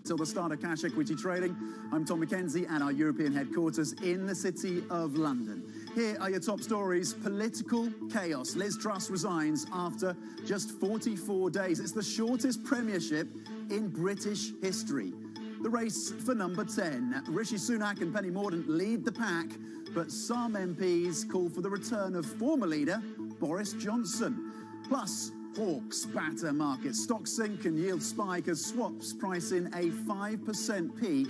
Till the start of cash equity trading, I'm Tom Mackenzie at our European headquarters in the city of London. Here are your top stories. Political chaos. Liz Truss resigns after just 44 days. It's the shortest premiership in British history. The race for number 10. Rishi Sunak and Penny Mordaunt lead the pack, but some MPs call for the return of former leader Boris Johnson. Plus, hawks batter markets. Stocks sink and yields spike as swaps price in a 5% peak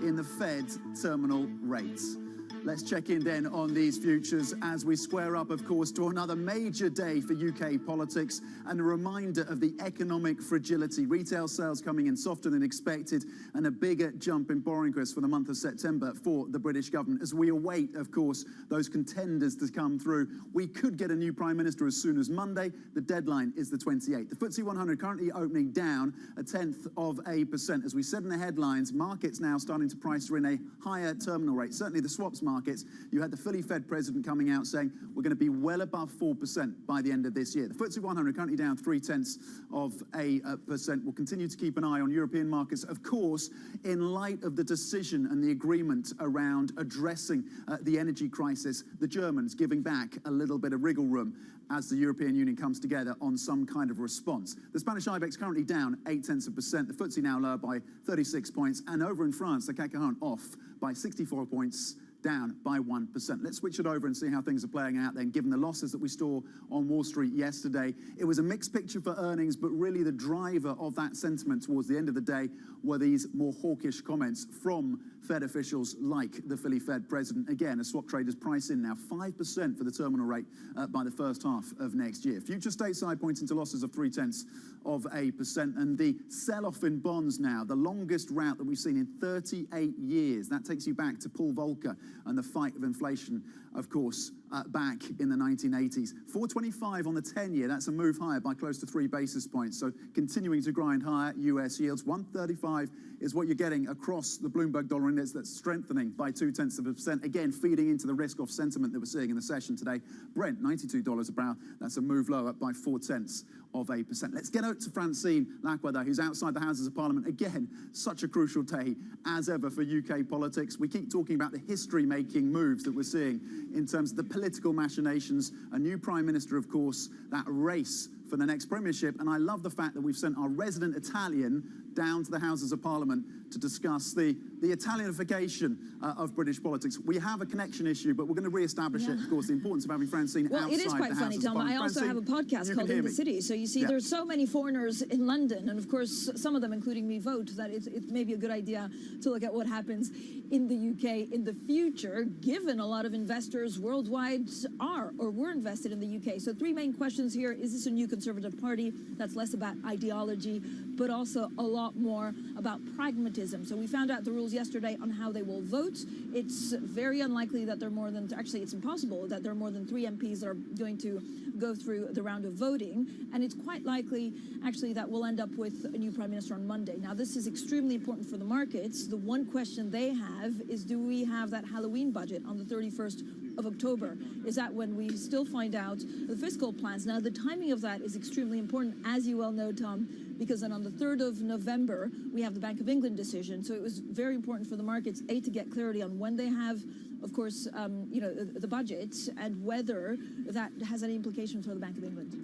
in the Fed terminal rates. Let's check in then on these futures as we square up, of course, to another major day for UK politics and a reminder of the economic fragility. Retail sales coming in softer than expected and a bigger jump in borrowing costs for the month of September for the British government. As we await, of course, those contenders to come through, we could get a new Prime Minister as soon as Monday. The deadline is the 28th. The FTSE 100 currently opening down 0.1%. As we said in the headlines, markets now starting to price in a higher terminal rate. Certainly the swaps markets, you had the fully Fed president coming out saying we're going to be well above 4% by the end of this year. The FTSE 100 currently down 0.3%. We'll continue to keep an eye on European markets, of course, in light of the decision and the agreement around addressing the energy crisis, the Germans giving back a little bit of wriggle room as the European Union comes together on some kind of response. The Spanish IBEX currently down 0.8%. The FTSE now lower by 36 points. And over in France, the CAC 40 off by 64 points, down by 1%. Let's switch it over and see how things are playing out then, given the losses that we saw on Wall Street yesterday. It was a mixed picture for earnings, but really the driver of that sentiment towards the end of the day were these more hawkish comments from Fed officials like the Philly Fed president. Again, as swap traders price in now 5% for the terminal rate by the first half of next year. Future stateside pointing to losses of 0.3%, and the sell-off in bonds now, the longest rout that we've seen in 38 years. That takes you back to Paul Volcker and the fight of inflation, of course, back in the 1980s. 425 on the 10-year, that's a move higher by close to 3 basis points. So continuing to grind higher, US yields. 135 is what you're getting across the Bloomberg dollar index. That's strengthening by 0.2%. Again, feeding into the risk-off sentiment that we're seeing in the session today. Brent, $92 a barrel. That's a move lower by 0.4%. Let's get out to Francine Lackweather, who's outside the Houses of Parliament. Again, such a crucial day as ever for UK politics. We keep talking about the history-making moves that we're seeing in terms of the political machinations. A new Prime Minister, of course, that race for the next premiership. And I love the fact that we've sent our resident Italian down to the Houses of Parliament to discuss the Italianification of British politics. We have a connection issue, but we're going to re-establish it, of course, the importance of having Francine outside the Houses of Parliament. Well, it is quite funny, Tom. I also have a podcast called In the City. So you see, there's so many foreigners in London, and of course, some of them, including me, vote, that it may be a good idea to look at what happens in the UK in the future, given a lot of investors worldwide are or were invested in the UK. So 3 main questions here. Is this a new Conservative Party that's less about ideology, but also a lot more about pragmatism? So we found out the rules yesterday on how they will vote. It's very unlikely that there are more than, actually it's impossible that there are more than 3 MPs that are going to go through the round of voting. And it's quite likely, actually, that we'll end up with a new Prime Minister on Monday. Now, this is extremely important for the markets. The one question they have is, do we have that Halloween budget on the 31st of October? Is that when we still find out the fiscal plans? Now, the timing of that is extremely important, as you well know, Tom, because then on the 3rd of November, we have the Bank of England decision. So it was very important for the markets, A, to get clarity on when they have, of course, the budget and whether that has any implications for the Bank of England.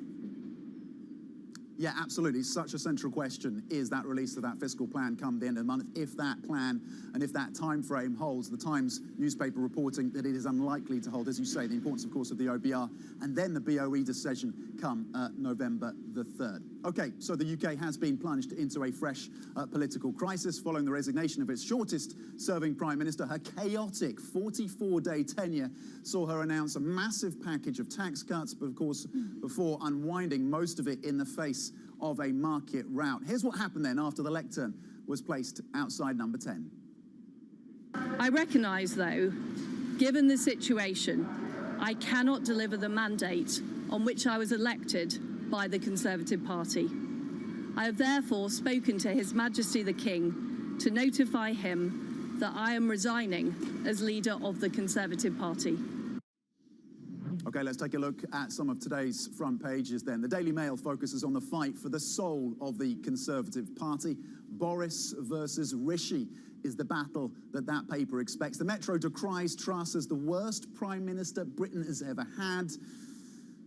Yeah, absolutely. Such a central question is that release of that fiscal plan come the end of the month. If that plan and if that time frame holds, the Times newspaper reporting that it is unlikely to hold, as you say, the importance, of course, of the OBR and then the BOE decision come November the 3rd. Okay, so the UK has been plunged into a fresh political crisis following the resignation of its shortest-serving Prime Minister. Her chaotic 44-day tenure saw her announce a massive package of tax cuts, but of course, before unwinding most of it in the face of a market rout. Here's what happened then after the lectern was placed outside number 10. I recognise, though, given the situation, I cannot deliver the mandate on which I was elected by the Conservative Party. I have therefore spoken to His Majesty the King to notify him that I am resigning as leader of the Conservative Party. Okay, let's take a look at some of today's front pages then. The Daily Mail focuses on the fight for the soul of the Conservative Party. Boris versus Rishi is the battle that paper expects. The Metro decries Truss as the worst Prime Minister Britain has ever had.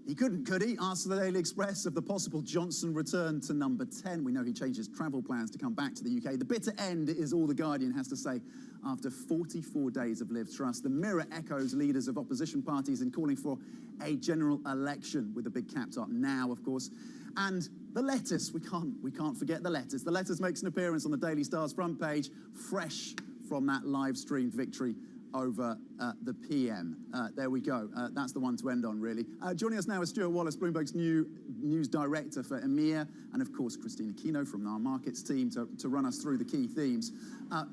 He couldn't, could he? Asks the Daily Express of the possible Johnson return to number 10. We know he changed his travel plans to come back to the UK. The bitter end is all The Guardian has to say after 44 days of Liv Truss. The Mirror echoes leaders of opposition parties in calling for a general election with the big capped up now, of course. And the lettuce, we can't forget the lettuce. The lettuce makes an appearance on the Daily Star's front page, fresh from that live-streamed victory over the PM. There we go. That's the one to end on, really. Joining us now is Stuart Wallace, Bloomberg's new news director for EMEA, and of course, Christina Kino from our markets team to run us through the key themes.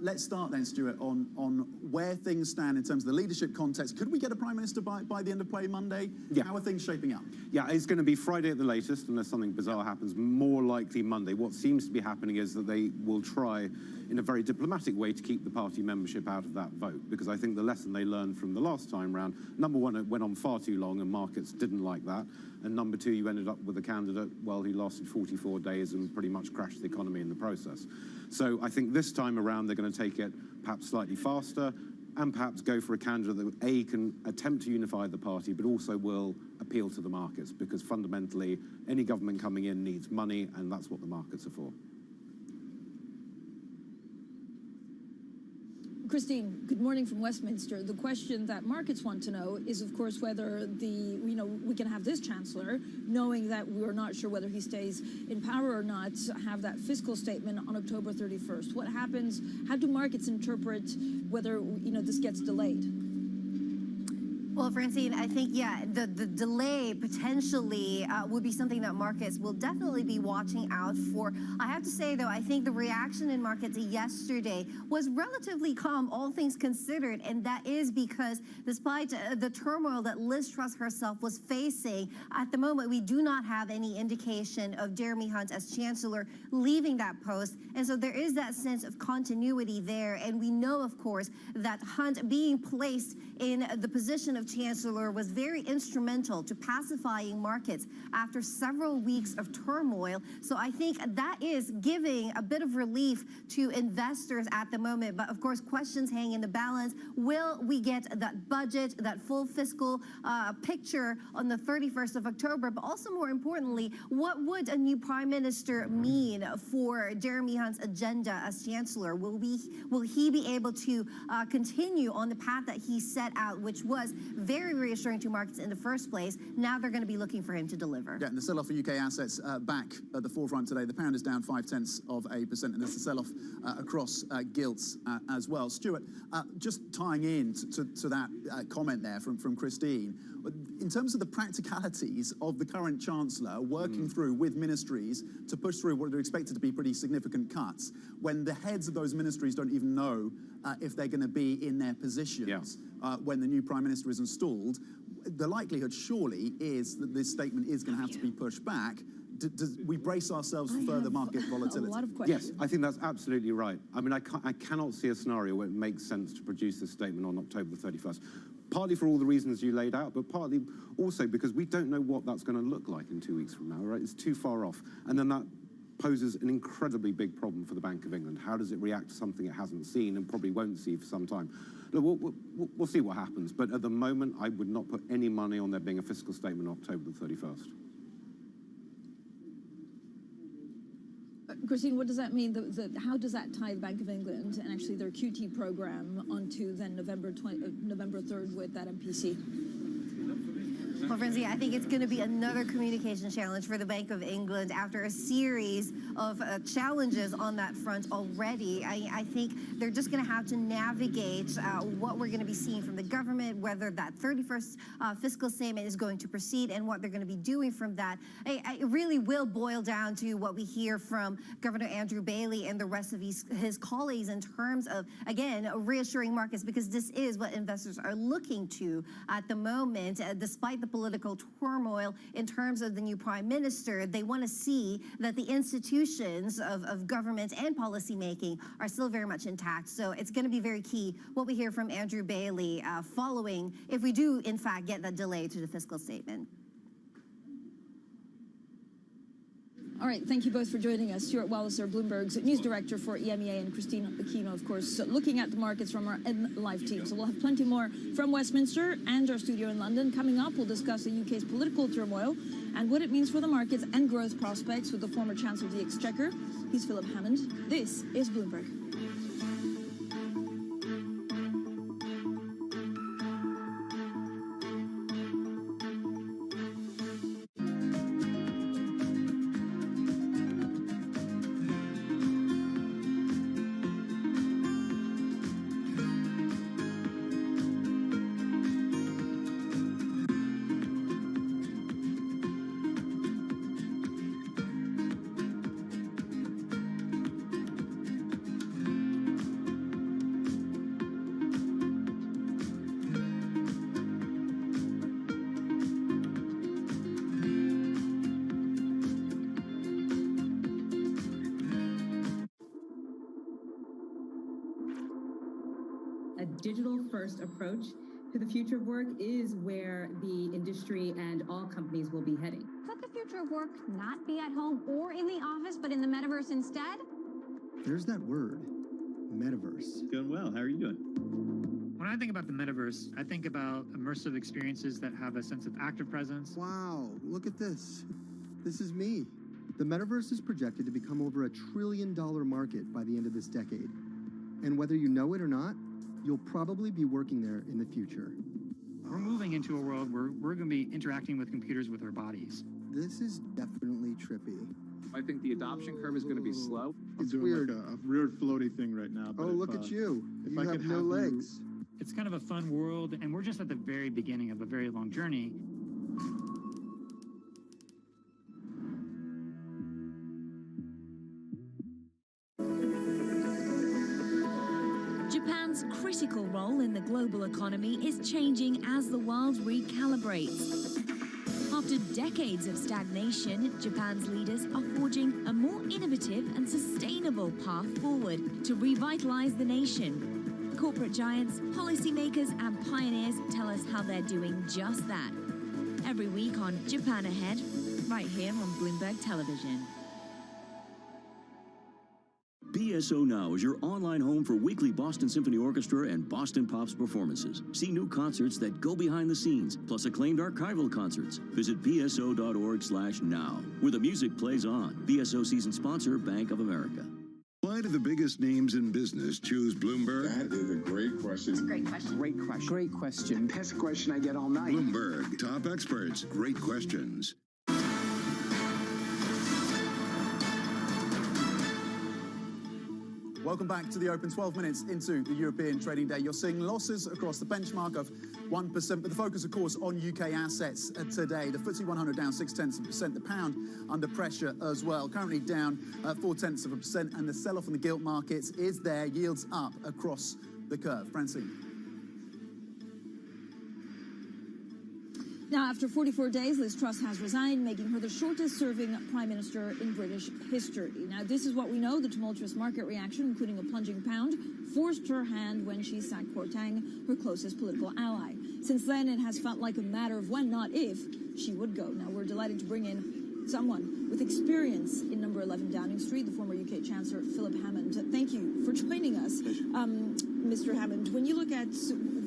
Let's start then, Stuart, on where things stand in terms of the leadership context. Could we get a Prime Minister by the end of play Monday? Yeah. How are things shaping up? Yeah, it's going to be Friday at the latest, unless something bizarre happens, more likely Monday. What seems to be happening is that they will try, in a very diplomatic way, to keep the party membership out of that vote, because I think the lesson they learned from the last time round, number one, it went on far too long and markets didn't like that, and number two, you ended up with a candidate, well, who lasted 44 days and pretty much crashed the economy in the process. So I think this time around they're going to take it perhaps slightly faster and perhaps go for a candidate that A, can attempt to unify the party, but also will appeal to the markets, because fundamentally any government coming in needs money, and that's what the markets are for. Christine, good morning from Westminster. The question that markets want to know is, of course, whether we can have this chancellor, knowing that we're not sure whether he stays in power or not, have that fiscal statement on October 31st. What happens? How do markets interpret whether this gets delayed? Well, Francine, I think, yeah, the delay potentially would be something that markets will definitely be watching out for. I have to say, though, I think the reaction in markets yesterday was relatively calm, all things considered, and that is because despite the turmoil that Liz Truss herself was facing, at the moment we do not have any indication of Jeremy Hunt as Chancellor leaving that post, and so there is that sense of continuity there, and we know, of course, that Hunt being placed in the position of Chancellor was very instrumental to pacifying markets after several weeks of turmoil. So I think that is giving a bit of relief to investors at the moment. But of course, questions hang in the balance. Will we get that budget, that full fiscal picture on the 31st of October? But also more importantly, what would a new Prime Minister mean for Jeremy Hunt's agenda as Chancellor? Will he be able to continue on the path that he set out, which was very reassuring to markets in the first place? Now they're going to be looking for him to deliver. Yeah, and the sell-off of UK assets back at the forefront today. The pound is down 0.5%, and there's a sell-off across gilts as well. Stuart, just tying in to that comment there from Christine, in terms of the practicalities of the current Chancellor working through with ministries to push through what are expected to be pretty significant cuts, when the heads of those ministries don't even know if they're going to be in their positions when the new Prime Minister is installed, the likelihood surely is that this statement is going to have to be pushed back. We brace ourselves for further market volatility? A lot of questions. Yes, I think that's absolutely right. I mean, I cannot see a scenario where it makes sense to produce this statement on October the 31st. Partly for all the reasons you laid out, but partly also because we don't know what that's going to look like in 2 weeks from now, right? It's too far off. And then that poses an incredibly big problem for the Bank of England. How does it react to something it hasn't seen and probably won't see for some time? Look, we'll see what happens, but at the moment, I would not put any money on there being a fiscal statement on October the 31st. Christine, what does that mean? How does that tie the Bank of England and actually their QT program onto then November 3rd with that MPC? Well, Francie, I think it's going to be another communication challenge for the Bank of England after a series of challenges on that front already. I think they're just going to have to navigate what we're going to be seeing from the government, whether that 31st fiscal statement is going to proceed and what they're going to be doing from that. It really will boil down to what we hear from Governor Andrew Bailey and the rest of his colleagues in terms of, again, reassuring markets, because this is what investors are looking to at the moment, despite the political turmoil in terms of the new prime minister. They want to see that the institutions of government and policy making are still very much intact. So it's going to be very key what we hear from Andrew Bailey following, if we do in fact get that delay to the fiscal statement. All right, thank you both for joining us. Stuart Walliser, Bloomberg's news director for EMEA, and Christine Aquino, of course, looking at the markets from our live team. So we'll have plenty more from Westminster and our studio in London. Coming up, we'll discuss the UK's political turmoil and what it means for the markets and growth prospects with the former Chancellor of the Exchequer. He's Philip Hammond. This is Bloomberg. Digital-first approach to the future of work is where the industry and all companies will be heading. Could the future of work not be at home or in the office, but in the metaverse instead? There's that word, metaverse. Doing well. How are you doing? When I think about the metaverse, I think about immersive experiences that have a sense of active presence. Wow, look at this. This is me. The metaverse is projected to become over $1 trillion market by the end of this decade. And whether you know it or not, you'll probably be working there in the future. We're moving into a world where we're going to be interacting with computers with our bodies. This is definitely trippy. I think the adoption curve is going to be slow. It's weird. Like a weird floaty thing right now. But look at you. You have no legs. It's kind of a fun world, and we're just at the very beginning of a very long journey. Japan's critical role in the global economy is changing as the world recalibrates. After decades of stagnation, Japan's leaders are forging a more innovative and sustainable path forward to revitalize the nation. Corporate giants, policymakers, and pioneers tell us how they're doing just that. Every week on Japan Ahead, right here on Bloomberg Television. BSO Now is your online home for weekly Boston Symphony Orchestra and Boston Pops performances. See new concerts that go behind the scenes, plus acclaimed archival concerts. Visit bso.org/now, where the music plays on. BSO season sponsor, Bank of America. Why do the biggest names in business choose Bloomberg? That is a great question. It's a great question. Great question. Great question. Best question I get all night. Bloomberg, top experts, great questions. Welcome back to the Open. 12 minutes into the European trading day. You're seeing losses across the benchmark of 1%, but the focus, of course, on UK assets today. The FTSE 100 down 0.6%. The pound under pressure as well, currently down 0.4%, and the sell-off in the gilt markets is there. Yields up across the curve. Francine. Now, after 44 days, Liz Truss has resigned, making her the shortest-serving Prime Minister in British history. Now, this is what we know. The tumultuous market reaction, including a plunging pound, forced her hand when she sacked Kwarteng, her closest political ally. Since then, it has felt like a matter of when, not if, she would go. Now, we're delighted to bring in someone with experience in number 11 Downing Street, the former UK Chancellor, Philip Hammond. Thank you for joining us, Mr. Hammond. When you look at,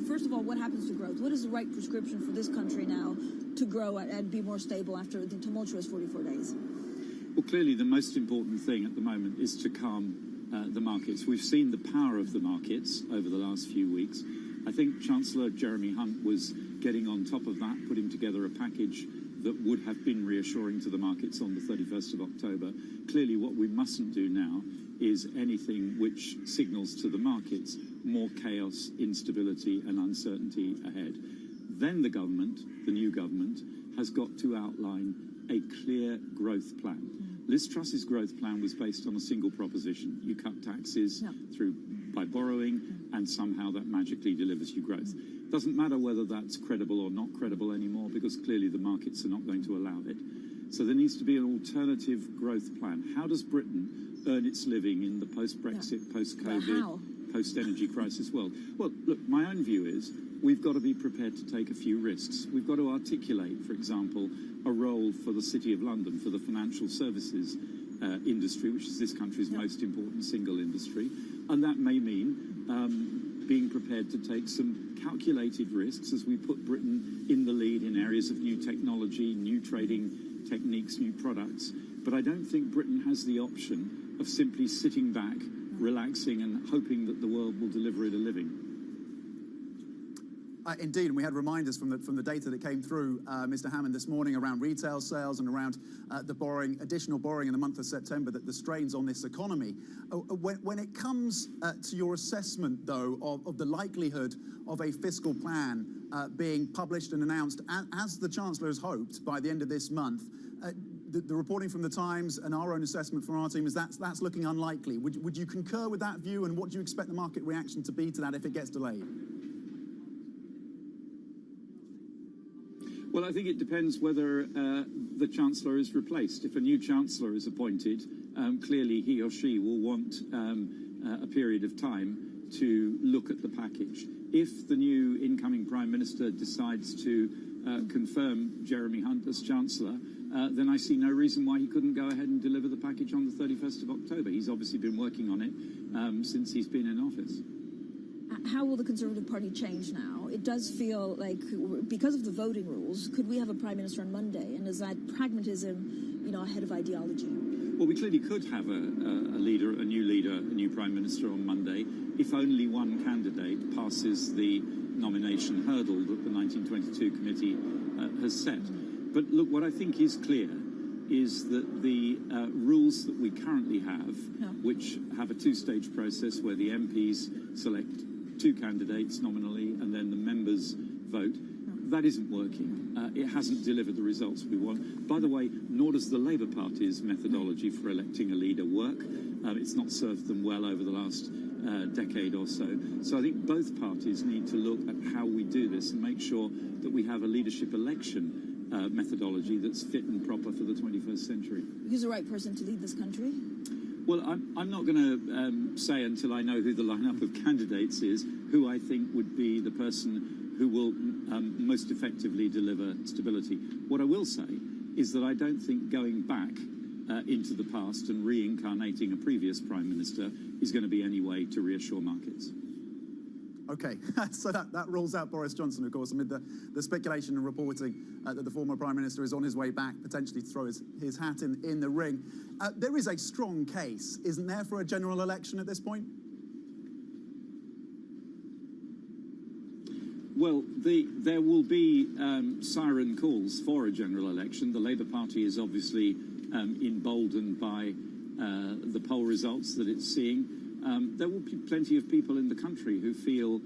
first of all, what happens to growth? What is the right prescription for this country now to grow and be more stable after the tumultuous 44 days? Well, clearly the most important thing at the moment is to calm the markets. We've seen the power of the markets over the last few weeks. I think Chancellor Jeremy Hunt was getting on top of that, putting together a package that would have been reassuring to the markets on the 31st of October. Clearly what we mustn't do now is anything which signals to the markets more chaos, instability and uncertainty ahead. Then the government, the new government, has got to outline a clear growth plan. Liz Truss's growth plan was based on a single proposition. You cut taxes by borrowing, and somehow that magically delivers you growth. Doesn't matter whether that's credible or not credible anymore, because clearly the markets are not going to allow it. So there needs to be an alternative growth plan. How does Britain earn its living in the post-Brexit, post-COVID, post-energy crisis world? Well, look, my own view is we've got to be prepared to take a few risks. We've got to articulate, for example, a role for the City of London, for the financial services industry, which is this country's most important single industry. And that may mean being prepared to take some calculated risks as we put Britain in the lead in areas of new technology, new trading techniques, new products. But I don't think Britain has the option of simply sitting back, relaxing and hoping that the world will deliver it a living. Indeed, and we had reminders from the data that came through, Mr. Hammond, this morning around retail sales and around the additional borrowing in the month of September, that the strains on this economy. When it comes to your assessment, though, of the likelihood of a fiscal plan being published and announced, as the Chancellor has hoped, by the end of this month, the reporting from the Times and our own assessment from our team is that's looking unlikely. Would you concur with that view, and what do you expect the market reaction to be to that if it gets delayed? Well, I think it depends whether the Chancellor is replaced. If a new Chancellor is appointed, clearly he or she will want a period of time to look at the package. If the new incoming Prime Minister decides to confirm Jeremy Hunt as Chancellor, then I see no reason why he couldn't go ahead and deliver the package on the 31st of October. He's obviously been working on it since he's been in office. How will the Conservative Party change now? It does feel like, because of the voting rules, could we have a Prime Minister on Monday? And is that pragmatism, ahead of ideology? Well, we clearly could have a new Prime Minister on Monday, if only one candidate passes the nomination hurdle that the 1922 committee has set. But look, what I think is clear is that the rules that we currently have, which have a two-stage process where the MPs select two candidates nominally and then the members vote, that isn't working. It hasn't delivered the results we want. By the way, nor does the Labour Party's methodology for electing a leader work. It's not served them well over the last decade or so. So I think both parties need to look at how we do this and make sure that we have a leadership election methodology that's fit and proper for the 21st century. Who's the right person to lead this country? Well, I'm not going to say until I know who the lineup of candidates is, who I think would be the person who will most effectively deliver stability. What I will say is that I don't think going back into the past and reincarnating a previous Prime Minister is going to be any way to reassure markets. Okay, so that rules out Boris Johnson, of course, amid the speculation and reporting that the former Prime Minister is on his way back, potentially to throw his hat in the ring. There is a strong case, isn't there, for a general election at this point? Well, there will be siren calls for a general election. The Labour Party is obviously emboldened by the poll results that it's seeing. There will be plenty of people in the country who feel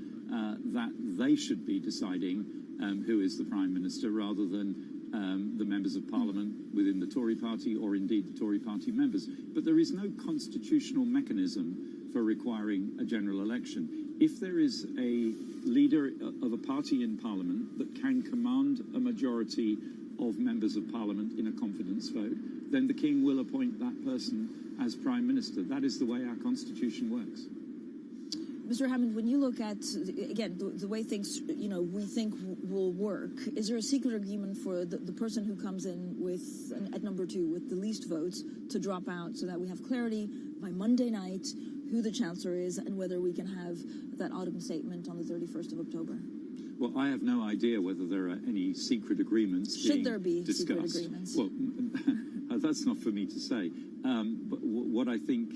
that they should be deciding who is the Prime Minister rather than the members of Parliament within the Tory party or indeed the Tory party members. But there is no constitutional mechanism for requiring a general election. If there is a leader of a party in Parliament that can command a majority of members of Parliament in a confidence vote, then the King will appoint that person as Prime Minister. That is the way our Constitution works. Mr. Hammond, when you look at, again, the way things, we think will work, is there a secret agreement for the person who comes in with, at number 2, with the least votes to drop out so that we have clarity by Monday night who the Chancellor is and whether we can have that autumn statement on the 31st of October? Well, I have no idea whether there are any secret agreements Should there be discussed. Secret agreements? Well, That's not for me to say. But what I think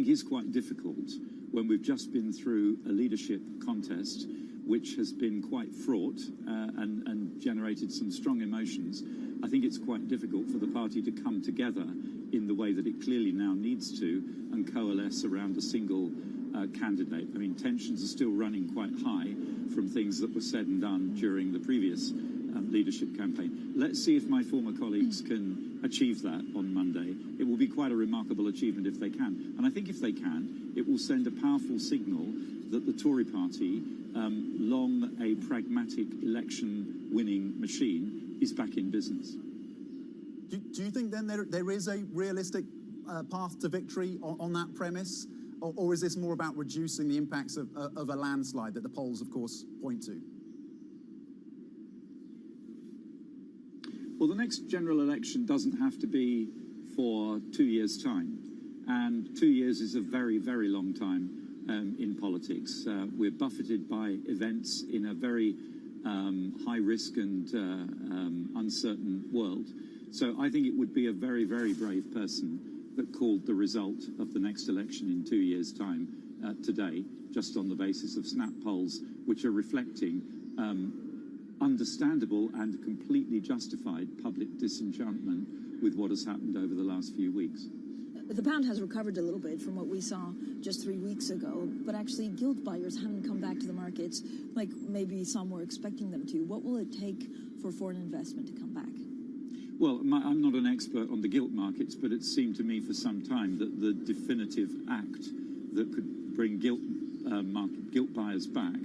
is quite difficult when we've just been through a leadership contest which has been quite fraught and generated some strong emotions, I think it's quite difficult for the party to come together in the way that it clearly now needs to and coalesce around a single candidate. I mean, tensions are still running quite high from things that were said and done during the previous leadership campaign. Let's see if my former colleagues can achieve that on Monday. It will be quite a remarkable achievement if they can. And I think if they can, it will send a powerful signal that the Tory party, long a pragmatic election-winning machine, is back in business. Do you think then there is a realistic path to victory on that premise? Or is this more about reducing the impacts of a landslide that the polls, of course, point to? Well, the next general election doesn't have to be for 2 years' time. And 2 years is a very, very long time in politics. We're buffeted by events in a very high risk and uncertain world. So I think it would be a very, very brave person that called the result of the next election in 2 years' time today, just on the basis of snap polls, which are reflecting understandable and completely justified public disenchantment with what has happened over the last few weeks. The pound has recovered a little bit from what we saw just 3 weeks ago, but actually gilt buyers haven't come back to the markets like maybe some were expecting them to. What will it take for foreign investment to come back? Well, I'm not an expert on the gilt markets, but it seemed to me for some time that the definitive act that could bring gilt buyers back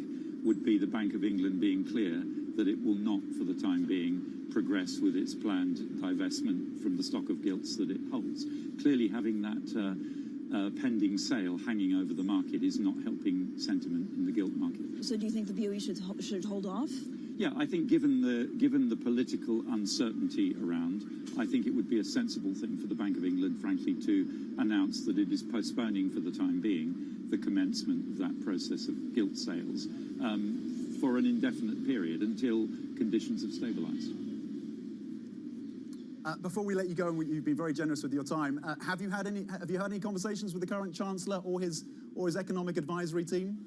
would be the Bank of England being clear that it will not, for the time being, progress with its planned divestment from the stock of gilts that it holds. Clearly, having that pending sale hanging over the market is not helping sentiment in the gilt market. So do you think the BOE should hold off? Yeah, I think given the political uncertainty around, I think it would be a sensible thing for the Bank of England, frankly, to announce that it is postponing for the time being the commencement of that process of gilt sales for an indefinite period until conditions have stabilised. Before we let you go, and you've been very generous with your time, have you had any conversations with the current Chancellor or his economic advisory team?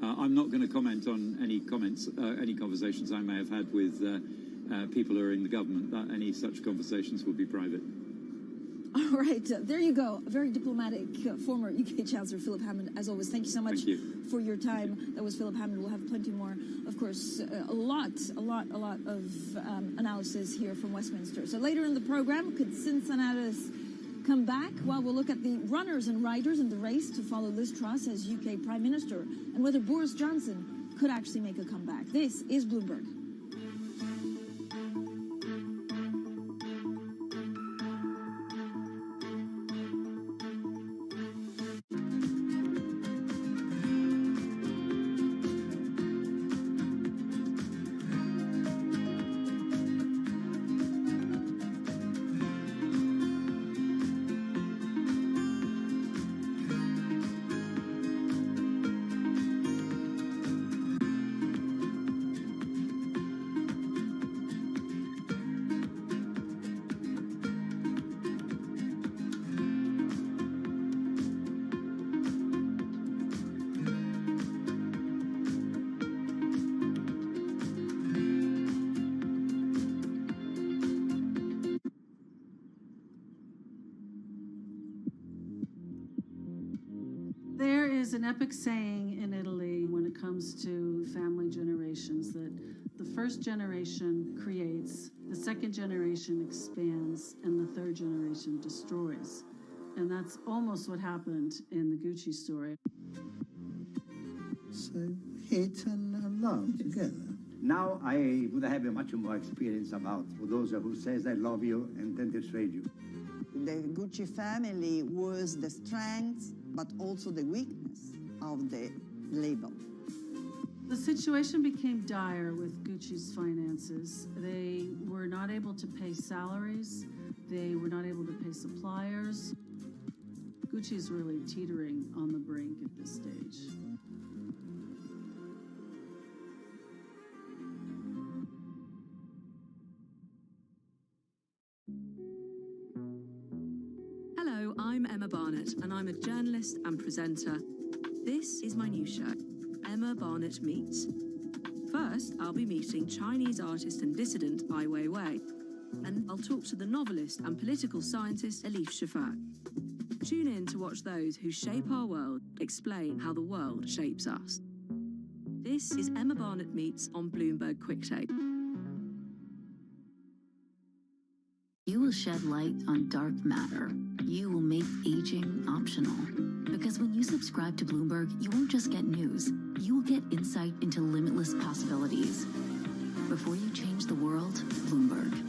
I'm not going to comment on any conversations I may have had with people who are in the government. Any such conversations will be private. All right, there you go. A very diplomatic former UK Chancellor Philip Hammond. As always, thank you so much for your time. That was Philip Hammond. We'll have plenty more, of course, a lot of analysis here from Westminster. So later in the program, could Cincinnatus come back? Well, we'll look at the runners and riders in the race to follow Liz Truss as UK Prime Minister and whether Boris Johnson could actually make a comeback. This is Bloomberg. There is an epic saying in Italy when it comes to family generations that the first generation creates, the second generation expands, and the third generation destroys. And that's almost what happened in the Gucci story. So hate and love together. Now I would have a much more experience about those who says I love you and then betrayed you. The Gucci family was the strength, but also the weakness of the label. The situation became dire with Gucci's finances. They were not able to pay salaries. They were not able to pay suppliers. Gucci is really teetering on the brink at this stage. Emma Barnett, and I'm a journalist and presenter. This is my new show, Emma Barnett Meets. First, I'll be meeting Chinese artist and dissident Ai Weiwei, and I'll talk to the novelist and political scientist Elif Shafak. Tune in to watch those who shape our world explain how the world shapes us. This is Emma Barnett Meets on Bloomberg Quicktake. You will shed light on dark matter. You will make aging optional. Because when you subscribe to Bloomberg, you won't just get news. You will get insight into limitless possibilities. Before you change the world, Bloomberg.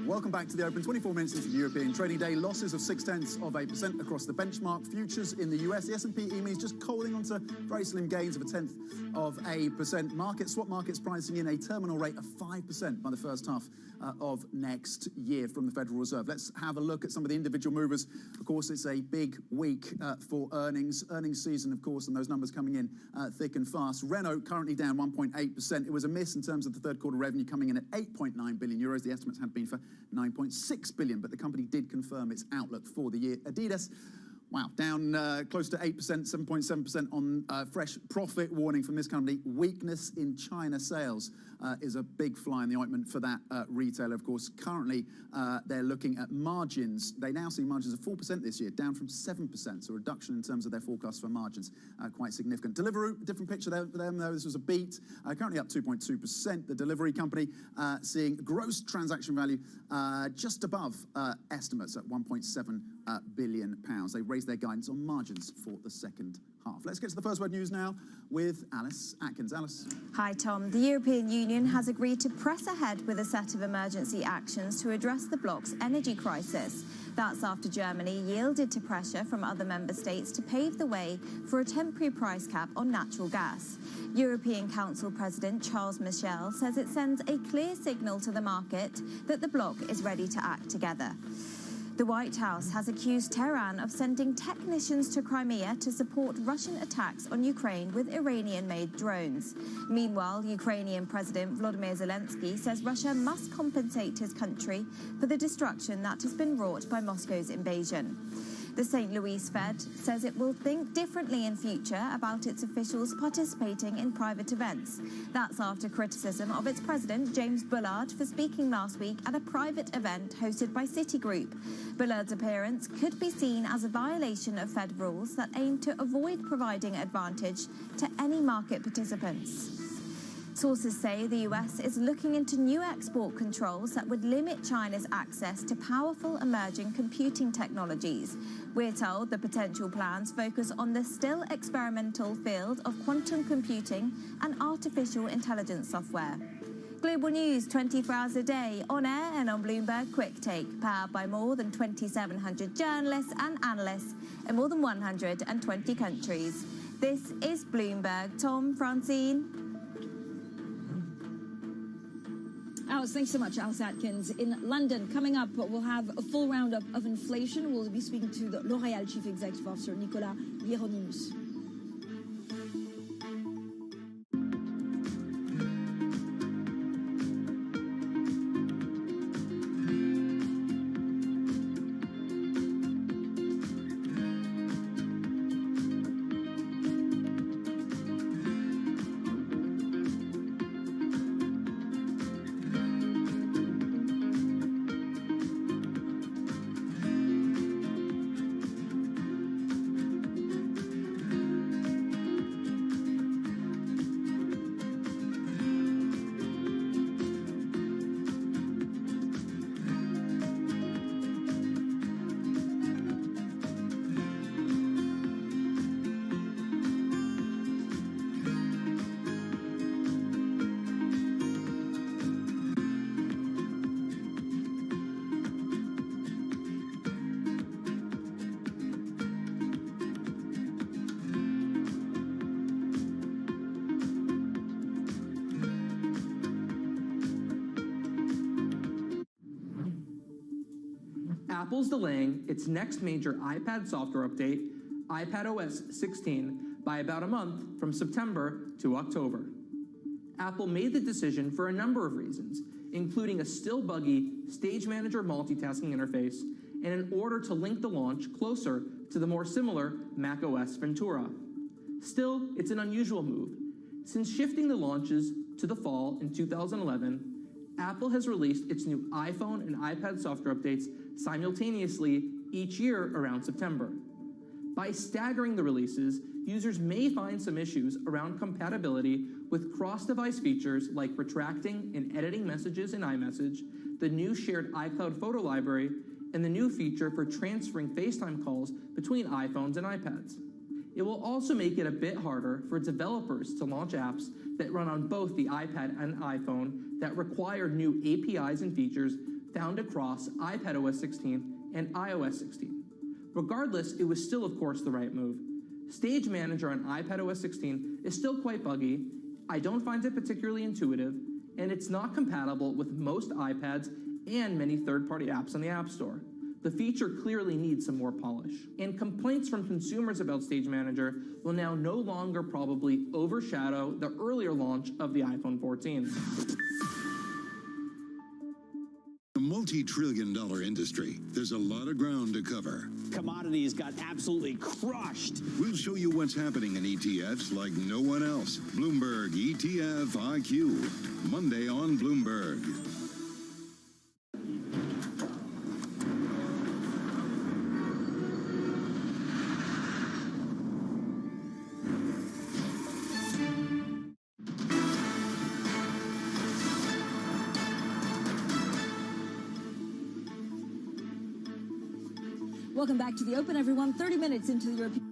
Welcome back to the Open. 24 minutes into the European trading day. Losses of 0.6% across the benchmark futures in the US. The S&P E-mini is just holding on to very slim gains of 0.1%. Swap markets pricing in a terminal rate of 5% by the first half of next year from the Federal Reserve. Let's have a look at some of the individual movers. Of course, it's a big week for earnings season, of course, and those numbers coming in thick and fast. Renault currently down 1.8%. It was a miss in terms of the third quarter revenue, coming in at 8.9 billion euros. The estimates had been for 9.6 billion, but the company did confirm its outlook for the year. Adidas, wow, down close to 8%, 7.7% on fresh profit warning from this company. Weakness in China sales is a big fly in the ointment for that retailer, of course. Currently, they're looking at margins. They now see margins of 4% this year, down from 7%, so a reduction in terms of their forecast for margins, quite significant. Deliveroo, different picture there for them, though. This was a beat, currently up 2.2%. The delivery company seeing gross transaction value just above estimates at £1.7 billion. They raised their guidance on margins for the second half. Let's get to the first word news now with Alice Atkins. Alice. Hi, Tom. The European Union has agreed to press ahead with a set of emergency actions to address the bloc's energy crisis. That's after Germany yielded to pressure from other member states to pave the way for a temporary price cap on natural gas. European Council President Charles Michel says it sends a clear signal to the market that the bloc is ready to act together. The White House has accused Tehran of sending technicians to Crimea to support Russian attacks on Ukraine with Iranian-made drones. Meanwhile, Ukrainian President Volodymyr Zelensky says Russia must compensate his country for the destruction that has been wrought by Moscow's invasion. The St. Louis Fed says it will think differently in future about its officials participating in private events. That's after criticism of its president, James Bullard, for speaking last week at a private event hosted by Citigroup. Bullard's appearance could be seen as a violation of Fed rules that aim to avoid providing advantage to any market participants. Sources say the US is looking into new export controls that would limit China's access to powerful emerging computing technologies. We're told the potential plans focus on the still experimental field of quantum computing and artificial intelligence software. Global news 24 hours a day, on air and on Bloomberg Quick Take, powered by more than 2,700 journalists and analysts in more than 120 countries. This is Bloomberg. Tom, Francine. Alice, thanks so much, Alice Atkins. In London, coming up, we'll have a full roundup of inflation. We'll be speaking to the L'Oréal Chief Executive Officer, Nicolas Hieronymus. Apple's delaying its next major iPad software update, iPadOS 16, by about a month from September to October. Apple made the decision for a number of reasons, including a still buggy Stage Manager multitasking interface and in order to link the launch closer to the more similar macOS Ventura. Still, it's an unusual move. Since shifting the launches to the fall in 2011, Apple has released its new iPhone and iPad software updates simultaneously each year around September. By staggering the releases, users may find some issues around compatibility with cross-device features like retracting and editing messages in iMessage, the new shared iCloud photo library, and the new feature for transferring FaceTime calls between iPhones and iPads. It will also make it a bit harder for developers to launch apps that run on both the iPad and iPhone that require new APIs and features found across iPadOS 16 and iOS 16. Regardless, it was still, of course, the right move. Stage Manager on iPadOS 16 is still quite buggy, I don't find it particularly intuitive, and it's not compatible with most iPads and many third-party apps on the App Store. The feature clearly needs some more polish. And complaints from consumers about Stage Manager will now no longer probably overshadow the earlier launch of the iPhone 14. A multi-trillion-dollar industry. There's a lot of ground to cover. Commodities got absolutely crushed. We'll show you what's happening in ETFs like no one else. Bloomberg ETF IQ. Monday on Bloomberg. Welcome back to the Open, everyone. 30 minutes into the European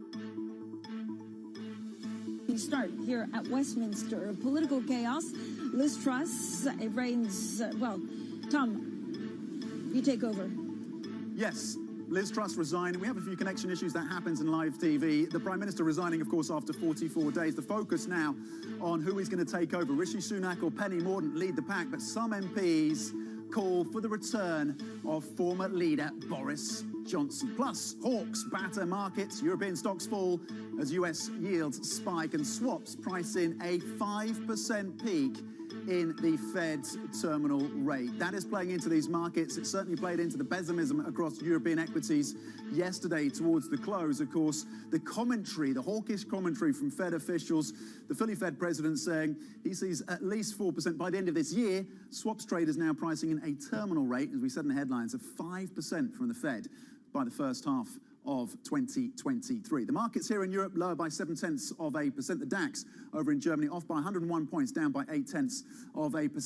start here at Westminster. Political chaos, Liz Truss, it reigns, well, Tom, you take over. Yes. Liz Truss resigned. We have a few connection issues that happens in live TV. The Prime Minister resigning, of course, after 44 days. The focus now on who is going to take over. Rishi Sunak or Penny Mordaunt lead the pack, but some MPs call for the return of former leader Boris Johnson. Plus, hawks batter markets, European stocks fall as US yields spike and swaps price in a 5% peak in the Fed's terminal rate. That is playing into these markets. It certainly played into the pessimism across European equities yesterday towards the close. Of course, the commentary, the hawkish commentary from Fed officials, the fully Fed president saying he sees at least 4% by the end of this year. Swaps traders now pricing in a terminal rate, as we said in the headlines, of 5% from the Fed by the first half of 2023. The markets here in Europe lower by 0.7%. The DAX over in Germany off by 101 points, down by 0.8%.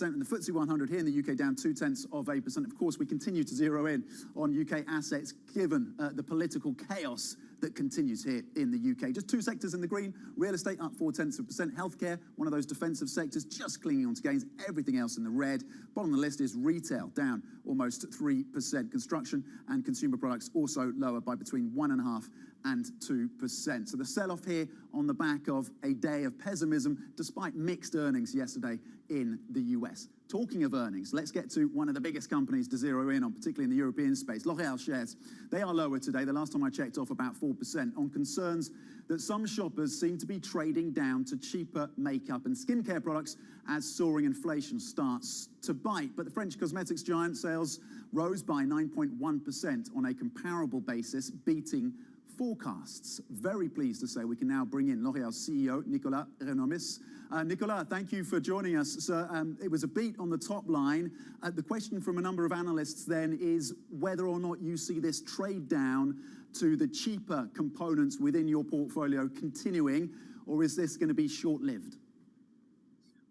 And the FTSE 100 here in the UK down 0.2%. Of course, we continue to zero in on UK assets given the political chaos that continues here in the UK. Just two sectors in the green. Real estate up 0.4%. Healthcare, one of those defensive sectors, just clinging on to gains. Everything else in the red. Bottom of the list is retail, down almost 3%. Construction and consumer products also lower by between 1.5% and 2%. So the sell-off here on the back of a day of pessimism, despite mixed earnings yesterday in the US. Talking of earnings, let's get to one of the biggest companies to zero in on, particularly in the European space. L'Oréal shares, they are lower today. The last time I checked, off about 4% on concerns that some shoppers seem to be trading down to cheaper makeup and skincare products as soaring inflation starts to bite. But the French cosmetics giant sales rose by 9.1% on a comparable basis, beating forecasts. Very pleased to say we can now bring in L'Oréal CEO Nicolas Renomis. Nicolas, thank you for joining us, sir. It was a beat on the top line. The question from a number of analysts then is whether or not you see this trade down to the cheaper components within your portfolio continuing, or is this going to be short-lived?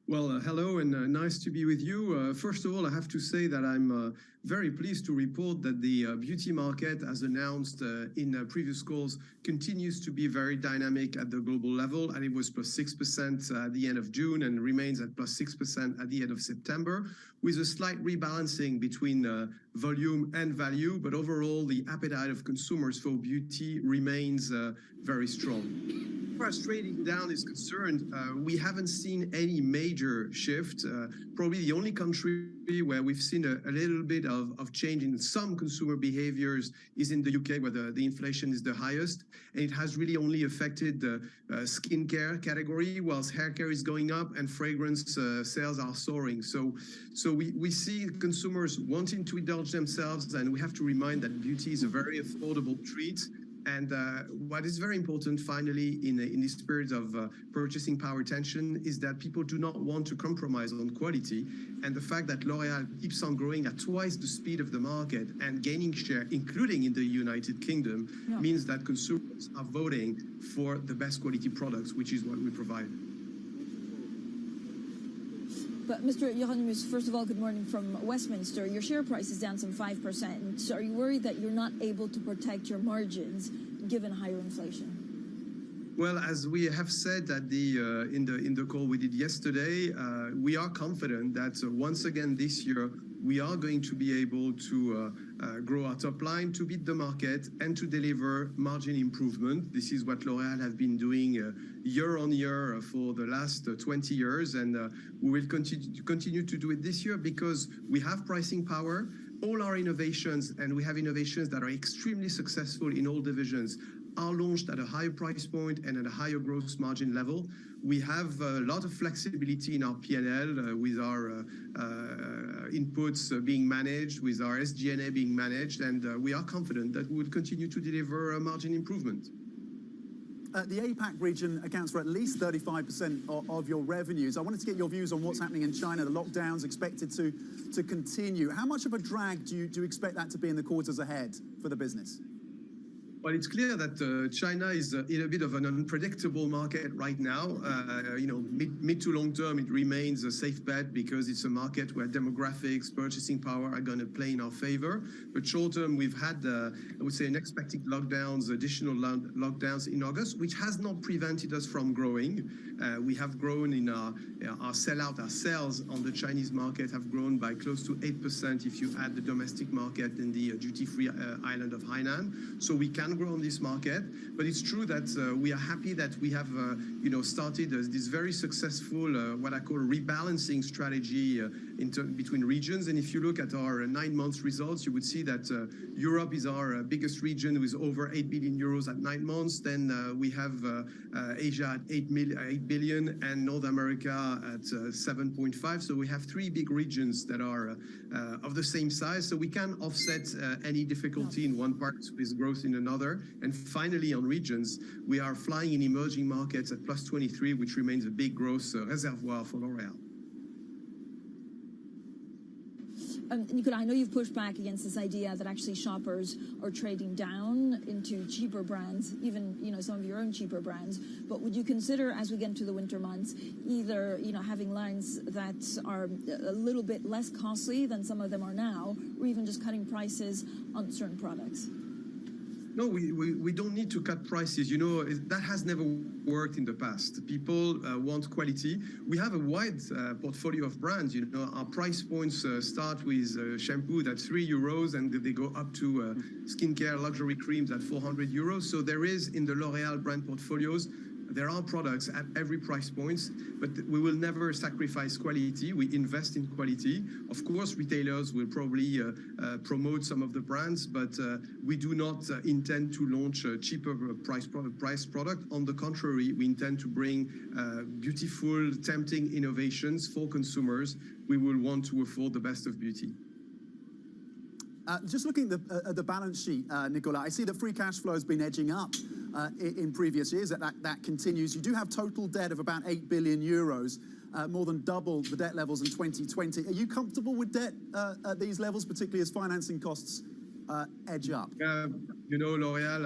Well, hello and nice to be with you. First of all, I have to say that I'm very pleased to report that the beauty market, as announced in previous calls, continues to be very dynamic at the global level, and it was plus 6% at the end of June and remains at plus 6% at the end of September, with a slight rebalancing between volume and value, but overall the appetite of consumers for beauty remains very strong. far as trading down is concerned, we haven't seen any major shift. Probably the only country where we've seen a little bit of change in some consumer behaviors is in the UK, where the inflation is the highest. And it has really only affected the skincare category, whilst hair care is going up and fragrance sales are soaring. So we see consumers wanting to indulge themselves, and we have to remind that beauty is a very affordable treat. And what is very important, finally, in this period of purchasing power tension, is that people do not want to compromise on quality. And the fact that L'Oréal keeps on growing at twice the speed of the market and gaining share, including in the United Kingdom, means that consumers are voting for the best quality products, which is what we provide. But Mr. Hieronymus, first of all, good morning from Westminster. Your share price is down some 5%. So are you worried that you're not able to protect your margins given higher inflation? Well, as we have said at in the call we did yesterday, we are confident that once again this year we are going to be able to grow our top line, to beat the market, and to deliver margin improvement. This is what L'Oréal has been doing year on year for the last 20 years, and we will continue to do it this year because we have pricing power. All our innovations, and we have innovations that are extremely successful in all divisions, are launched at a higher price point and at a higher gross margin level. We have a lot of flexibility in our P&L with our inputs being managed, with our SG&A being managed, and we are confident that we will continue to deliver a margin improvement. The APAC region accounts for at least 35% of your revenues. I wanted to get your views on what's happening in China. The lockdown's expected to continue. How much of a drag do you expect that to be in the quarters ahead for the business? Well, it's clear that China is in a bit of an unpredictable market right now. Mid to long term, it remains a safe bet because it's a market where demographics, purchasing power are going to play in our favor. But short term, we've had, I would say, unexpected lockdowns, additional lockdowns in August, which has not prevented us from growing. We have grown in our sellout. Our sales on the Chinese market have grown by close to 8% if you add the domestic market in the duty-free island of Hainan. So we can grow on this market, but it's true that we are happy that we have started this very successful what I call rebalancing strategy between regions. And if you look at our 9 months results, you would see that Europe is our biggest region with over 8 billion euros at 9 months. Then we have Asia at 8 billion and North America at 7.5. So we have 3 big regions that are of the same size. So we can offset any difficulty in one part with growth in another. And finally, on regions, we are flying in emerging markets at plus 23, which remains a big growth reservoir for L'Oréal. Nicolas, I know you've pushed back against this idea that actually shoppers are trading down into cheaper brands, even some of your own cheaper brands. But would you consider, as we get into the winter months, either having lines that are a little bit less costly than some of them are now, or even just cutting prices on certain products? No, we don't need to cut prices. That has never worked in the past. People want quality. We have a wide portfolio of brands. Our price points start with shampoo at 3 euros, and they go up to skincare luxury creams at 400 euros. So there is, in the L'Oréal brand portfolios, there are products at every price point, but we will never sacrifice quality. We invest in quality. Of course, retailers will probably promote some of the brands, but we do not intend to launch a cheaper price product. On the contrary, we intend to bring beautiful, tempting innovations for consumers. We will want to afford the best of beauty. Just looking at the balance sheet, Nicolas, I see that free cash flow has been edging up in previous years. That continues. You do have total debt of about 8 billion euros, more than double the debt levels in 2020. Are you comfortable with debt at these levels, particularly as financing costs edge up? L'Oréal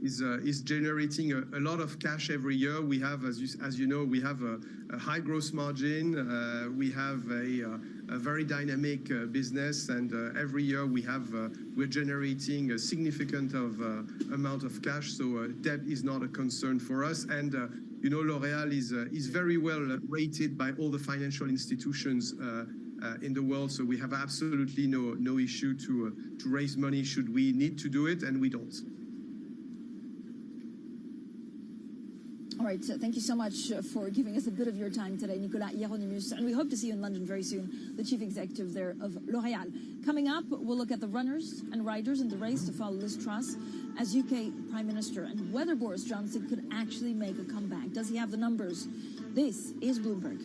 is generating a lot of cash every year. We have, as you know, we have a high gross margin. We have a very dynamic business, and every year we're generating a significant amount of cash. So debt is not a concern for us. And L'Oréal is very well rated by all the financial institutions in the world. So we have absolutely no issue to raise money should we need to do it, and we don't. All right, so thank you so much for giving us a bit of your time today, Nicolas Hieronymus, and we hope to see you in London very soon, the chief executive there of L'Oréal. Coming up, we'll look at the runners and riders in the race to follow Liz Truss as UK Prime Minister and whether Boris Johnson could actually make a comeback. Does he have the numbers? This is Bloomberg.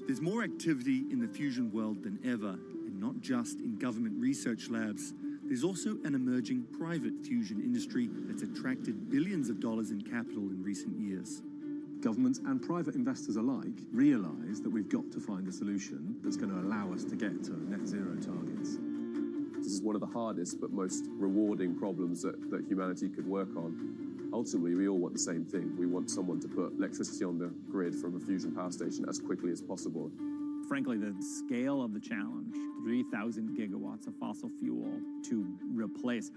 There's more activity in the fusion world than ever, and not just in government research labs. There's also an emerging private fusion industry that's attracted billions of dollars in capital in recent years. Governments and private investors alike realise that we've got to find a solution that's going to allow us to get to net zero targets. This is one of the hardest but most rewarding problems that humanity could work on. Ultimately, we all want the same thing. We want someone to put electricity on the grid from a fusion power station as quickly as possible. Frankly, the scale of the challenge, 3,000 gigawatts of fossil fuel to replace,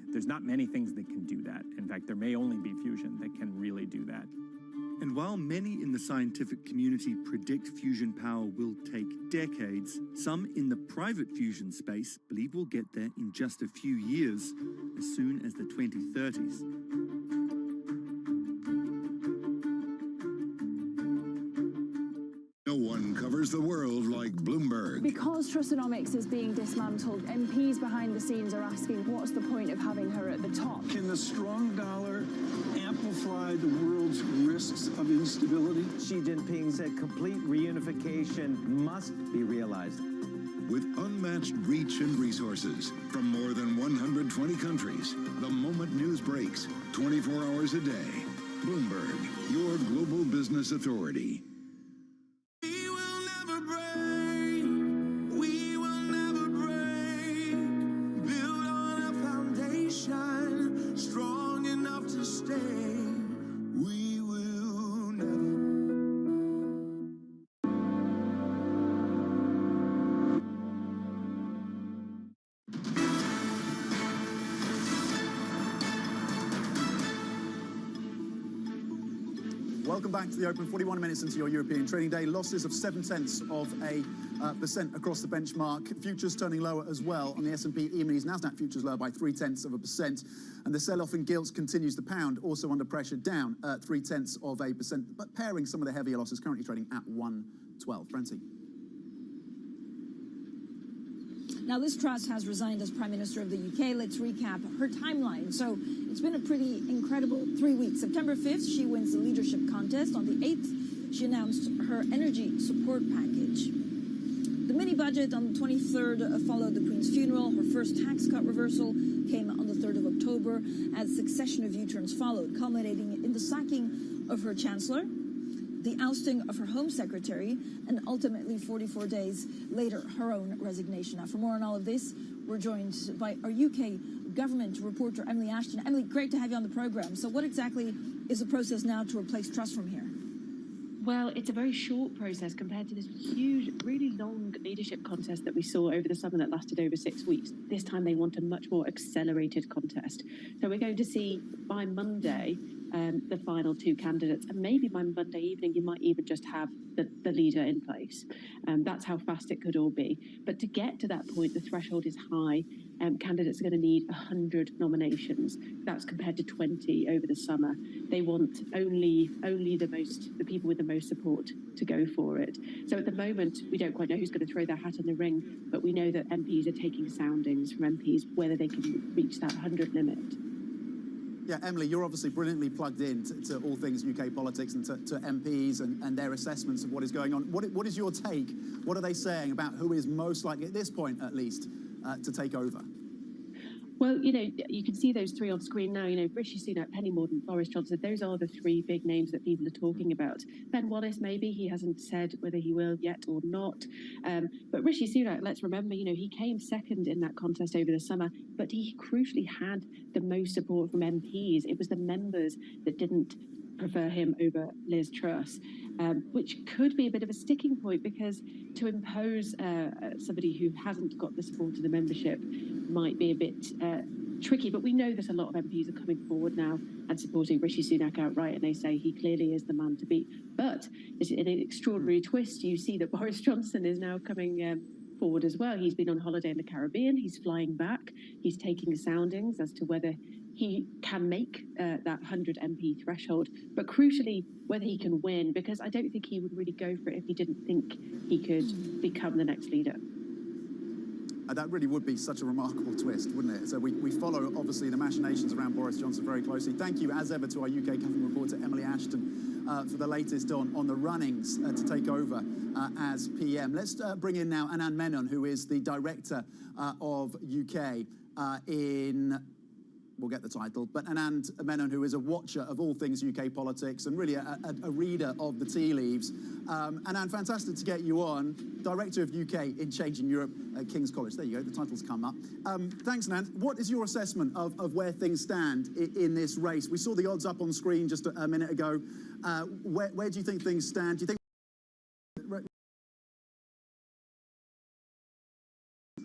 there's not many things that can do that. In fact, there may only be fusion that can really do that. And while many in the scientific community predict fusion power will take decades, some in the private fusion space believe we'll get there in just a few years, as soon as the 2030s. No one covers the world like Bloomberg. Because Trustonomics is being dismantled, MPs behind the scenes are asking what's the point of having her at the top? Can the strong dollar amplify the world's risks of instability? Xi Jinping said complete reunification must be realized. With unmatched reach and resources from more than 120 countries, the moment news breaks, 24 hours a day. Bloomberg, your global business authority. Welcome back to the Open. 41 minutes into your European trading day. Losses of 0.7% across the benchmark. Futures turning lower as well on the S&P E-minis. Nasdaq futures lower by 0.3%. And the sell-off in gilts continues. The pound also under pressure, down 0.3%. But pairing some of the heavier losses, currently trading at 112. Francie. Now, Liz Truss has resigned as Prime Minister of the UK. Let's recap her timeline. So it's been a pretty incredible 3 weeks. September 5th, she wins the leadership contest. On the 8th, she announced her energy support package. The mini-budget on the 23rd followed the Queen's funeral. Her first tax cut reversal came on the 3rd of October as a succession of U-turns followed, culminating in the sacking of her Chancellor, the ousting of her Home Secretary, and ultimately 44 days later, her own resignation. Now, for more on all of this, we're joined by our UK government reporter, Emily Ashton. Emily, great to have you on the programme. So what exactly is the process now to replace Truss from here? Well, it's a very short process compared to this huge, really long leadership contest that we saw over the summer that lasted over 6 weeks. This time they want a much more accelerated contest. So we're going to see by Monday the final two candidates, and maybe by Monday evening you might even just have the leader in place. That's how fast it could all be. But to get to that point, the threshold is high. Candidates are going to need 100 nominations. That's compared to 20 over the summer. They want only the people with the most support to go for it. So at the moment, we don't quite know who's going to throw their hat in the ring, but we know that MPs are taking soundings from MPs whether they can reach that 100 limit. Yeah, Emily, you're obviously brilliantly plugged in to all things UK politics and to MPs and their assessments of what is going on. What is your take? What are they saying about who is most likely, at this point at least, to take over? Well, you know, you can see those three on screen now. You know, Rishi Sunak, Penny Mordaunt, Boris Johnson, those are the three big names that people are talking about. Ben Wallace, maybe, he hasn't said whether he will yet or not. But Rishi Sunak, let's remember, you know, he came second in that contest over the summer, but he crucially had the most support from MPs. It was the members that didn't prefer him over Liz Truss, which could be a bit of a sticking point, because to impose somebody who hasn't got the support of the membership might be a bit tricky. But we know that a lot of MPs are coming forward now and supporting Rishi Sunak outright, and they say he clearly is the man to beat. But in an extraordinary twist, you see that Boris Johnson is now coming forward as well. He's been on holiday in the Caribbean. He's flying back. He's taking soundings as to whether he can make that 100 MP threshold, but crucially, whether he can win, because I don't think he would really go for it if he didn't think he could become the next leader. That really would be such a remarkable twist, wouldn't it? So we follow, obviously, the machinations around Boris Johnson very closely. Thank you, as ever, to our UK Cabinet reporter, Emily Ashton, for the latest on the runnings to take over as PM. Let's bring in now Anand Menon, who is the Director of UK in... We'll get the title, but Anand Menon, who is a watcher of all things UK politics and really a reader of the tea leaves. Anand, fantastic to get you on. Director of UK in Changing Europe at King's College. There you go, the title's come up. Thanks, Anand. What is your assessment of where things stand in this race? We saw the odds up on screen just a minute ago. Where do you think things stand? Do you think...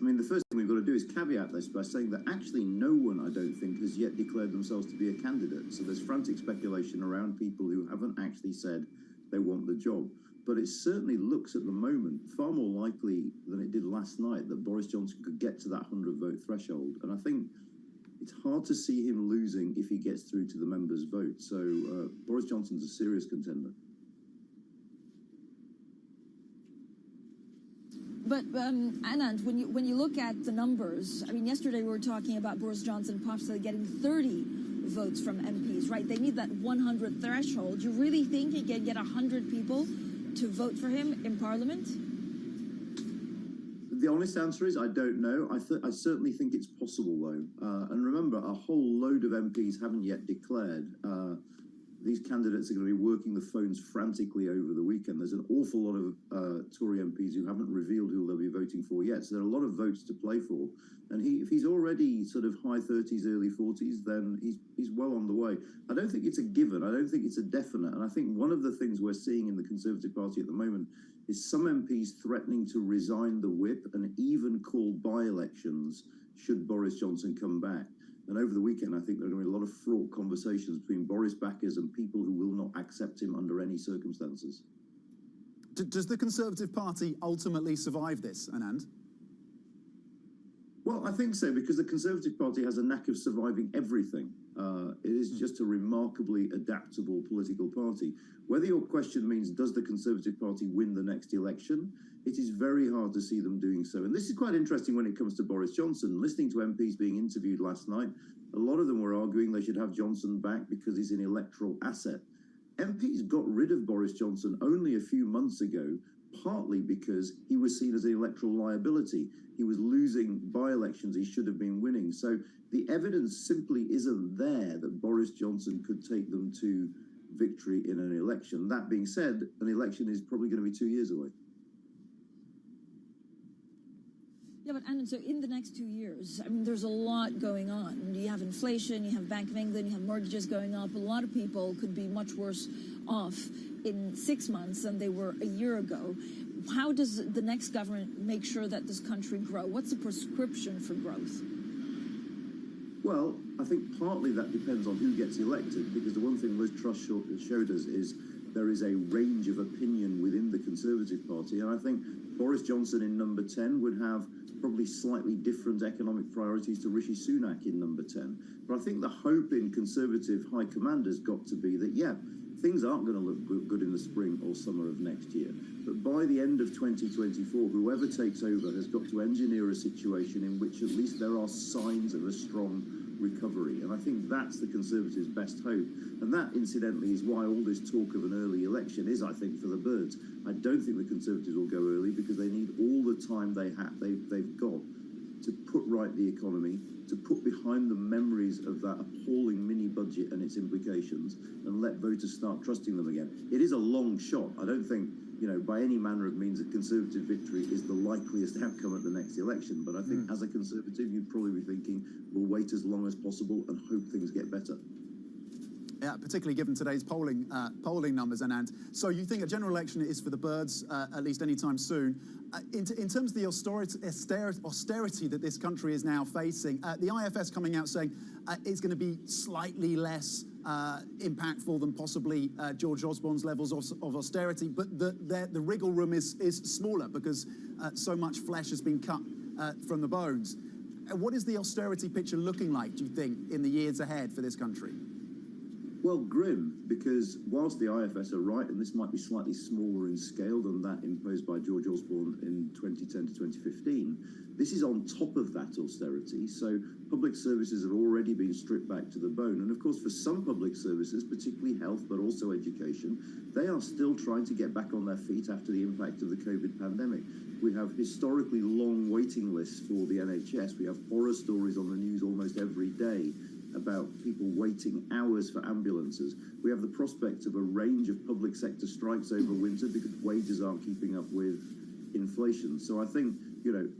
I mean, the first thing we've got to do is caveat this by saying that actually no one, I don't think, has yet declared themselves to be a candidate. So there's frantic speculation around people who haven't actually said they want the job. But it certainly looks at the moment far more likely than it did last night that Boris Johnson could get to that 100-vote threshold. And I think it's hard to see him losing if he gets through to the members' vote. So Boris Johnson's a serious contender. But Anand, when you look at the numbers, I mean, yesterday we were talking about Boris Johnson possibly getting 30 votes from MPs, right? They need that 100 threshold. You really think he can get 100 people to vote for him in Parliament? The honest answer is I don't know. I certainly think it's possible, though. And remember, a whole load of MPs haven't yet declared. These candidates are going to be working the phones frantically over the weekend. There's an awful lot of Tory MPs who haven't revealed who they'll be voting for yet. So there are a lot of votes to play for. And if he's already sort of high 30s, early 40s, then he's well on the way. I don't think it's a given. I don't think it's a definite. And I think one of the things we're seeing in the Conservative Party at the moment is some MPs threatening to resign the whip and even call by-elections should Boris Johnson come back. And over the weekend, I think there are going to be a lot of fraught conversations between Boris backers and people who will not accept him under any circumstances. Does the Conservative Party ultimately survive this, Anand? Well, I think so, because the Conservative Party has a knack of surviving everything. It is just a remarkably adaptable political party. Whether your question means does the Conservative Party win the next election, it is very hard to see them doing so. And this is quite interesting when it comes to Boris Johnson. Listening to MPs being interviewed last night, a lot of them were arguing they should have Johnson back because he's an electoral asset. MPs got rid of Boris Johnson only a few months ago, partly because he was seen as an electoral liability. He was losing by-elections he should have been winning. So the evidence simply isn't there that Boris Johnson could take them to victory in an election. That being said, an election is probably going to be 2 years away. Yeah, but Anand, so in the next 2 years, I mean, there's a lot going on. You have inflation, you have Bank of England, you have mortgages going up. A lot of people could be much worse off in 6 months than they were a year ago. How does the next government make sure that this country grow? What's the prescription for growth? Well, I think partly that depends on who gets elected, because the one thing Liz Truss showed us is there is a range of opinion within the Conservative Party, and I think Boris Johnson in number 10 would have probably slightly different economic priorities to Rishi Sunak in number 10. But I think the hope in Conservative high command has got to be that, yeah, things aren't going to look good in the spring or summer of next year. But by the end of 2024, whoever takes over has got to engineer a situation in which at least there are signs of a strong recovery. And I think that's the Conservatives' best hope. And that, incidentally, is why all this talk of an early election is, I think, for the birds. I don't think the Conservatives will go early because they need all the time they've got to put right the economy, to put behind the memories of that appalling mini budget and its implications, and let voters start trusting them again. It is a long shot. I don't think, by any manner of means, a Conservative victory is the likeliest outcome at the next election. But I think as a Conservative, you'd probably be thinking, we'll wait as long as possible and hope things get better. Yeah, particularly given today's polling numbers, Anand. So you think a general election is for the birds, at least anytime soon. In terms of the austerity that this country is now facing, the IFS coming out saying it's going to be slightly less impactful than possibly George Osborne's levels of austerity, but the wriggle room is smaller because so much flesh has been cut from the bones. What is the austerity picture looking like, do you think, in the years ahead for this country? Well, grim, because whilst the IFS are right, and this might be slightly smaller in scale than that imposed by George Osborne in 2010 to 2015, this is on top of that austerity. So public services have already been stripped back to the bone. And of course, for some public services, particularly health, but also education, they are still trying to get back on their feet after the impact of the COVID pandemic. We have historically long waiting lists for the NHS. We have horror stories on the news almost every day about people waiting hours for ambulances. We have the prospect of a range of public sector strikes over winter because wages aren't keeping up with inflation. So I think,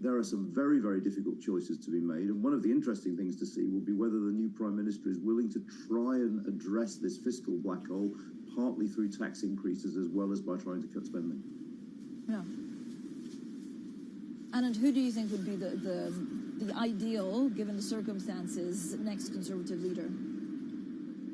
there are some very, very difficult choices to be made. And one of the interesting things to see will be whether the new Prime Minister is willing to try and address this fiscal black hole, partly through tax increases as well as by trying to cut spending. Yeah. And who do you think would be the ideal, given the circumstances, next Conservative leader?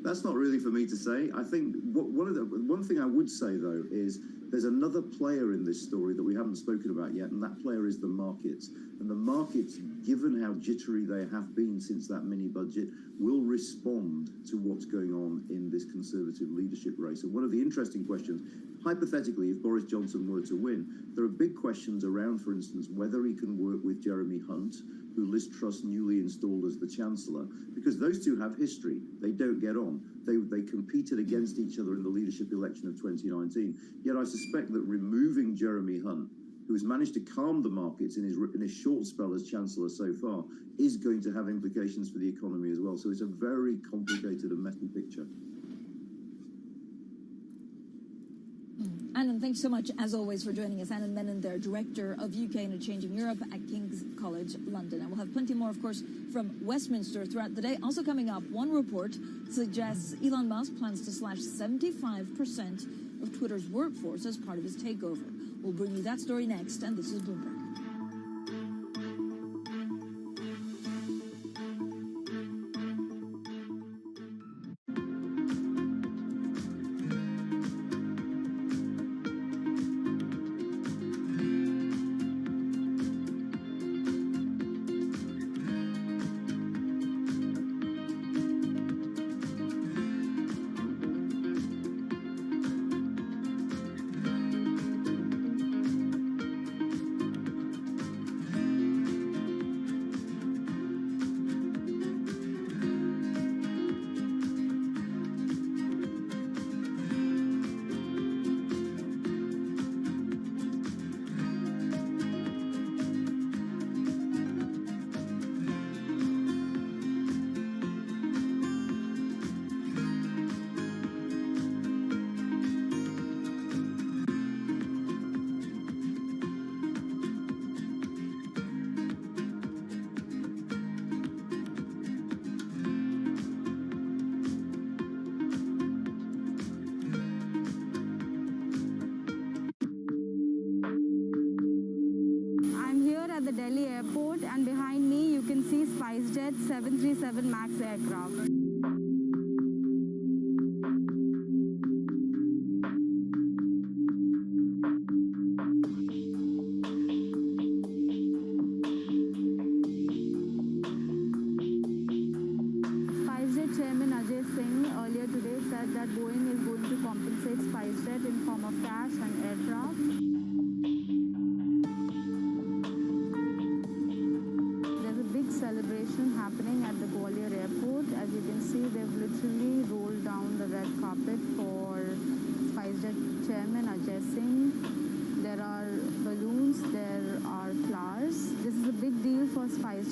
That's not really for me to say. I think one thing I would say, though, is there's another player in this story that we haven't spoken about yet, and that player is the markets. And the markets, given how jittery they have been since that mini-budget, will respond to what's going on in this Conservative leadership race. And one of the interesting questions, hypothetically, if Boris Johnson were to win, there are big questions around, for instance, whether he can work with Jeremy Hunt, who Liz Truss newly installed as the Chancellor, because those two have history. They don't get on. They competed against each other in the leadership election of 2019. Yet I suspect that removing Jeremy Hunt, who has managed to calm the markets in his short spell as Chancellor so far, is going to have implications for the economy as well. So it's a very complicated and messy picture. Anand, thanks so much, as always, for joining us. Anand Menon, their Director of UK and a Changing Europe at King's College London. And we'll have plenty more, of course, from Westminster throughout the day. Also coming up, one report suggests Elon Musk plans to slash 75% of Twitter's workforce as part of his takeover. We'll bring you that story next, and this is Bloomberg. Delhi airport, and behind me you can see SpiceJet 737 MAX aircraft. SpiceJet Chairman Ajay Singh earlier today said that Boeing is going to compensate SpiceJet in form of cash and aircraft. Celebration happening at the Gwalior airport. As you can see, they've literally rolled down the red carpet for SpiceJet Chairman Ajay Singh. There are balloons, there are flowers. This is a big deal for SpiceJet.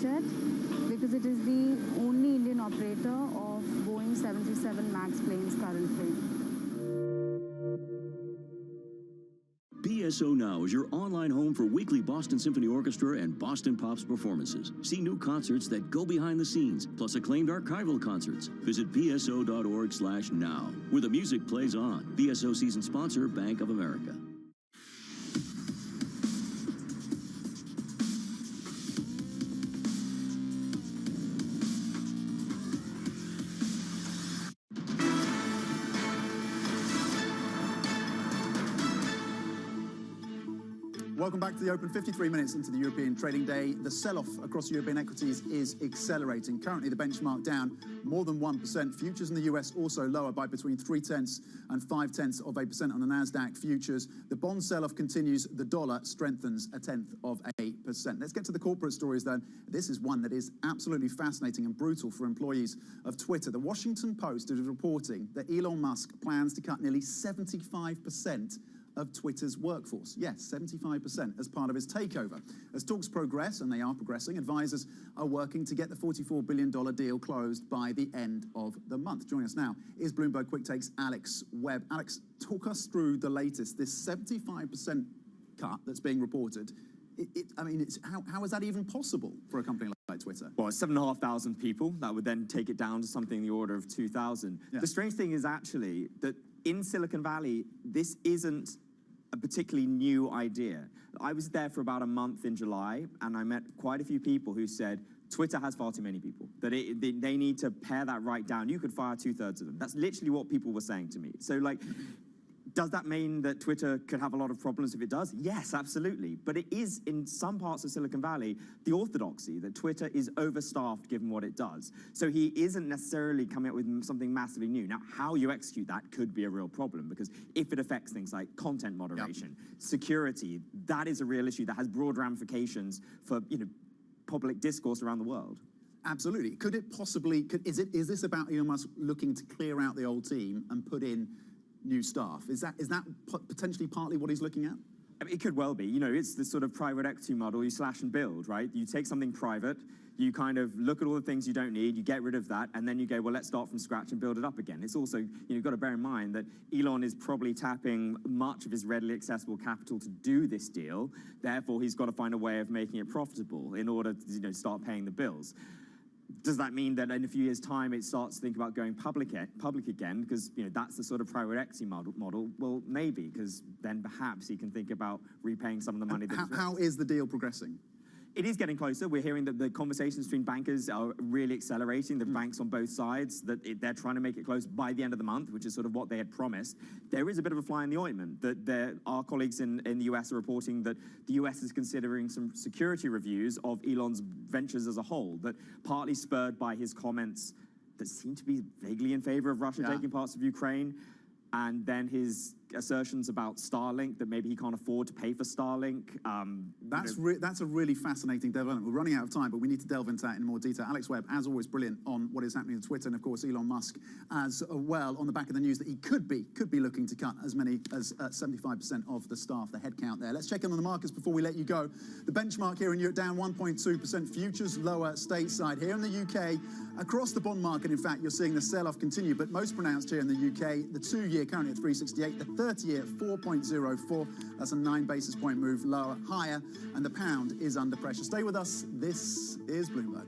PSO Now is your online home for weekly Boston Symphony Orchestra and Boston Pops performances. See new concerts that go behind the scenes, plus acclaimed archival concerts. Visit pso.org/now, where the music plays on. PSO season sponsor, Bank of America. Welcome back to the Open. 53 minutes into the European trading day. The sell-off across European equities is accelerating. Currently, the benchmark down more than 1%. Futures in the US also lower by between 0.3 and 0.5% on the Nasdaq futures. The bond sell-off continues. The dollar strengthens 0.1%. Let's get to the corporate stories then. This is one that is absolutely fascinating and brutal for employees of Twitter. The Washington Post is reporting that Elon Musk plans to cut nearly 75% of Twitter's workforce. Yes, 75% as part of his takeover. As talks progress, and they are progressing, advisors are working to get the $44 billion deal closed by the end of the month. Joining us now is Bloomberg Quick Take's Alex Webb. Alex, talk us through the latest, this 75% cut that's being reported. How is that even possible for a company like Twitter? Well, it's 7,500 people. That would then take it down to something in the order of 2,000. Yeah. The strange thing is actually that in Silicon Valley, this isn't a particularly new idea. I was there for about a month in July, and I met quite a few people who said, Twitter has far too many people, that they need to pare that right down. You could fire 2/3 of them. That's literally what people were saying to me. So, like, does that mean that Twitter could have a lot of problems if it does? Yes, absolutely. But it is, in some parts of Silicon Valley, the orthodoxy that Twitter is overstaffed given what it does. So he isn't necessarily coming up with something massively new. Now, how you execute that could be a real problem, because if it affects things like content moderation, security, that is a real issue that has broad ramifications for, public discourse around the world. Absolutely. Could it possibly, is this about Elon Musk looking to clear out the old team and put in new staff? Is that potentially partly what he's looking at? I mean, it could well be. It's the sort of private equity model. You slash and build, right? You take something private, you kind of look at all the things you don't need, you get rid of that, and then you go, well, let's start from scratch and build it up again. It's also, you've got to bear in mind that Elon is probably tapping much of his readily accessible capital to do this deal. Therefore, he's got to find a way of making it profitable in order to, start paying the bills. Does that mean that in a few years' time it starts to think about going public again? Because that's the sort of private equity model. Well, maybe, because then perhaps he can think about repaying some of the money. How is the deal progressing? It is getting closer. We're hearing that the conversations between bankers are really accelerating. The banks on both sides, they're trying to make it close by the end of the month, which is sort of what they had promised. There is a bit of a fly in the ointment that our colleagues in the US are reporting that the US is considering some security reviews of Elon's ventures as a whole, that partly spurred by his comments that seem to be vaguely in favor of Russia taking parts of Ukraine, and then his assertions about Starlink, that maybe he can't afford to pay for Starlink. That's a really fascinating development. We're running out of time, but we need to delve into that in more detail. Alex Webb, as always, brilliant on what is happening on Twitter, and of course Elon Musk as well, on the back of the news that he could be looking to cut as many as 75% of the staff, the headcount there. Let's check in on the markets before we let you go. The benchmark here in Europe down 1.2%, futures lower stateside. Here in the UK, across the bond market, in fact, you're seeing the sell-off continue, but most pronounced here in the UK. The 2-year currently at 3.68, the 30-year at 4.04. That's a 9 basis point move higher, and the pound is under pressure. Stay with us. This is Bloomberg.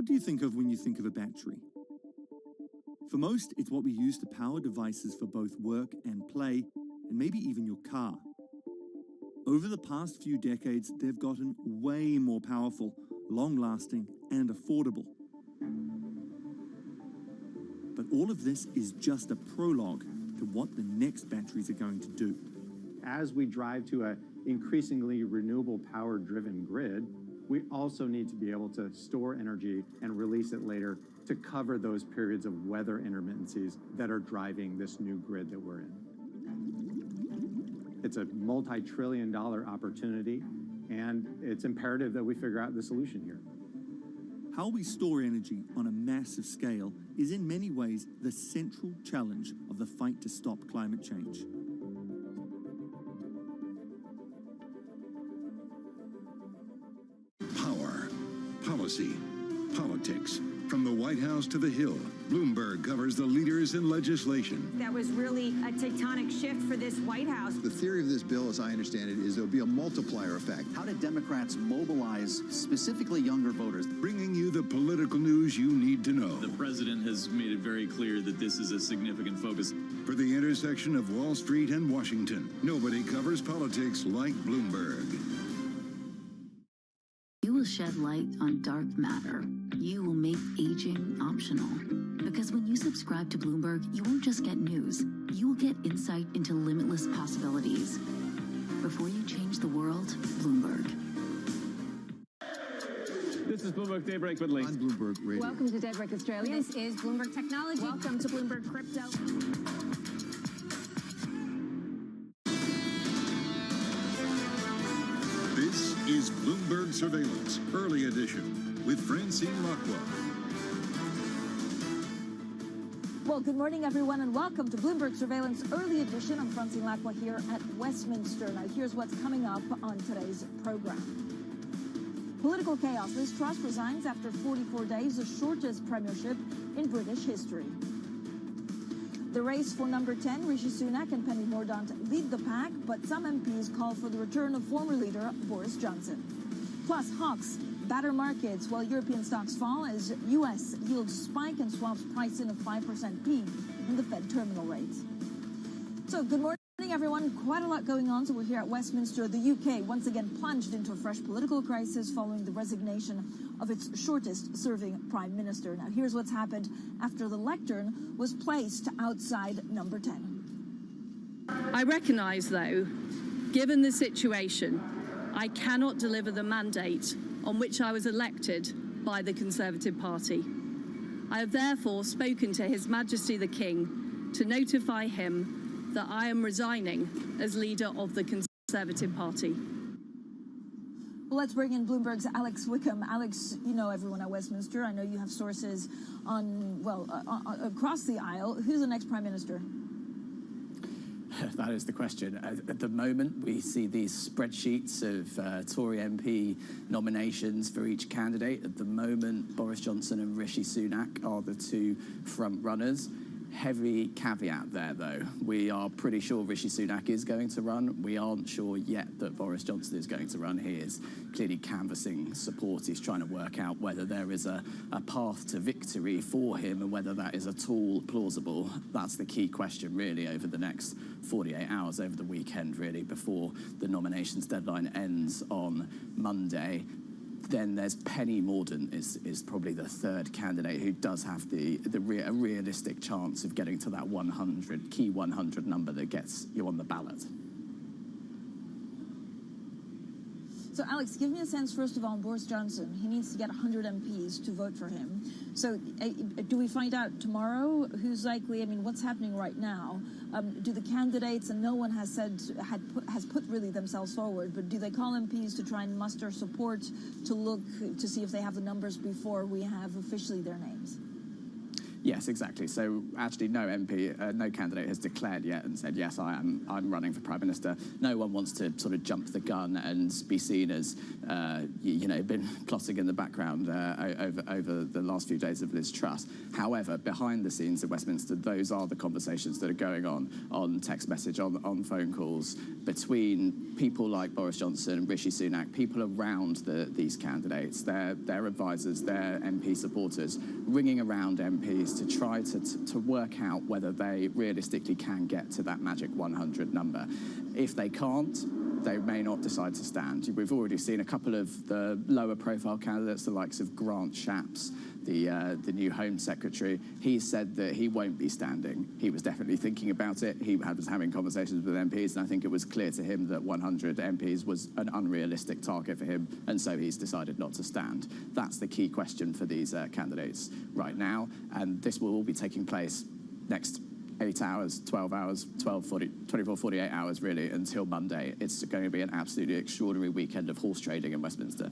What do you think of when you think of a battery? For most, it's what we use to power devices for both work and play, and maybe even your car. Over the past few decades, they've gotten way more powerful, long-lasting, and affordable. But all of this is just a prologue to what the next batteries are going to do. As we drive to an increasingly renewable power-driven grid, we also need to be able to store energy and release it later to cover those periods of weather intermittencies that are driving this new grid that we're in. It's a multi-trillion-dollar opportunity, and it's imperative that we figure out the solution here. How we store energy on a massive scale is in many ways the central challenge of the fight to stop climate change. Power, policy, politics. From the White House to the Hill, Bloomberg covers the leaders in legislation. That was really a tectonic shift for this White House. The theory of this bill, as I understand it, is there'll be a multiplier effect. How did Democrats mobilize specifically younger voters? Bringing you the political news you need to know. The president has made it very clear that this is a significant focus. For the intersection of Wall Street and Washington, nobody covers politics like Bloomberg. You will shed light on dark matter. You will make aging optional. Because when you subscribe to Bloomberg, you won't just get news. You will get insight into limitless possibilities. Before you change the world, Bloomberg. This is Bloomberg Daybreak with Lee. On Bloomberg Radio. Welcome to Daybreak Australia. This is Bloomberg Technology. Welcome to Bloomberg Crypto. This is Bloomberg Surveillance, Early Edition, with Francine Lacqua. Well, good morning, everyone, and welcome to Bloomberg Surveillance Early Edition. I'm Francine Lacqua here at Westminster. Now, here's what's coming up on today's program. Political chaos. Liz Truss resigns after 44 days, the shortest premiership in British history. The race for number 10, Rishi Sunak and Penny Mordaunt lead the pack, but some MPs call for the return of former leader Boris Johnson. Plus, hawks batter markets while European stocks fall as U.S. yields spike and swaps price in a 5% peak in the Fed terminal rate. So, good morning, everyone. Quite a lot going on. So we're here at Westminster. The UK once again plunged into a fresh political crisis following the resignation of its shortest-serving prime minister. Now, here's what's happened after the lectern was placed outside number 10. I recognise, though, given the situation, I cannot deliver the mandate on which I was elected by the Conservative Party. I have therefore spoken to His Majesty the King to notify him that I am resigning as leader of the Conservative Party. Well, let's bring in Bloomberg's Alex Wickham. Alex, you know everyone at Westminster. I know you have sources on, across the aisle. Who's the next prime minister? That is the question. At the moment, we see these spreadsheets of Tory MP nominations for each candidate. At the moment, Boris Johnson and Rishi Sunak are the two front runners. Heavy caveat there, though. We are pretty sure Rishi Sunak is going to run. We aren't sure yet that Boris Johnson is going to run. He is clearly canvassing support. He's trying to work out whether there is a path to victory for him and whether that is at all plausible. That's the key question, really, over the next 48 hours, over the weekend, really, before the nominations deadline ends on Monday. Then there's Penny Mordaunt is probably the third candidate who does have a realistic chance of getting to that key 100 number that gets you on the ballot. So, Alex, give me a sense, first of all, on Boris Johnson. He needs to get 100 MPs to vote for him. So, do we find out tomorrow who's likely? I mean, what's happening right now? Do the candidates, and no one has put really themselves forward, but do they call MPs to try and muster support to look to see if they have the numbers before we have officially their names? Yes, exactly. So actually no no candidate has declared yet and said, yes, I'm running for Prime Minister. No one wants to sort of jump the gun and be seen as, been plotting in the background over the last few days of Liz Truss. However, behind the scenes at Westminster, those are the conversations that are going on text message, on phone calls, between people like Boris Johnson, Rishi Sunak, people around these candidates, their advisors, their MP supporters, ringing around MPs to try to work out whether they realistically can get to that magic 100 number. If they can't, they may not decide to stand. We've already seen a couple of the lower profile candidates, the likes of Grant Shapps, the new Home Secretary. He said that he won't be standing. He was definitely thinking about it. He was having conversations with MPs, and I think it was clear to him that 100 MPs was an unrealistic target for him, and so he's decided not to stand. That's the key question for these candidates right now, and this will all be taking place next 8 hours, 12 hours, 24, 48 hours, really, until Monday. It's going to be an absolutely extraordinary weekend of horse trading in Westminster.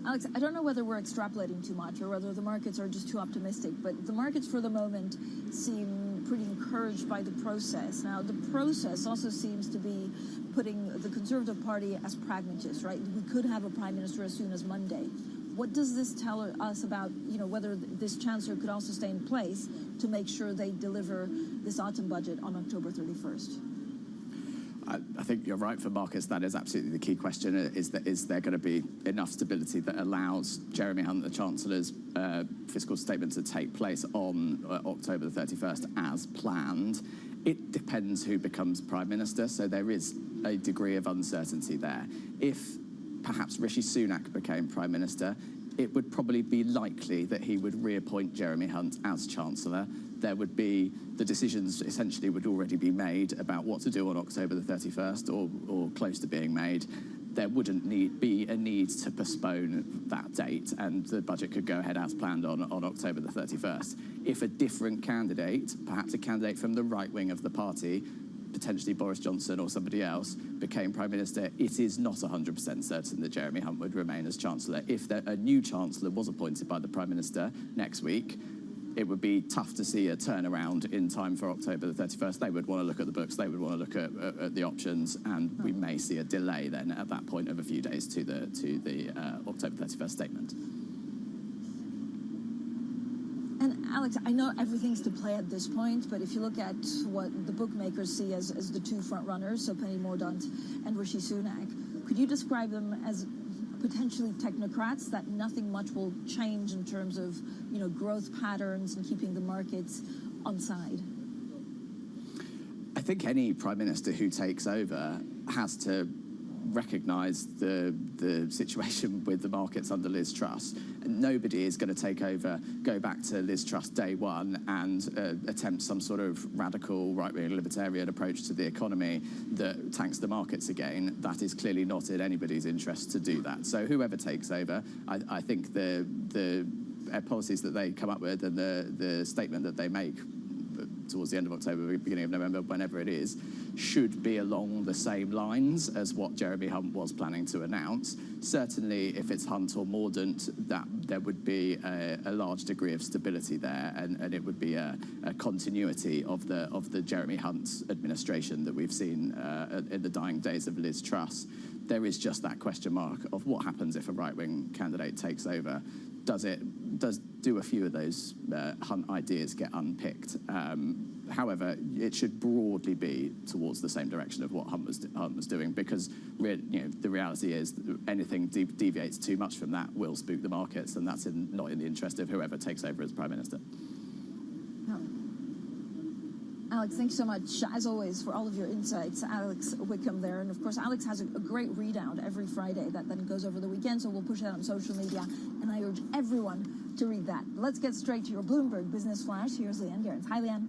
Alex, I don't know whether we're extrapolating too much or whether the markets are just too optimistic, but the markets for the moment seem pretty encouraged by the process. Now, the process also seems to be putting the Conservative Party as pragmatists, right? We could have a Prime Minister as soon as Monday. What does this tell us about, whether this Chancellor could also stay in place to make sure they deliver this autumn budget on October 31st? I think you're right for markets. That is absolutely the key question. Is there going to be enough stability that allows Jeremy Hunt, the Chancellor's fiscal statement, to take place on October the 31st as planned? It depends who becomes Prime Minister, so there is a degree of uncertainty there. If perhaps Rishi Sunak became Prime Minister, it would probably be likely that he would reappoint Jeremy Hunt as Chancellor. There would be, the decisions essentially would already be made about what to do on October the 31st or close to being made. There wouldn't be a need to postpone that date, and the budget could go ahead as planned on October the 31st. If a different candidate, perhaps a candidate from the right wing of the party, potentially Boris Johnson or somebody else, became Prime Minister, it is not 100% certain that Jeremy Hunt would remain as Chancellor. If a new Chancellor was appointed by the Prime Minister next week, it would be tough to see a turnaround in time for October the 31st. They would want to look at the books, they would want to look at the options, and we may see a delay then at that point of a few days to the October 31st statement. And Alex, I know everything's to play at this point, but if you look at what the bookmakers see as the two front runners, so Penny Mordaunt and Rishi Sunak, could you describe them as potentially technocrats, that nothing much will change in terms of growth patterns and keeping the markets on side? I think any Prime Minister who takes over has to recognise the situation with the markets under Liz Truss. Nobody is going to take over, go back to Liz Truss day one and attempt some sort of radical right-wing libertarian approach to the economy that tanks the markets again. That is clearly not in anybody's interest to do that. So whoever takes over, I think the policies that they come up with and the statement that they make towards the end of October, beginning of November, whenever it is, should be along the same lines as what Jeremy Hunt was planning to announce. Certainly, if it's Hunt or Mordaunt, that there would be a large degree of stability there, and it would be a continuity of the Jeremy Hunt administration that we've seen in the dying days of Liz Truss. There is just that question mark of what happens if a right-wing candidate takes over. Do a few of those Hunt ideas get unpicked? However, it should broadly be towards the same direction of what Hunt was doing, because the reality is that anything deviates too much from that will spook the markets, and that's not in the interest of whoever takes over as Prime Minister. No. Alex, thanks so much, as always, for all of your insights. Alex Wickham there. And, of course, Alex has a great readout every Friday that then goes over the weekend, so we'll push that on social media, and I urge everyone to read that. Let's get straight to your Bloomberg Business Flash. Here's Leanne Gerrans. Hi, Leanne.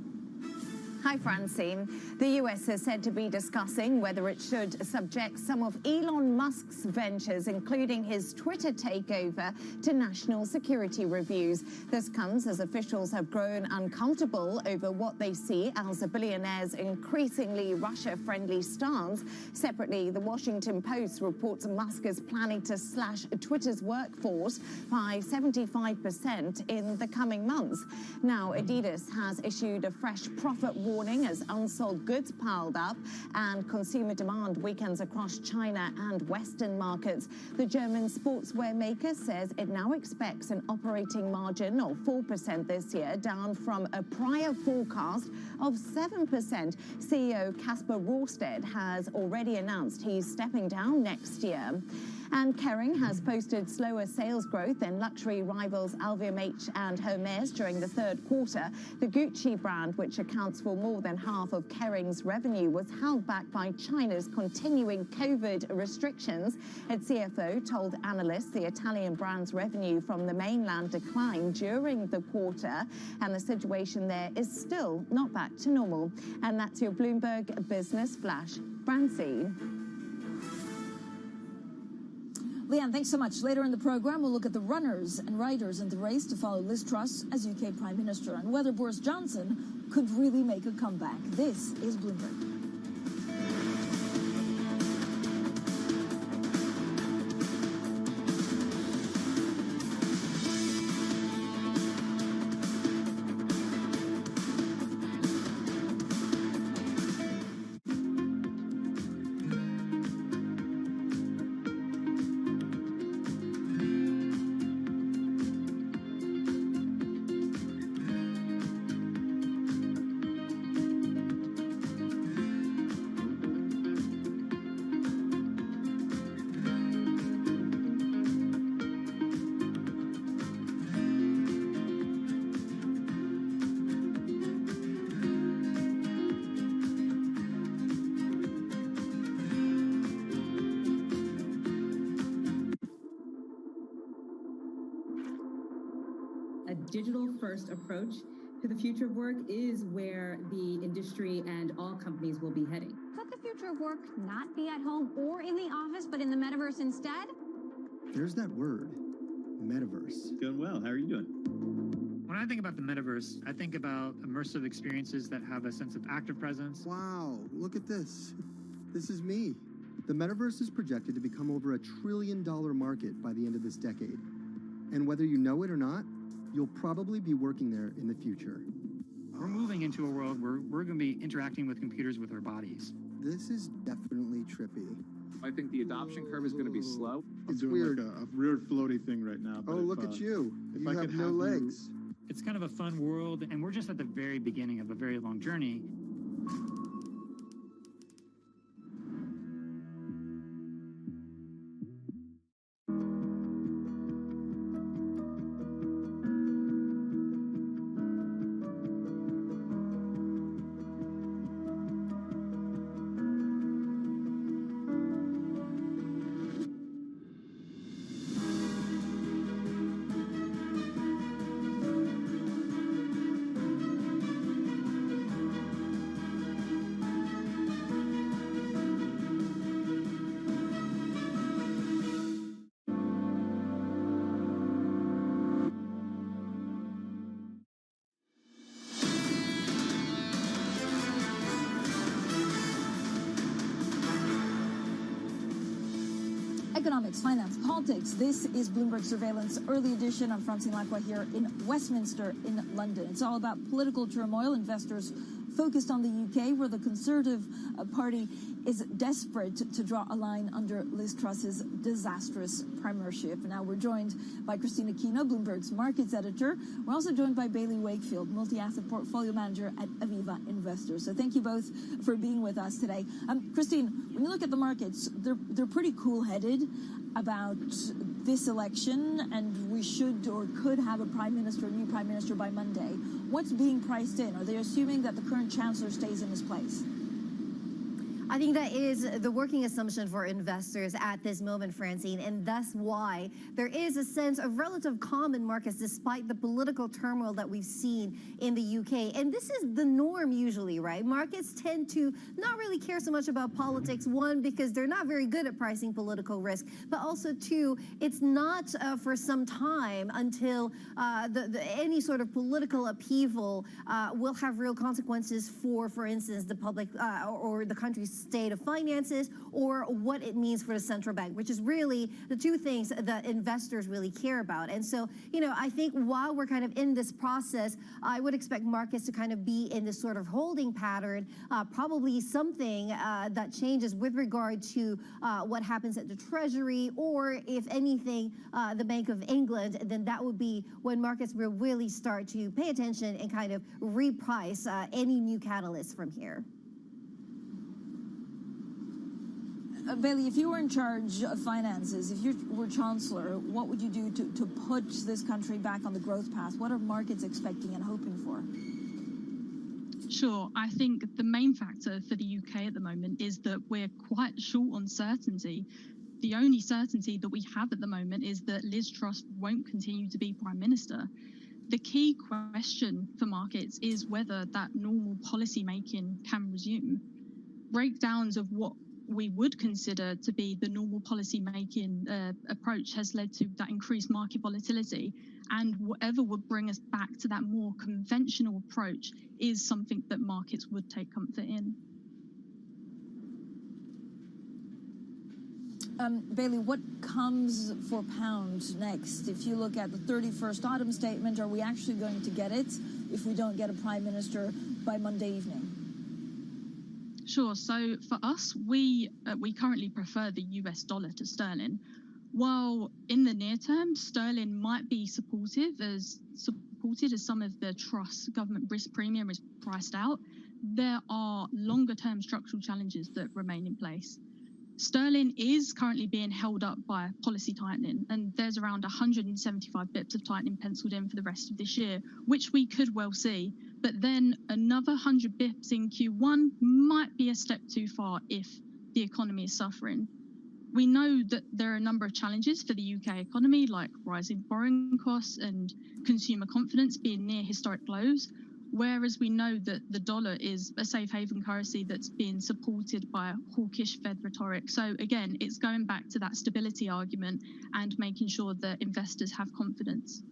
Hi, Francine. The US is said to be discussing whether it should subject some of Elon Musk's ventures, including his Twitter takeover, to national security reviews. This comes as officials have grown uncomfortable over what they see as a billionaire's increasingly Russia-friendly stance. Separately, the Washington Post reports Musk is planning to slash Twitter's workforce by 75% in the coming months. Now, Adidas has issued a fresh profit warning as unsold goods piled up and consumer demand weakens across China and Western markets. The German sportswear maker says it now expects an operating margin of 4% this year, down from a prior forecast of 7%. CEO Kasper Rorsted has already announced he's stepping down next year. And Kering has posted slower sales growth than luxury rivals LVMH and Hermes during the third quarter. The Gucci brand, which accounts for more than half of Kering's revenue, was held back by China's continuing COVID restrictions. Its CFO told analysts the Italian brand's revenue from the mainland declined during the quarter, and the situation there is still not back to normal. And that's your Bloomberg Business Flash. Francine. Leanne, thanks so much. Later in the program, we'll look at the runners and riders in the race to follow Liz Truss as UK Prime Minister and whether Boris Johnson could really make a comeback. This is Bloomberg. Digital-first approach to the future of work is where the industry and all companies will be heading. Could the future of work not be at home or in the office, but in the metaverse instead? There's that word, metaverse. Doing well. How are you doing? When I think about the metaverse, I think about immersive experiences that have a sense of active presence. Wow, look at this. This is me. The metaverse is projected to become over $1 trillion market by the end of this decade. And whether you know it or not, you'll probably be working there in the future. We're moving into a world where we're going to be interacting with computers with our bodies. This is definitely trippy. I think the adoption curve is going to be slow. It's weird. Like a weird floaty thing right now. Oh, look at you. You have no legs. It's kind of a fun world, and we're just at the very beginning of a very long journey. Economics, finance, politics. This is Bloomberg Surveillance Early Edition. I'm Francine Lacqua here in Westminster in London. It's all about political turmoil. Investors focused on the UK, where the Conservative Party is desperate to draw a line under Liz Truss's disastrous premiership. Now we're joined by Christina Kino, Bloomberg's markets editor. We're also joined by Bailey Wakefield, multi-asset portfolio manager at Aviva Investors. So thank you both for being with us today. Christine, when you look at the markets, they're pretty cool-headed about this election, and we should or could have a new prime minister by Monday. What's being priced in? Are they assuming that the current chancellor stays in his place? I think that is the working assumption for investors at this moment, Francine, and thus why there is a sense of relative calm in markets despite the political turmoil that we've seen in the UK. And this is the norm usually, right? Markets tend to not really care so much about politics, one, because they're not very good at pricing political risk, but also two, it's not for some time until any sort of political upheaval will have real consequences for instance, the public or the country's state of finances, or what it means for the central bank, which is really the two things that investors really care about. And so, you know, I think while we're kind of in this process, I would expect markets to kind of be in this sort of holding pattern, probably something that changes with regard to what happens at the Treasury, or if anything, the Bank of England, then that would be when markets will really start to pay attention and kind of reprice any new catalysts from here. Bailey, if you were in charge of finances, if you were Chancellor, what would you do to put this country back on the growth path? What are markets expecting and hoping for? Sure. I think the main factor for the UK at the moment is that we're quite short on certainty. The only certainty that we have at the moment is that Liz Truss won't continue to be Prime Minister. The key question for markets is whether that normal policy making can resume. Breakdowns of what we would consider to be the normal policy making approach has led to that increased market volatility, and whatever would bring us back to that more conventional approach is something that markets would take comfort in. Bailey, what comes for pound next? If you look at the 31st autumn statement, are we actually going to get it if we don't get a prime minister by Monday evening? Sure. So for us, we currently prefer the US dollar to sterling. While in the near term, sterling might be supported as some of the Truss government risk premium is priced out, there are longer term structural challenges that remain in place. Sterling is currently being held up by policy tightening, and there's around 175 bips of tightening penciled in for the rest of this year, which we could well see. But then another 100 bips in Q1 might be a step too far if the economy is suffering. We know that there are a number of challenges for the UK economy, like rising borrowing costs and consumer confidence being near historic lows, whereas we know that the dollar is a safe haven currency that's being supported by a hawkish Fed rhetoric. So again, it's going back to that stability argument and making sure that investors have confidence.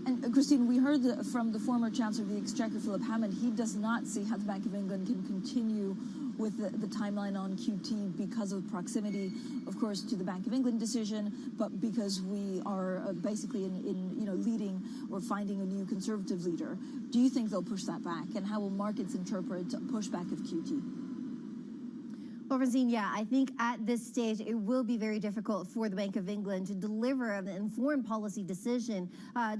And Christine, we heard from the former Chancellor of the Exchequer, Philip Hammond, he does not see how the Bank of England can continue with the timeline on QT because of proximity, of course, to the Bank of England decision, but because we are basically in leading or finding a new Conservative leader. Do you think they'll push that back? And how will markets interpret pushback of QT? Well, Francine, yeah, I think at this stage it will be very difficult for the Bank of England to deliver an informed policy decision.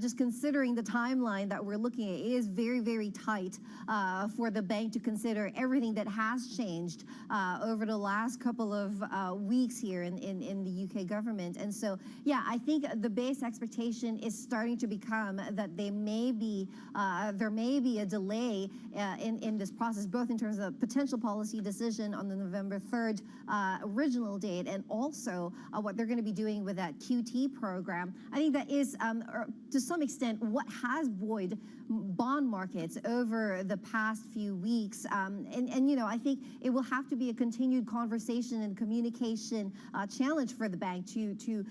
Just considering the timeline that we're looking at, it is very, very tight for the bank to consider everything that has changed over the last couple of weeks here in the UK government. And so, yeah, I think the base expectation is starting to become that there may be a delay in this process, both in terms of potential policy decision on the November 3rd original date, and also what they're going to be doing with that QT program. I think that is, to some extent, what has buoyed bond markets over the past few weeks. And you know, I think it will have to be a continued conversation and communication challenge for the bank to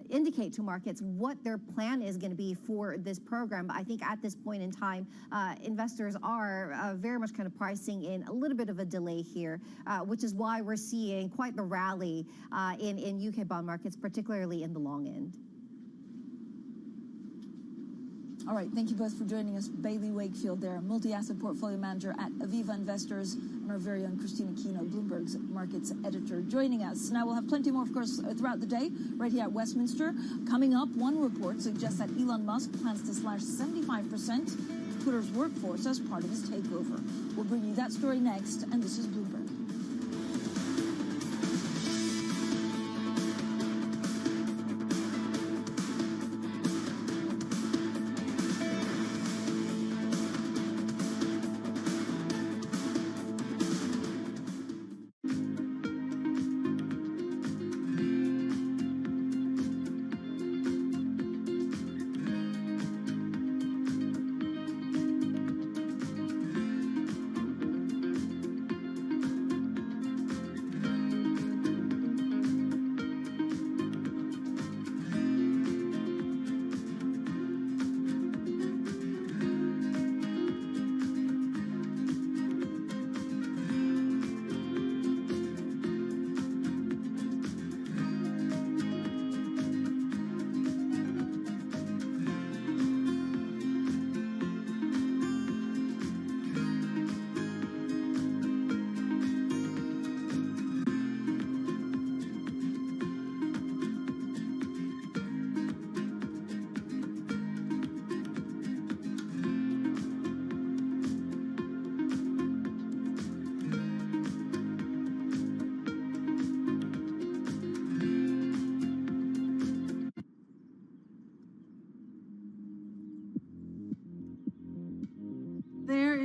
indicate to markets what their plan is going to be for this program. But I think at this point in time, investors are very much kind of pricing in a little bit of a delay here, which is why we're seeing quite the rally in UK bond markets, particularly in the long end. All right, thank you both for joining us. Bailey Wakefield there, multi-asset portfolio manager at Aviva Investors, and our very own Christina Kino, Bloomberg's markets editor, joining us. Now, we'll have plenty more, of course, throughout the day, right here at Westminster. Coming up, one report suggests that Elon Musk plans to slash 75% Twitter's workforce as part of his takeover. We'll bring you that story next, and this is Bloomberg.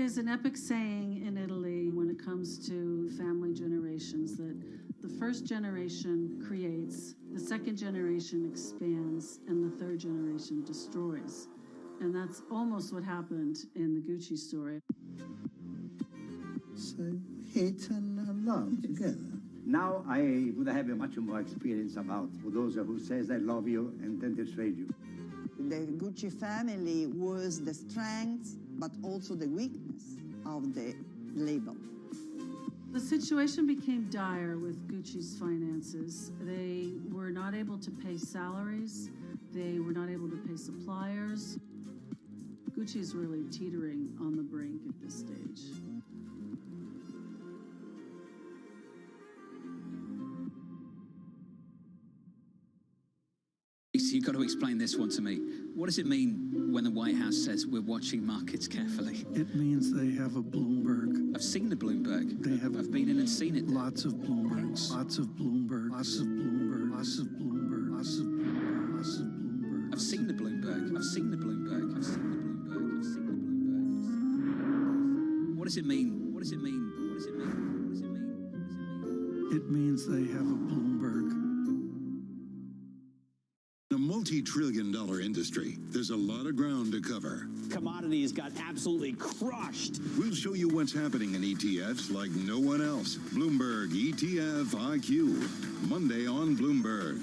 is an epic saying in Italy when it comes to family generations that the first generation creates, the second generation expands, and the third generation destroys. And that's almost what happened in the Gucci story. So hate and love together. Now I would have a much more experience about those who says I love you and then destroy you. The Gucci family was the strength, but also the weakness of the label. The situation became dire with Gucci's finances. They were not able to pay salaries. They were not able to pay suppliers. Gucci's really teetering on the brink at this stage. You've got to explain this one to me. What does it mean when the White House says we're watching markets carefully? It means they have a Bloomberg. I've seen the Bloomberg. They have I've been in and seen it. Lots of Bloombergs. Lots of Bloomberg. Lots of Bloomberg. Lots of Bloomberg. Lots of Bloomberg. Lots of Bloomberg. I've seen the Bloomberg. I've seen the Bloomberg. I've seen the Bloomberg. I've seen the Bloomberg. What does it mean? What does it mean? What does it mean? What does it mean? What does it mean? It means they have a Bloomberg. In a multi-trillion-dollar industry, there's a lot of ground to cover. Commodities got absolutely crushed. We'll show you what's happening in ETFs like no one else. Bloomberg ETF IQ, Monday on Bloomberg.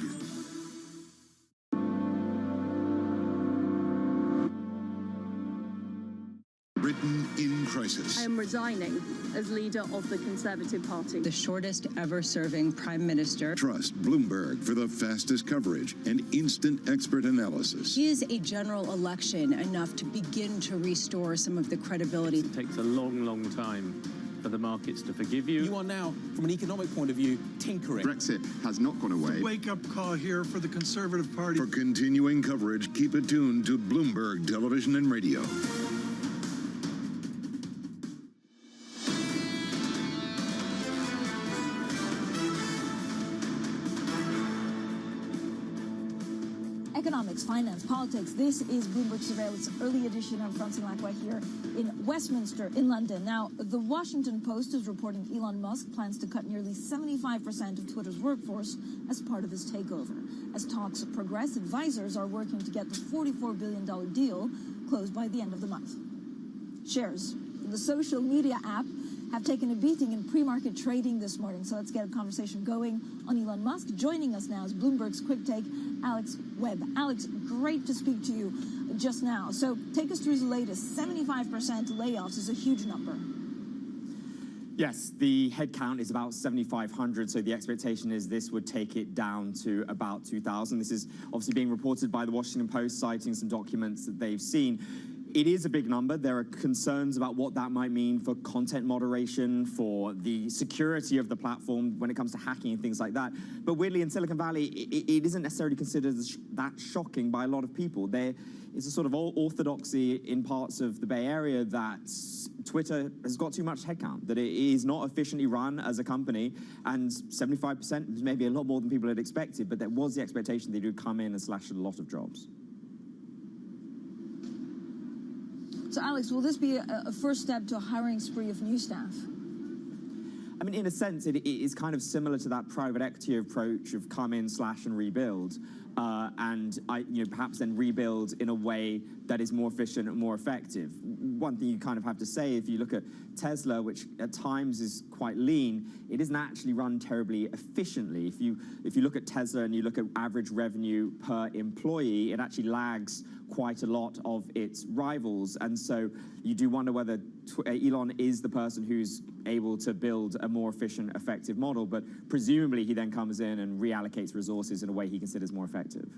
Britain in crisis. I am resigning as leader of the Conservative Party. The shortest ever serving Prime Minister. Trust Bloomberg for the fastest coverage and instant expert analysis. Is a general election enough to begin to restore some of the credibility? It takes a long, long time for the markets to forgive you. You are now, from an economic point of view, tinkering. Brexit has not gone away. Wake-up call here for the Conservative Party. For continuing coverage, keep it tuned to Bloomberg Television and Radio. Economics, finance, politics. This is Bloomberg Surveillance Early Edition. I'm Francine Lacqua here in Westminster in London. Now, the Washington Post is reporting Elon Musk plans to cut nearly 75% of Twitter's workforce as part of his takeover. As talks progress, advisors are working to get the $44 billion deal closed by the end of the month. Shares in the social media app have taken a beating in pre-market trading this morning. So let's get a conversation going on Elon Musk. Joining us now is Bloomberg's Quick Take, Alex Webb. Alex, great to speak to you just now. So take us through the latest. 75% layoffs is a huge number. Yes, the headcount is about 7,500, so the expectation is this would take it down to about 2,000. This is obviously being reported by the Washington Post, citing some documents that they've seen. It is a big number. There are concerns about what that might mean for content moderation, for the security of the platform when it comes to hacking and things like that. But weirdly, in Silicon Valley, it isn't necessarily considered that shocking by a lot of people. There is a sort of orthodoxy in parts of the Bay Area that Twitter has got too much headcount, that it is not efficiently run as a company, and 75% is maybe a lot more than people had expected, but there was the expectation that it would come in and slash a lot of jobs. So, Alex, will this be a first step to a hiring spree of new staff? I mean, in a sense, it is kind of similar to that private equity approach of come in, slash, and rebuild, and perhaps then rebuild in a way that is more efficient and more effective. One thing you kind of have to say, if you look at Tesla, which at times is quite lean, it isn't actually run terribly efficiently. If you look at Tesla and you look at average revenue per employee, it actually lags quite a lot of its rivals, and so you do wonder whether Elon is the person who's able to build a more efficient, effective model, but presumably he then comes in and reallocates resources in a way he considers more effective.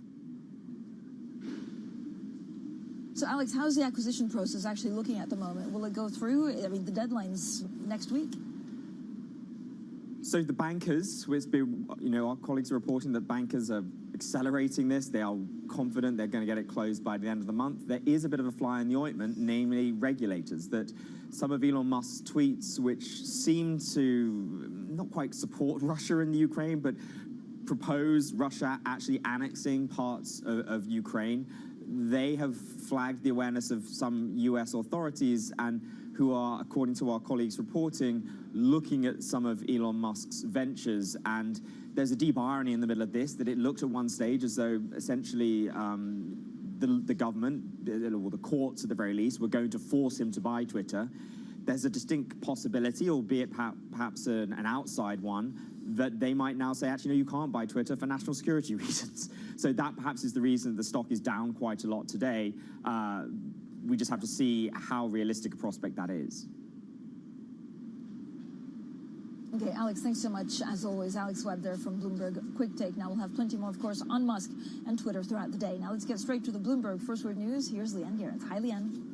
So, Alex, how's the acquisition process actually looking at the moment? Will it go through? I mean, the deadline's next week. So the bankers, our colleagues are reporting that bankers are accelerating this. They are confident they're going to get it closed by the end of the month. There is a bit of a fly in the ointment, namely regulators, that some of Elon Musk's tweets, which seem to not quite support Russia in the Ukraine, but propose Russia actually annexing parts of Ukraine, they have flagged the awareness of some US authorities, and who are, according to our colleagues reporting, looking at some of Elon Musk's ventures. And there's a deep irony in the middle of this, that it looked at one stage as though essentially the government, or the courts at the very least, were going to force him to buy Twitter. There's a distinct possibility, albeit perhaps an outside one, that they might now say, actually, no, you can't buy Twitter for national security reasons. So that perhaps is the reason the stock is down quite a lot today. We just have to see how realistic a prospect that is. Okay, Alex, thanks so much. As always, Alex Webb there from Bloomberg. Quick take. Now we'll have plenty more, of course, on Musk and Twitter throughout the day. Now let's get straight to the Bloomberg First Word News. Here's Leanne Garrett. Hi, Leanne.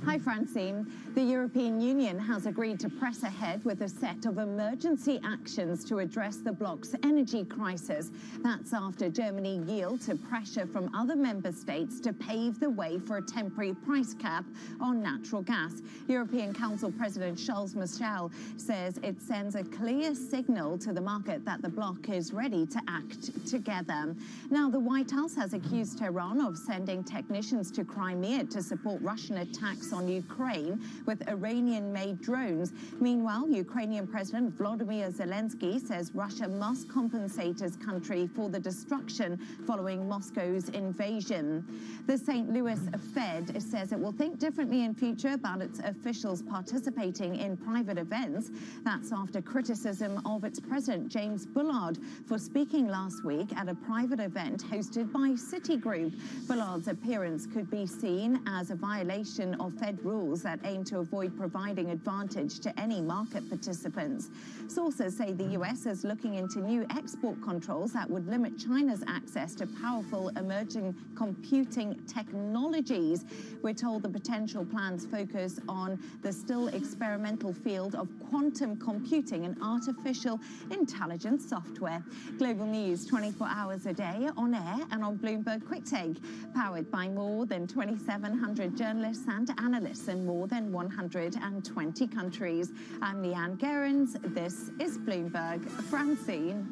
Hi, Francine. The European Union has agreed to press ahead with a set of emergency actions to address the bloc's energy crisis. That's after Germany yielded to pressure from other member states to pave the way for a temporary price cap on natural gas. European Council President Charles Michel says it sends a clear signal to the market that the bloc is ready to act together. Now, the White House has accused Tehran of sending technicians to Crimea to support Russian attacks on Ukraine with Iranian-made drones. Meanwhile, Ukrainian President Volodymyr Zelensky says Russia must compensate his country for the destruction following Moscow's invasion. The St. Louis Fed says it will think differently in future about its officials participating in private events. That's after criticism of its president, James Bullard, for speaking last week at a private event hosted by Citigroup. Bullard's appearance could be seen as a violation of Fed rules that aim to avoid providing advantage to any market participants. Sources say the U.S. is looking into new export controls that would limit China's access to powerful emerging computing technologies. We're told the potential plans focus on the still experimental field of quantum computing and artificial intelligence software. Global news 24 hours a day on air and on Bloomberg Quick Take, powered by more than 2,700 journalists and analysts in more than 120 countries. I'm Leanne Gerrans. This is Bloomberg. Francine.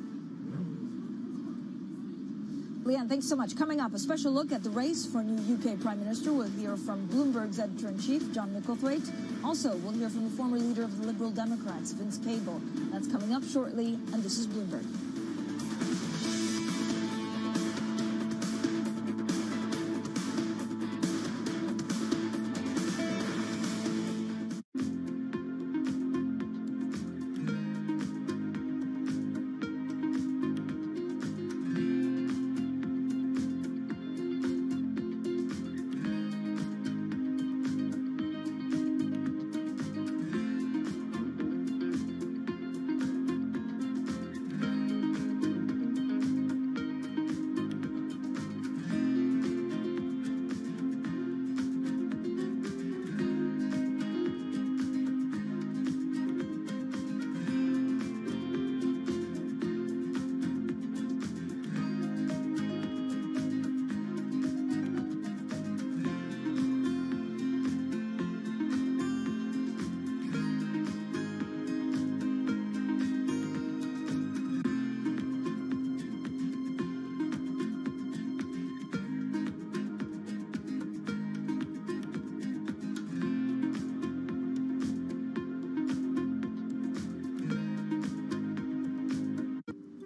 Leanne, thanks so much. Coming up, a special look at the race for new UK Prime Minister. We'll hear from Bloomberg's editor-in-chief, John Micklethwaite. Also, we'll hear from the former leader of the Liberal Democrats, Vince Cable. That's coming up shortly, and this is Bloomberg.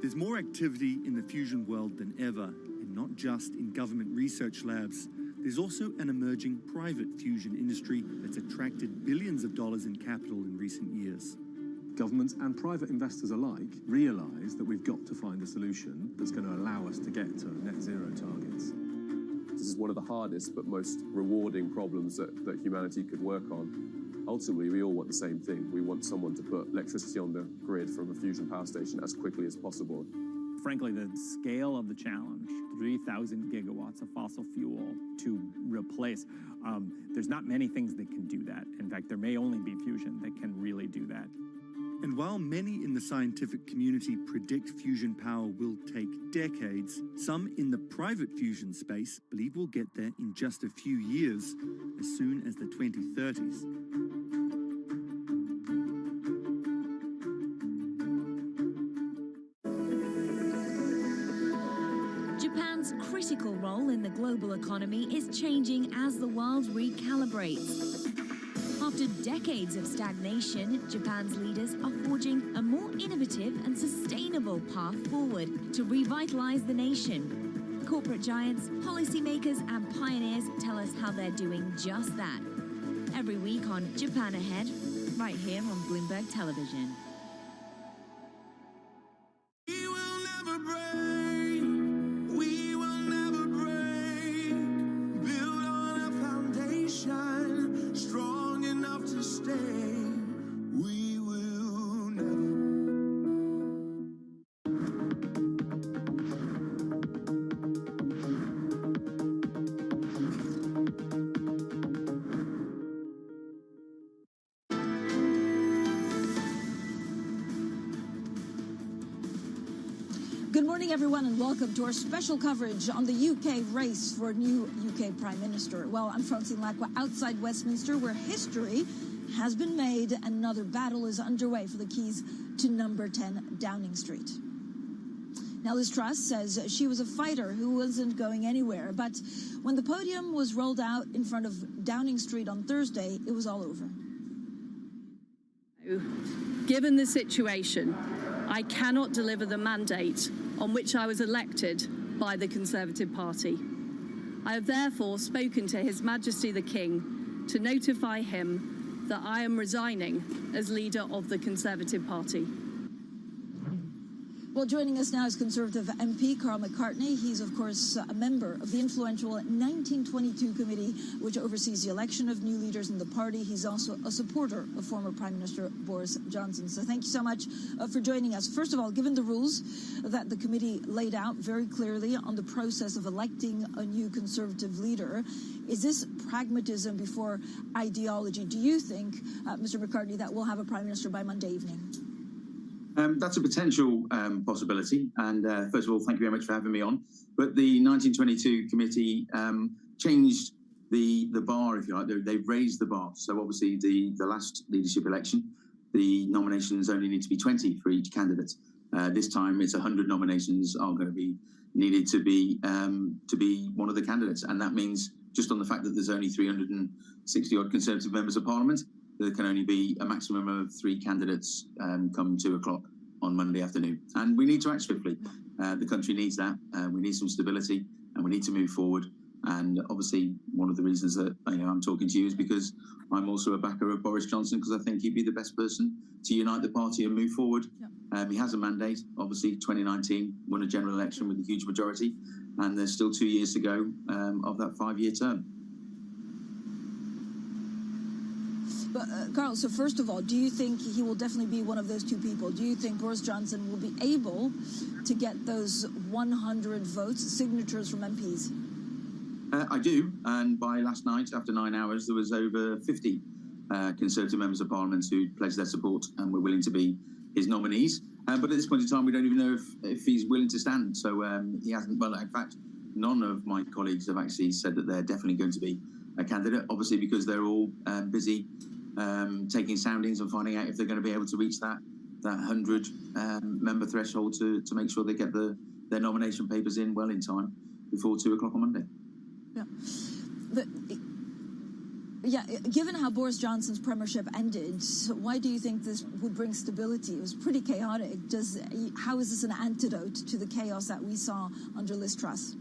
There's more activity in the fusion world than ever, and not just in government research labs. There's also an emerging private fusion industry that's attracted billions of dollars in capital in recent years. Governments and private investors alike realise that we've got to find a solution that's going to allow us to get to net zero targets. This is one of the hardest but most rewarding problems that humanity could work on. Ultimately, we all want the same thing. We want someone to put electricity on the grid from a fusion power station as quickly as possible. Frankly, the scale of the challenge, 3,000 gigawatts of fossil fuel to replace, there's not many things that can do that. In fact, there may only be fusion that can really do that. And while many in the scientific community predict fusion power will take decades, some in the private fusion space believe we'll get there in just a few years, as soon as the 2030s. Japan's critical role in the global economy is changing as the world recalibrates. Our After decades of stagnation, Japan's leaders are forging a more innovative and sustainable path forward to revitalize the nation. Corporate giants, policymakers, and pioneers tell us how they're doing just that. Every week on Japan Ahead, right here on Bloomberg Television. Good morning, everyone, and welcome to our special coverage on the UK race for a new UK Prime Minister. Well, I'm Francine Lacqua outside Westminster, where history has been made and another battle is underway for the keys to number 10 Downing Street. Now, Liz Truss says she was a fighter who wasn't going anywhere, but when the podium was rolled out in front of Downing Street on Thursday, it was all over. Given the situation, I cannot deliver the mandate on which I was elected by the Conservative Party. I have therefore spoken to His Majesty the King to notify him that I am resigning as leader of the Conservative Party. Well, joining us now is Conservative MP Carl McCartney. He's, of course, a member of the influential 1922 committee, which oversees the election of new leaders in the party. He's also a supporter of former Prime Minister Boris Johnson. So thank you so much for joining us. First of all, given the rules that the committee laid out very clearly on the process of electing a new Conservative leader, is this pragmatism before ideology? Do you think, Mr. McCartney, that we'll have a Prime Minister by Monday evening? That's a potential possibility. And first of all, thank you very much for having me on. But the 1922 committee changed the bar, if you like. They raised the bar. So obviously the last leadership election, the nominations only need to be 20 for each candidate. This time it's 100 nominations are going to be needed to be one of the candidates. And that means just on the fact that there's only 360 odd Conservative members of Parliament, there can only be a maximum of 3 candidates come 2 o'clock on Monday afternoon. And we need to act swiftly. The country needs that. We need some stability and we need to move forward. And obviously, one of the reasons that I'm talking to you is because I'm also a backer of Boris Johnson, because I think he'd be the best person to unite the party and move forward. Yeah. He has a mandate. Obviously, 2019 won a general election with a huge majority. And there's still 2 years to go of that 5-year term. But, Carl, so first of all, do you think he will definitely be one of those 2 people? Do you think Boris Johnson will be able to get those 100 votes, signatures from MPs? I do. And by last night, after 9 hours, there was over 50 Conservative members of Parliament who pledged their support and were willing to be his nominees. But at this point in time, we don't even know if he's willing to stand. So he hasn't. Well, in fact, none of my colleagues have actually said that they're definitely going to be a candidate, obviously because they're all busy taking soundings and finding out if they're going to be able to reach that 100 member threshold to make sure they get their nomination papers in well in time before 2 o'clock on Monday. Yeah. But, yeah, given how Boris Johnson's premiership ended, why do you think this would bring stability? It was pretty chaotic. How is this an antidote to the chaos that we saw under Liz Truss?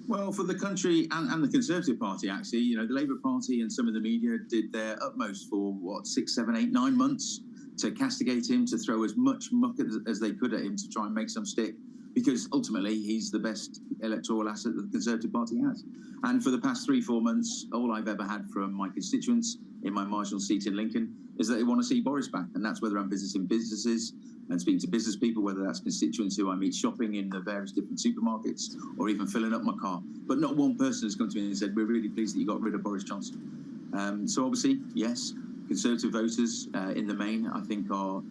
Well, for the country and the Conservative Party, actually, the Labour Party and some of the media did their utmost for, 6, 7, 8, 9 months to castigate him, to throw as much muck as they could at him to try and make some stick, because ultimately he's the best electoral asset that the Conservative Party has. And for the past 3-4 months, all I've ever had from my constituents in my marginal seat in Lincoln is that they want to see Boris back. And that's whether I'm visiting businesses and speaking to business people, whether that's constituents who I meet shopping in the various different supermarkets or even filling up my car. But not one person has come to me and said, we're really pleased that you got rid of Boris Johnson. So obviously, yes, Conservative voters in the main, I think, are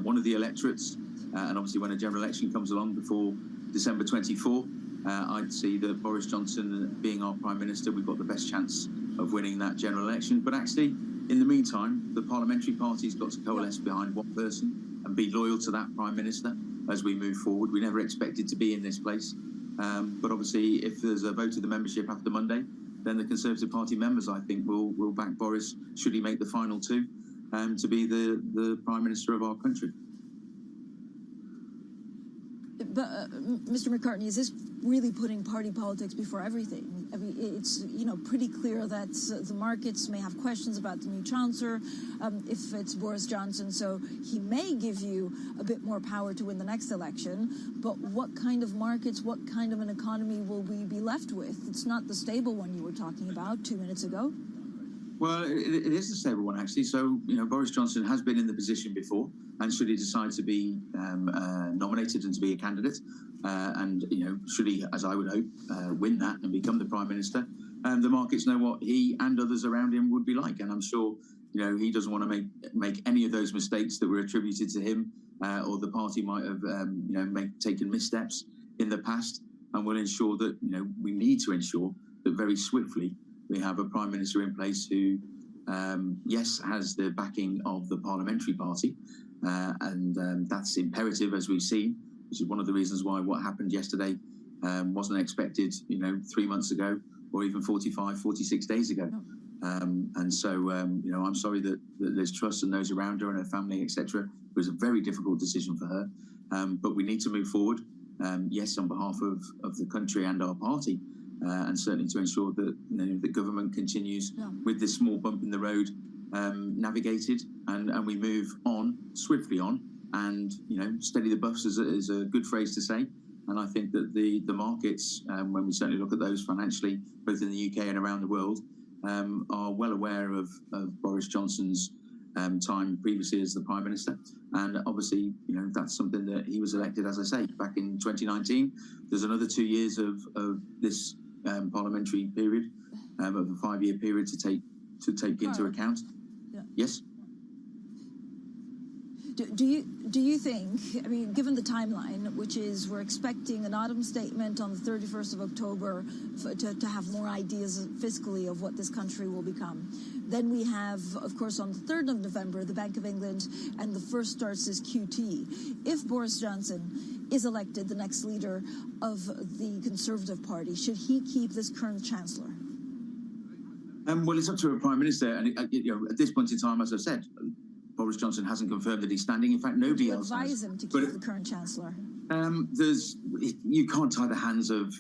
one of the electorates. And obviously when a general election comes along before December 24, I'd see that Boris Johnson being our Prime Minister, we've got the best chance of winning that general election. But actually, in the meantime, the parliamentary party's got to coalesce behind one person and be loyal to that Prime Minister as we move forward. We never expected to be in this place. But obviously, if there's a vote of the membership after Monday, then the Conservative Party members, I think, will back Boris should he make the final two to be the Prime Minister of our country. But Mr. McCartney, is this really putting party politics before everything? I mean, it's pretty clear that the markets may have questions about the new chancellor if it's Boris Johnson, so he may give you a bit more power to win the next election. But what kind of markets, what kind of an economy will we be left with? It's not the stable one you were talking about 2 minutes ago. Well, it is a stable one, actually. So, Boris Johnson has been in the position before, and should he decide to be nominated and to be a candidate, and, should he, as I would hope, win that and become the Prime Minister, the markets know what he and others around him would be like. And I'm sure, he doesn't want to make any of those mistakes that were attributed to him or the party might have, taken missteps in the past, and will ensure that, we need to ensure that very swiftly we have a Prime Minister in place who, yes, has the backing of the parliamentary party, and that's imperative, as we've seen, which is one of the reasons why what happened yesterday wasn't expected, 3 months ago or even 45, 46 days ago. And so, I'm sorry that Liz Truss and those around her and her family, etc. It was a very difficult decision for her, but we need to move forward, yes, on behalf of the country and our party. And certainly to ensure that the government continues with this small bump in the road navigated, and we move on swiftly on, and steady the buffs is a good phrase to say. And I think that the markets, when we certainly look at those financially, both in the UK and around the world, are well aware of Boris Johnson's time previously as the Prime Minister. And obviously, that's something that he was elected, as I say, back in 2019. There's another 2 years of this parliamentary period, of a 5-year period to take into account. Yeah. Yes. Do you think, I mean, given the timeline, which is we're expecting an autumn statement on the 31st of October to have more ideas fiscally of what this country will become. Then we have, of course, on the 3rd of November, the Bank of England, and the first starts his QT. If Boris Johnson is elected the next leader of the Conservative Party, should he keep this current Chancellor? Well, it's up to a Prime Minister, and at this point in time, as I've said, Boris Johnson hasn't confirmed that he's standing. In fact, nobody else has. Would you advise him to keep the current Chancellor? You can't tie the hands of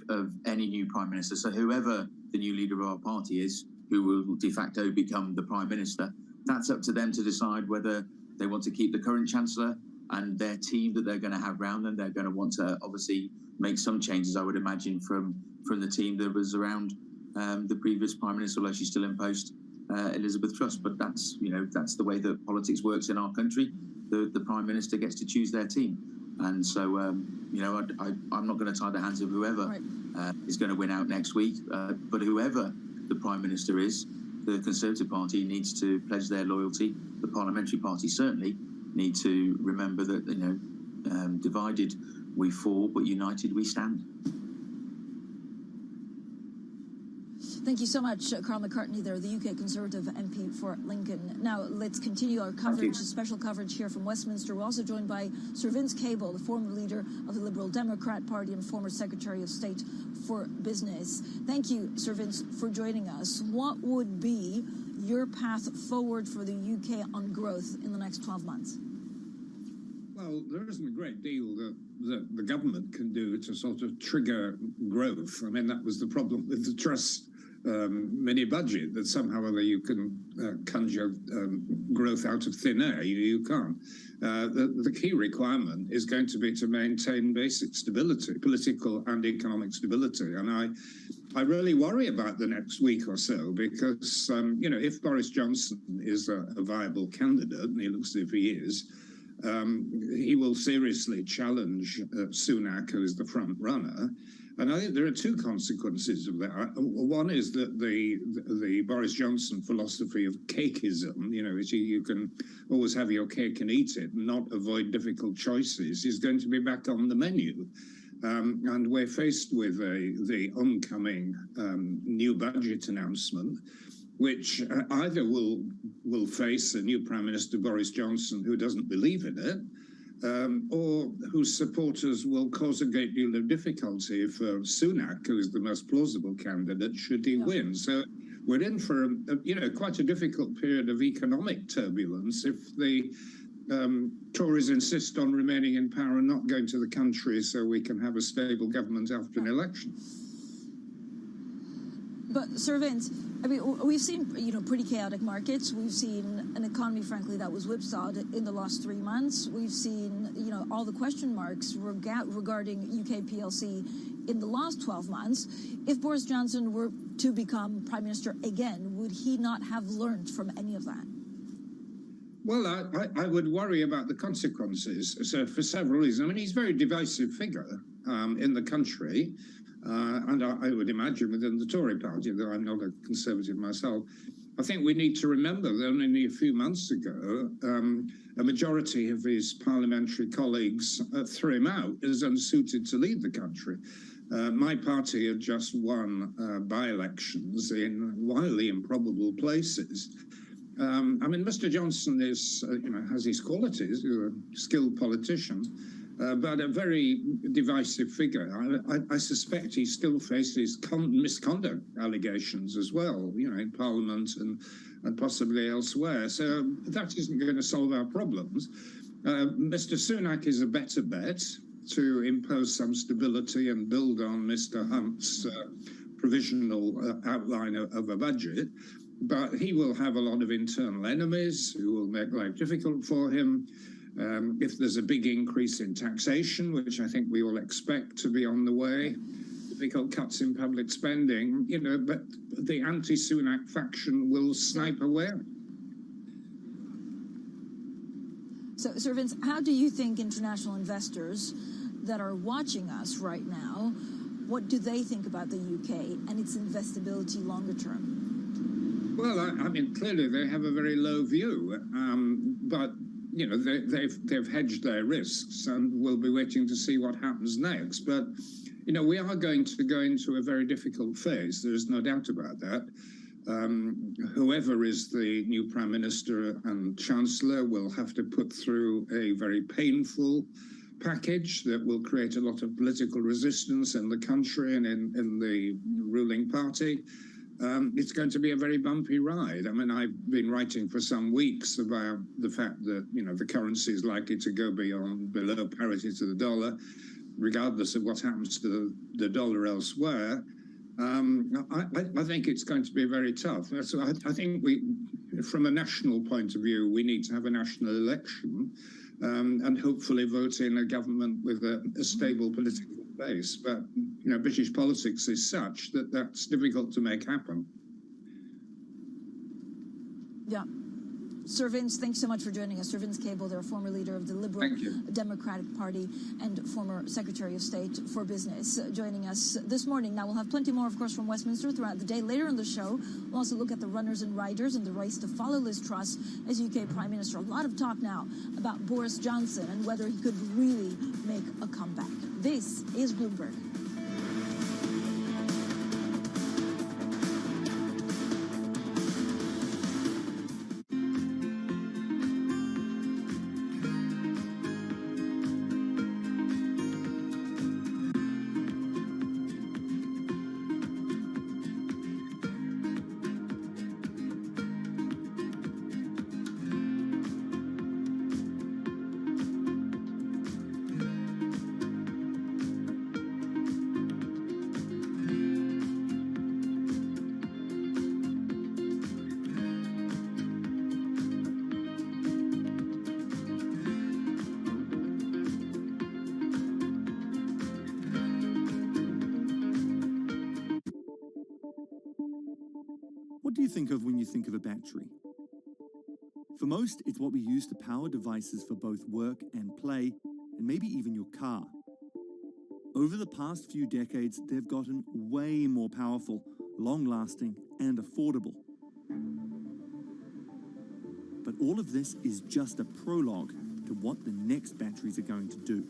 any new Prime Minister. So whoever the new leader of our party is, who will de facto become the Prime Minister, that's up to them to decide whether they want to keep the current Chancellor and their team that they're going to have around them. They're going to want to obviously make some changes, I would imagine, from the team that was around the previous Prime Minister, although she's still in post, Elizabeth Truss. But that's the way that politics works in our country. The Prime Minister gets to choose their team, and so I'm not going to tie the hands of whoever is going to win out next week. But whoever the Prime Minister is, the Conservative Party needs to pledge their loyalty. The Parliamentary Party certainly need to remember that divided we fall, but united we stand. Thank you so much, Carl McCartney there, the UK Conservative MP for Lincoln. Now, let's continue our coverage, special coverage here from Westminster. We're also joined by Sir Vince Cable, the former leader of the Liberal Democrat Party and former Secretary of State for Business. Thank you, Sir Vince, for joining us. What would be your path forward for the UK on growth in the next 12 months? Well, there isn't a great deal that the government can do to sort of trigger growth. I mean, that was the problem with the Truss mini budget, that somehow or other you can conjure growth out of thin air. You can't. The key requirement is going to be to maintain basic stability, political and economic stability. And I really worry about the next week or so, because, if Boris Johnson is a viable candidate, and he looks as if he is, he will seriously challenge Sunak, who is the front runner. And I think there are two consequences of that. One is that the Boris Johnson philosophy of cakeism, which you can always have your cake and eat it and not avoid difficult choices, is going to be back on the menu. And we're faced with the oncoming new budget announcement, which either will face a new Prime Minister, Boris Johnson, who doesn't believe in it, or whose supporters will cause a great deal of difficulty if Sunak, who is the most plausible candidate, should he win. So we're in for quite a difficult period of economic turbulence if the Tories insist on remaining in power and not going to the country so we can have a stable government after an election. But Sir Vince, I mean, we've seen, pretty chaotic markets. We've seen an economy, frankly, that was whipsawed in the last 3 months. We've seen, all the question marks regarding UK PLC in the last 12 months. If Boris Johnson were to become Prime Minister again, would he not have learned from any of that? Well, I would worry about the consequences for several reasons. I mean, he's a very divisive figure in the country. And I would imagine within the Tory party, though I'm not a Conservative myself. I think we need to remember that only a few months ago, a majority of his parliamentary colleagues threw him out as unsuited to lead the country. My party had just won by-elections in wildly improbable places. I mean, Mr. Johnson is, has his qualities, he's a skilled politician. But a very divisive figure. I suspect he still faces misconduct allegations as well, in Parliament and possibly elsewhere. So that isn't going to solve our problems. Mr. Sunak is a better bet to impose some stability and build on Mr. Hunt's provisional outline of a budget. But he will have a lot of internal enemies who will make life difficult for him. If there's a big increase in taxation, which I think we all expect to be on the way, difficult cuts in public spending, but the anti-Sunak faction will snipe away. So, Sir Vince, how do you think international investors that are watching us right now, what do they think about the UK and its investability longer term? Well, I mean, clearly they have a very low view, but they've hedged their risks and we'll be waiting to see what happens next. But, we are going to go into a very difficult phase. There's no doubt about that. Whoever is the new Prime Minister and Chancellor will have to put through a very painful package that will create a lot of political resistance in the country and in the ruling party. It's going to be a very bumpy ride. I mean, I've been writing for some weeks about the fact that, the currency is likely to go below parity to the dollar, regardless of what happens to the dollar elsewhere. I think it's going to be very tough. So I think from a national point of view, we need to have a national election and hopefully vote in a government with a stable political base. But, British politics is such that that's difficult to make happen. Yeah. Sir Vince, thanks so much for joining us. Sir Vince Cable, they're former leader of the Liberal Democratic Party and former Secretary of State for Business, joining us this morning. Now, we'll have plenty more, of course, from Westminster throughout the day. Later in the show, we'll also look at the runners and riders in the race to follow Liz Truss as UK Prime Minister. A lot of talk now about Boris Johnson and whether he could really make a comeback. This is Bloomberg. What do you think of when you think of a battery? For most, it's what we use to power devices for both work and play, and maybe even your car. Over the past few decades, they've gotten way more powerful, long-lasting, and affordable. But all of this is just a prologue to what the next batteries are going to do.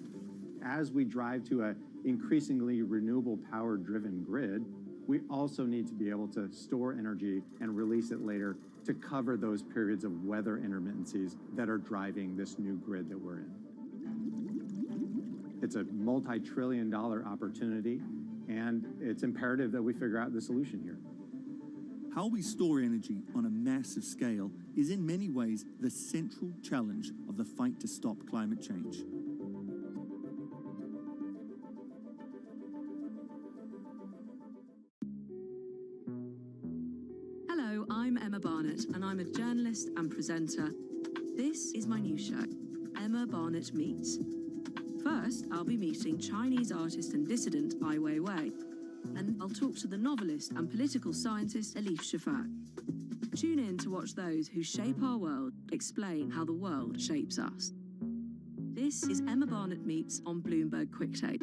As we drive to an increasingly renewable power-driven grid, we also need to be able to store energy and release it later to cover those periods of weather intermittencies that are driving this new grid that we're in. It's a multi-trillion-dollar opportunity, and it's imperative that we figure out the solution here. How we store energy on a massive scale is in many ways the central challenge of the fight to stop climate change. Hello, I'm Emma Barnett, and I'm a journalist and presenter. This is my new show, Emma Barnett Meets. First, I'll be meeting Chinese artist and dissident Ai Weiwei, and I'll talk to the novelist and political scientist Elif Shafak. Tune in to watch those who shape our world explain how the world shapes us. This is Emma Barnett Meets on Bloomberg Quicktake.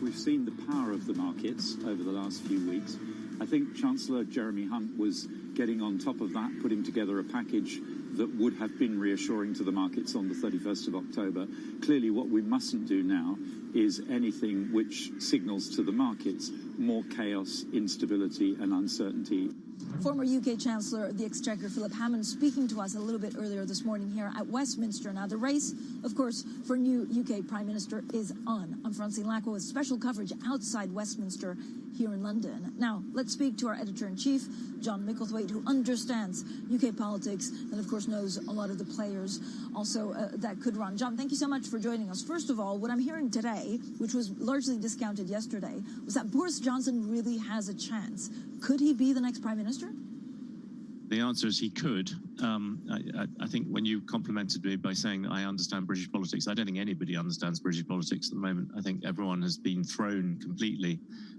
We've seen the power of the markets over the last few weeks. I think Chancellor Jeremy Hunt was getting on top of that, putting together a package that would have been reassuring to the markets on the 31st of October. Clearly, what we mustn't do now is anything which signals to the markets more chaos, instability and uncertainty. Former UK Chancellor, the Exchequer, Philip Hammond, speaking to us a little bit earlier this morning here at Westminster. Now, the race, of course, for new UK Prime Minister is on. I'm Francine Lacqua with special coverage outside Westminster here in London. Now, let's speak to our editor-in-chief, John Micklethwaite, who understands UK politics and, of course, knows a lot of the players also that could run. John, thank you so much for joining us. First of all, what I'm hearing today, which was largely discounted yesterday, was that Boris Johnson really has a chance. Could he be the next Prime Minister? The answer is he could. I think when you complimented me by saying that I understand British politics, I don't think anybody understands British politics at the moment. I think everyone has been thrown completely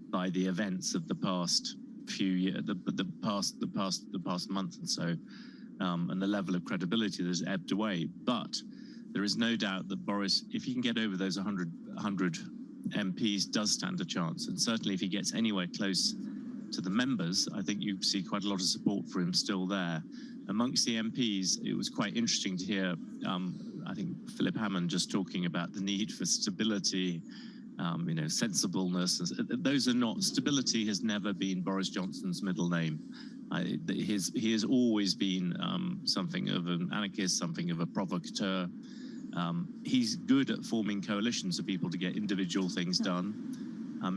by the events of the past few years, the past month and so, and the level of credibility that has ebbed away. But there is no doubt that Boris, if he can get over those 100 MPs, does stand a chance. And certainly if he gets anywhere close to the members, I think you see quite a lot of support for him still there. Amongst the MPs, it was quite interesting to hear, I think, Philip Hammond just talking about the need for stability, sensibleness. Those are not, stability has never been Boris Johnson's middle name. He has always been something of an anarchist, something of a provocateur. He's good at forming coalitions of people to get individual things done.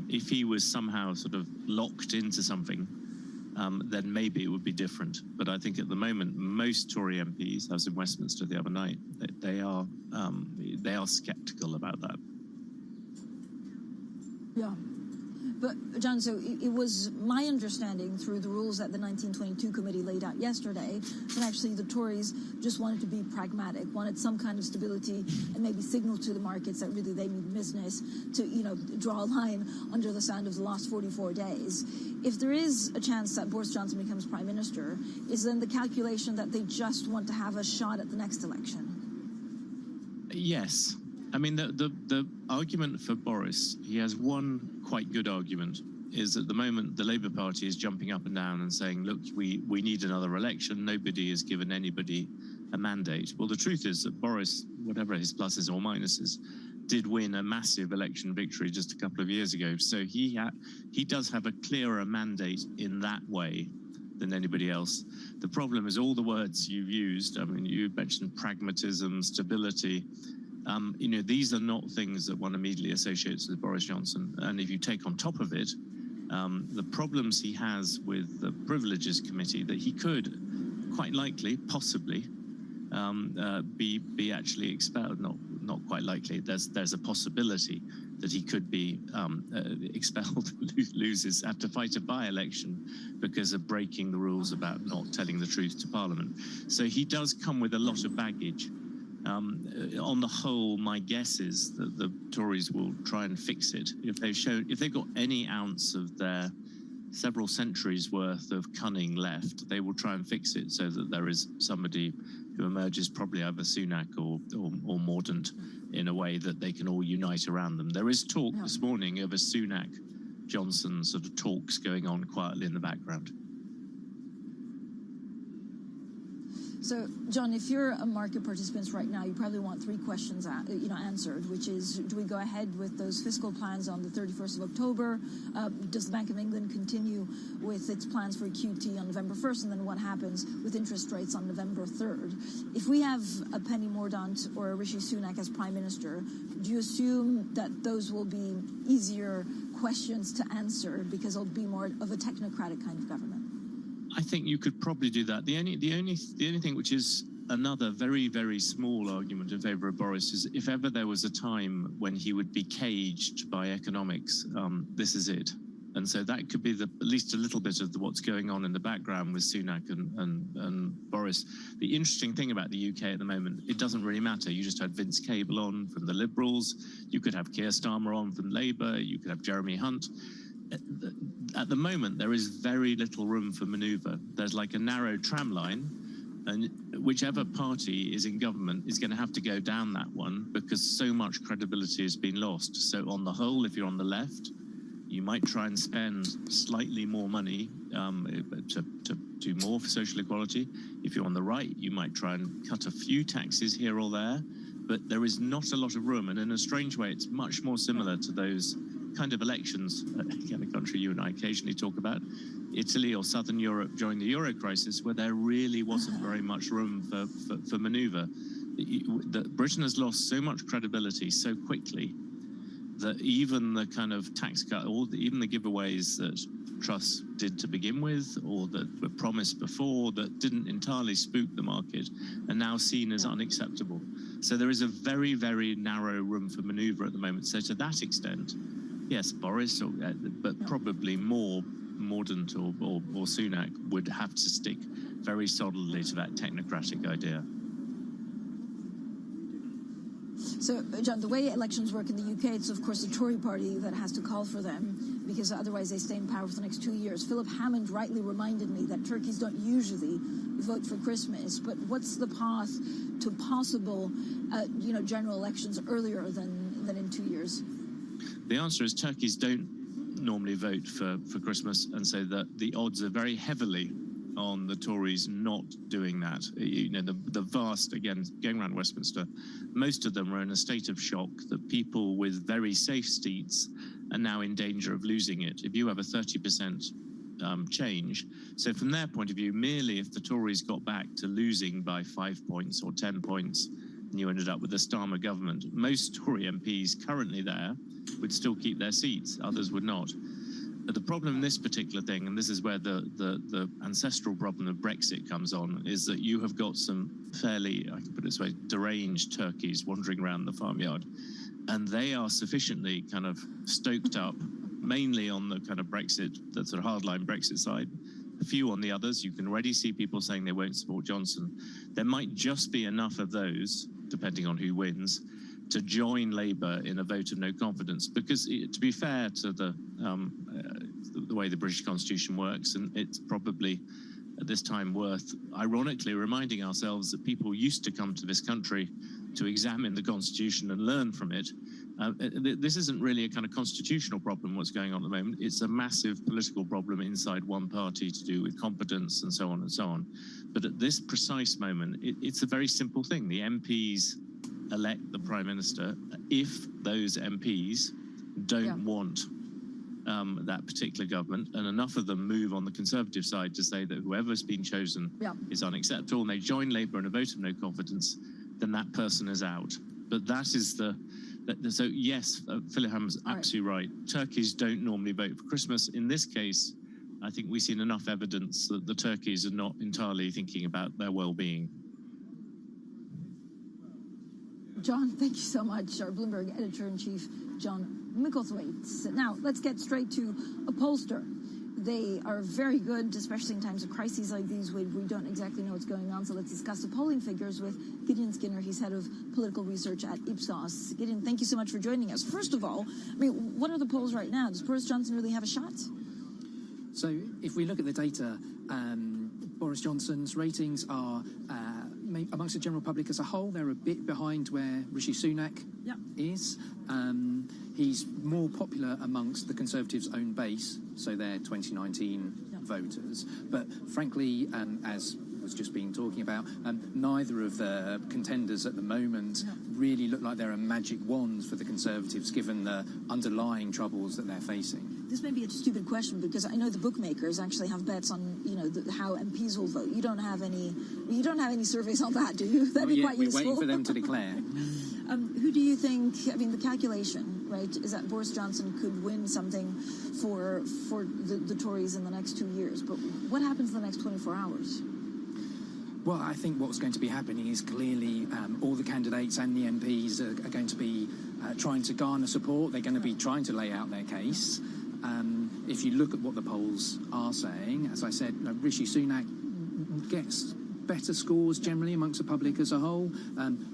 If he was somehow sort of locked into something, then maybe it would be different. But I think at the moment, most Tory MPs, I was in Westminster the other night, they are sceptical about that. Yeah. But, John, so it was my understanding through the rules that the 1922 committee laid out yesterday that actually the Tories just wanted to be pragmatic, wanted some kind of stability and maybe signal to the markets that really they mean business to, draw a line under the sound of the last 44 days. If there is a chance that Boris Johnson becomes Prime Minister, is then the calculation that they just want to have a shot at the next election? Yes. I mean, the argument for Boris, he has one quite good argument, is at the moment the Labour Party is jumping up and down and saying, look, we need another election. Nobody has given anybody a mandate. Well, the truth is that Boris, whatever his pluses or minuses, did win a massive election victory just a couple of years ago. So he does have a clearer mandate in that way than anybody else. The problem is all the words you've used. I mean, you mentioned pragmatism, stability. These are not things that one immediately associates with Boris Johnson. And if you take on top of it, the problems he has with the Privileges Committee, that he could quite likely, possibly, be actually expelled. Not quite likely. There's a possibility that he could be expelled, have to fight a by-election because of breaking the rules about not telling the truth to Parliament. So he does come with a lot of baggage. On the whole, my guess is that the Tories will try and fix it. If they've got any ounce of their several centuries worth of cunning left, they will try and fix it so that there is somebody who emerges, probably either Sunak or Mordaunt, in a way that they can all unite around them. There is talk this morning of a Sunak-Johnson sort of talks going on quietly in the background. So, John, if you're a market participant right now, you probably want three questions answered, which is, do we go ahead with those fiscal plans on the 31st of October? Does the Bank of England continue with its plans for QT on November 1st? And then what happens with interest rates on November 3rd? If we have a Penny Mordaunt or a Rishi Sunak as Prime Minister, do you assume that those will be easier questions to answer because it'll be more of a technocratic kind of government? I think you could probably do that. The only thing which is another very, very small argument in favour of Boris is if ever there was a time when he would be caged by economics, this is it. And so that could be at least a little bit of what's going on in the background with Sunak and Boris. The interesting thing about the UK at the moment, it doesn't really matter. You just had Vince Cable on from the Liberals. You could have Keir Starmer on from Labour. You could have Jeremy Hunt. At the moment, there is very little room for manoeuvre. There's like a narrow tram line, and whichever party is in government is going to have to go down that one because so much credibility has been lost. So on the whole, if you're on the left, you might try and spend slightly more money to do more for social equality. If you're on the right, you might try and cut a few taxes here or there, but there is not a lot of room. And in a strange way, it's much more similar to those kind of elections, again, a country you and I occasionally talk about, Italy or Southern Europe during the Euro crisis, where there really wasn't very much room for manoeuvre. Britain has lost so much credibility so quickly that even the kind of tax cut, even the giveaways that Truss did to begin with, or that were promised before, that didn't entirely spook the market, are now seen as unacceptable. So there is a very, very narrow room for manoeuvre at the moment. So to that extent, yes, Boris, but probably more Mordaunt or Sunak would have to stick very solidly to that technocratic idea. So, John, the way elections work in the UK, it's of course the Tory party that has to call for them because otherwise they stay in power for the next 2 years. Philip Hammond rightly reminded me that turkeys don't usually vote for Christmas, but what's the path to possible, general elections earlier than in 2 years? The answer is turkeys don't normally vote for Christmas, and so that the odds are very heavily on the Tories not doing that. The vast, again, going around Westminster, most of them are in a state of shock that people with very safe seats are now in danger of losing it. If you have a 30% change, so from their point of view, merely if the Tories got back to losing by 5 points or 10 points, and you ended up with a Starmer government, most Tory MPs currently there would still keep their seats, others would not. But the problem in this particular thing, and this is where the ancestral problem of Brexit comes on, is that you have got some fairly, I can put it this way, deranged turkeys wandering around the farmyard. And they are sufficiently kind of stoked up, mainly on the kind of Brexit, the sort of hardline Brexit side. A few on the others. You can already see people saying they won't support Johnson. There might just be enough of those, depending on who wins, to join Labour in a vote of no confidence. Because, to be fair to the way the British Constitution works, and it's probably at this time worth ironically reminding ourselves that people used to come to this country to examine the Constitution and learn from it. This isn't really a kind of constitutional problem, what's going on at the moment. It's a massive political problem inside one party to do with competence and so on and so on. But at this precise moment, it's a very simple thing. The MPs elect the Prime Minister. If those MPs don't want that particular government, and enough of them move on the Conservative side to say that whoever's been chosen is unacceptable, and they join Labour in a vote of no confidence, then that person is out. But that is so yes, Philip Hammond's absolutely right. Turkeys don't normally vote for Christmas. In this case, I think we've seen enough evidence that the turkeys are not entirely thinking about their well-being. John, thank you so much. Our Bloomberg editor-in-chief, John Micklethwaite. Now, let's get straight to a pollster. They are very good, especially in times of crises like these where we don't exactly know what's going on. So let's discuss the polling figures with Gideon Skinner. He's head of political research at Ipsos. Gideon, thank you so much for joining us. First of all, what are the polls right now? Does Boris Johnson really have a shot? So if we look at the data, Boris Johnson's ratings are, amongst the general public as a whole, they're a bit behind where Rishi Sunak is. He's more popular amongst the Conservatives' own base, so they're 2019 voters. But frankly, as was just been talking about. Neither of the contenders at the moment really look like they're a magic wand for the Conservatives, given the underlying troubles that they're facing. This may be a stupid question because I know the bookmakers actually have bets on, how MPs will vote. You don't have any surveys on that, do you? That'd be quite useful. We're waiting for them to declare. Who do you think? I mean, the calculation, right, is that Boris Johnson could win something for the Tories in the next 2 years. But what happens in the next 24 hours? Well, I think what's going to be happening is clearly all the candidates and the MPs are going to be trying to garner support. They're going to be trying to lay out their case. If you look at what the polls are saying, as I said, Rishi Sunak gets better scores generally amongst the public as a whole.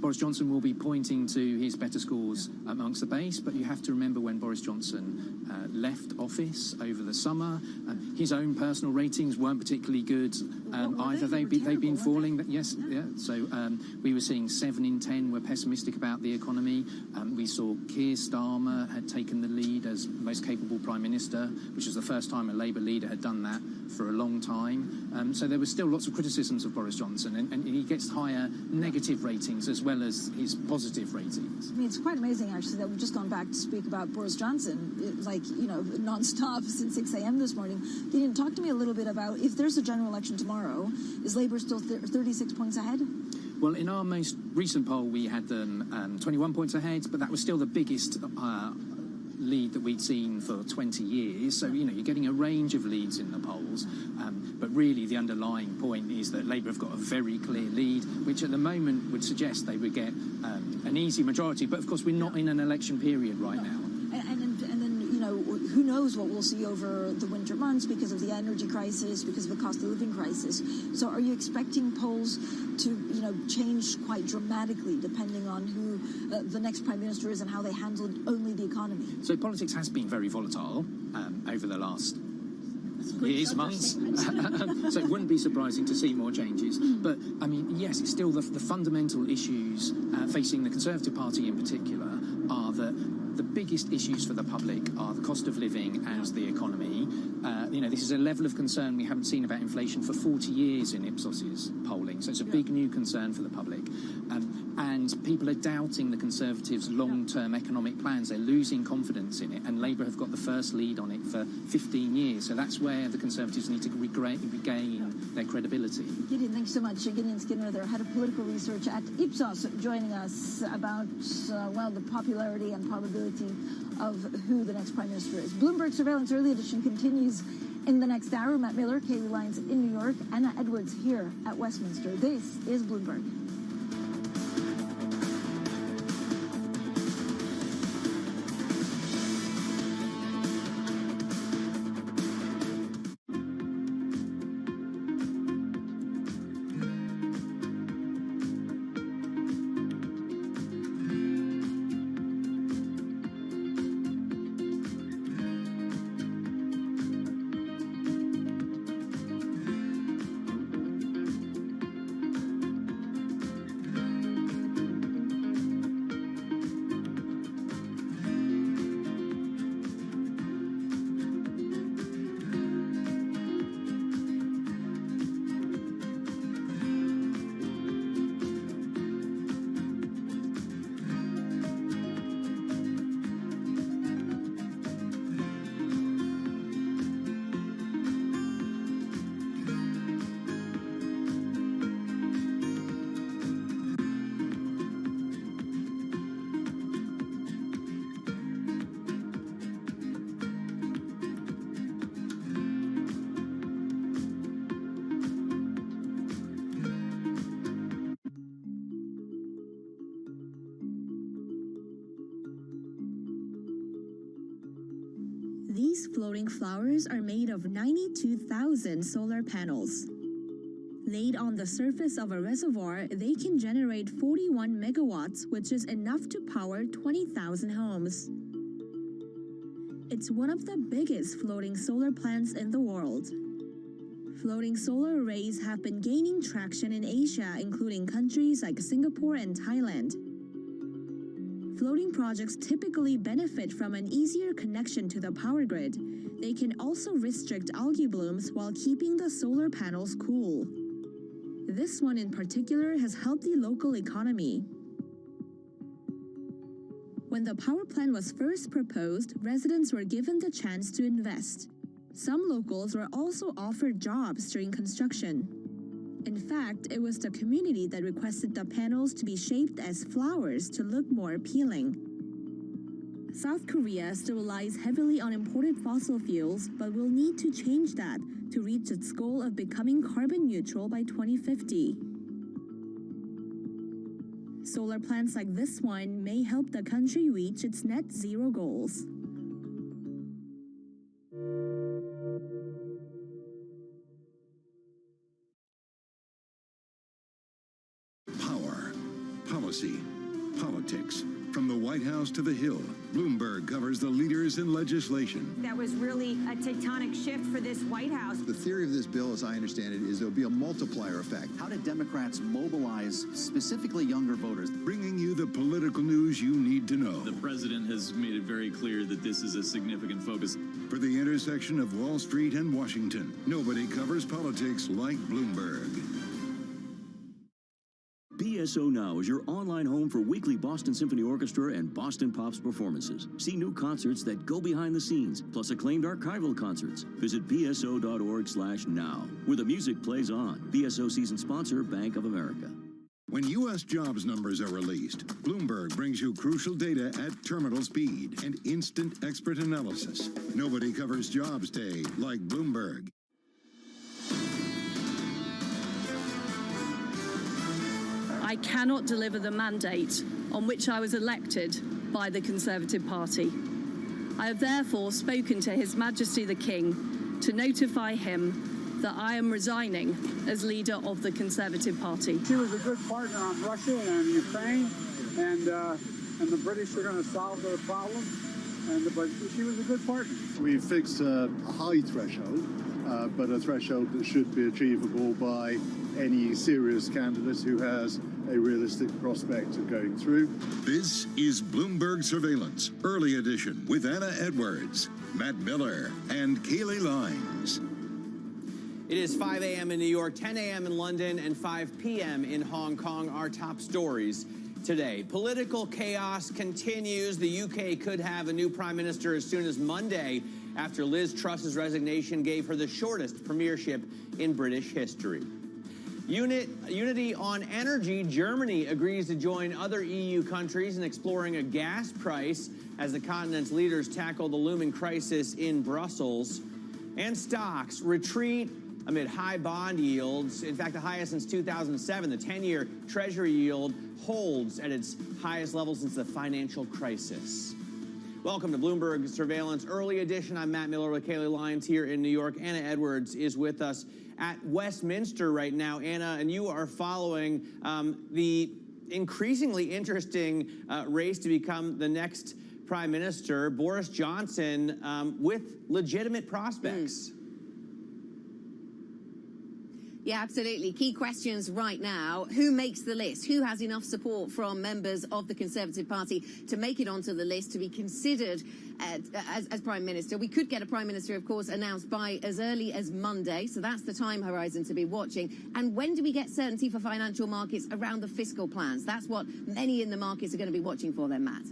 Boris Johnson will be pointing to his better scores amongst the base, but you have to remember when Boris Johnson left office over the summer, his own personal ratings weren't particularly good either. They've been falling. But yes, yeah. So we were seeing 7 in 10 were pessimistic about the economy. We saw Keir Starmer had taken the lead as most capable Prime Minister, which was the first time a Labour leader had done that for a long time. So there were still lots of criticisms of Boris Johnson, and he gets higher negative ratings as well as his positive ratings. I mean, it's quite amazing, actually, that we've just gone back to speak about Boris Johnson, non-stop since 6 a.m. this morning. Can you talk to me a little bit about, if there's a general election tomorrow, is Labour still 36 points ahead? Well, in our most recent poll, we had them 21 points ahead, but that was still the biggest lead that we'd seen for 20 years. So, you're getting a range of leads in the polls. But really, the underlying point is that Labour have got a very clear lead, which at the moment would suggest they would get an easy majority. But, of course, we're not in an election period right now. And then, who knows what we'll see over the winter months because of the energy crisis, because of the cost of living crisis. So are you expecting polls to, change quite dramatically depending on who the next Prime Minister is and how they handled only the economy? So politics has been very volatile over the last years, months. So it wouldn't be surprising to see more changes. But, I mean, yes, it's still the fundamental issues facing the Conservative Party in particular are that the biggest issues for the public are the cost of living and the economy. This is a level of concern we haven't seen about inflation for 40 years in Ipsos's polling. So it's a big new concern for the public. And people are doubting the Conservatives' long-term economic plans. They're losing confidence in it. And Labour have got the first lead on it for 15 years. So that's where the Conservatives need to regain their credibility. Gideon, thanks so much. Gideon Skinner, their head of political research at Ipsos, joining us about, the popularity and probability of who the next Prime Minister is. Bloomberg Surveillance Early Edition continues in the next hour. Matt Miller, Kaylee Lyons in New York, Anna Edwards here at Westminster. This is Bloomberg. These floating flowers are made of 92,000 solar panels. Laid on the surface of a reservoir, they can generate 41 megawatts, which is enough to power 20,000 homes. It's one of the biggest floating solar plants in the world. Floating solar arrays have been gaining traction in Asia, including countries like Singapore and Thailand. Floating projects typically benefit from an easier connection to the power grid. They can also restrict algae blooms while keeping the solar panels cool. this one in particular has helped the local economy. When the power plant was first proposed, residents were given the chance to invest. Some locals were also offered jobs during construction. In fact, it was the community that requested the panels to be shaped as flowers to look more appealing. South Korea still relies heavily on imported fossil fuels, but will need to change that to reach its goal of becoming carbon neutral by 2050. Solar plants like this one may help the country reach its net zero goals. Power, policy, politics. From the White House to the Hill, Bloomberg covers the leaders in legislation. That was really a tectonic shift for this White House. The theory of this bill, as I understand it, is there'll be a multiplier effect. How did Democrats mobilize specifically younger voters? Bringing you the political news you need to know. The president has made it very clear that this is a significant focus. For the intersection of Wall Street and Washington, nobody covers politics like Bloomberg. BSO Now is your online home for weekly Boston Symphony Orchestra and Boston Pops performances. See new concerts that go behind the scenes, plus acclaimed archival concerts. Visit bso.org/now, where the music plays on. BSO season sponsor, Bank of America. When U.S. jobs numbers are released, Bloomberg brings you crucial data at terminal speed and instant expert analysis. Nobody covers Jobs Day like Bloomberg. I cannot deliver the mandate on which I was elected by the Conservative Party. I have therefore spoken to His Majesty the King to notify him that I am resigning as leader of the Conservative Party. She was a good partner on Russia and Ukraine, and the British are going to solve their problem, but she was a good partner. We fixed a high threshold, but a threshold that should be achievable by any serious candidate who has a realistic prospect of going through. This is Bloomberg Surveillance, Early Edition, with Anna Edwards, Matt Miller, and Kayleigh Lyons. It is 5 a.m. in New York, 10 a.m. in London, and 5 p.m. in Hong Kong. Our top stories today. Political chaos continues. The UK could have a new prime minister as soon as Monday, after Liz Truss's resignation gave her the shortest premiership in British history. Unity on energy. Germany agrees to join other EU countries in exploring a gas price as the continent's leaders tackle the looming crisis in Brussels. And stocks retreat amid high bond yields. In fact, the highest since 2007. The 10-year Treasury yield holds at its highest level since the financial crisis. Welcome to Bloomberg Surveillance Early Edition. I'm Matt Miller with Kayleigh Lyons here in New York. Anna Edwards is with us at Westminster right now. Anna, and you are following the increasingly interesting race to become the next prime minister, Boris Johnson, with legitimate prospects. Yeah, absolutely. Key questions right now. Who makes the list? Who has enough support from members of the Conservative Party to make it onto the list to be considered as Prime Minister? We could get a Prime Minister, of course, announced by as early as Monday. So that's the time horizon to be watching. And when do we get certainty for financial markets around the fiscal plans? That's what many in the markets are going to be watching for then, Matt.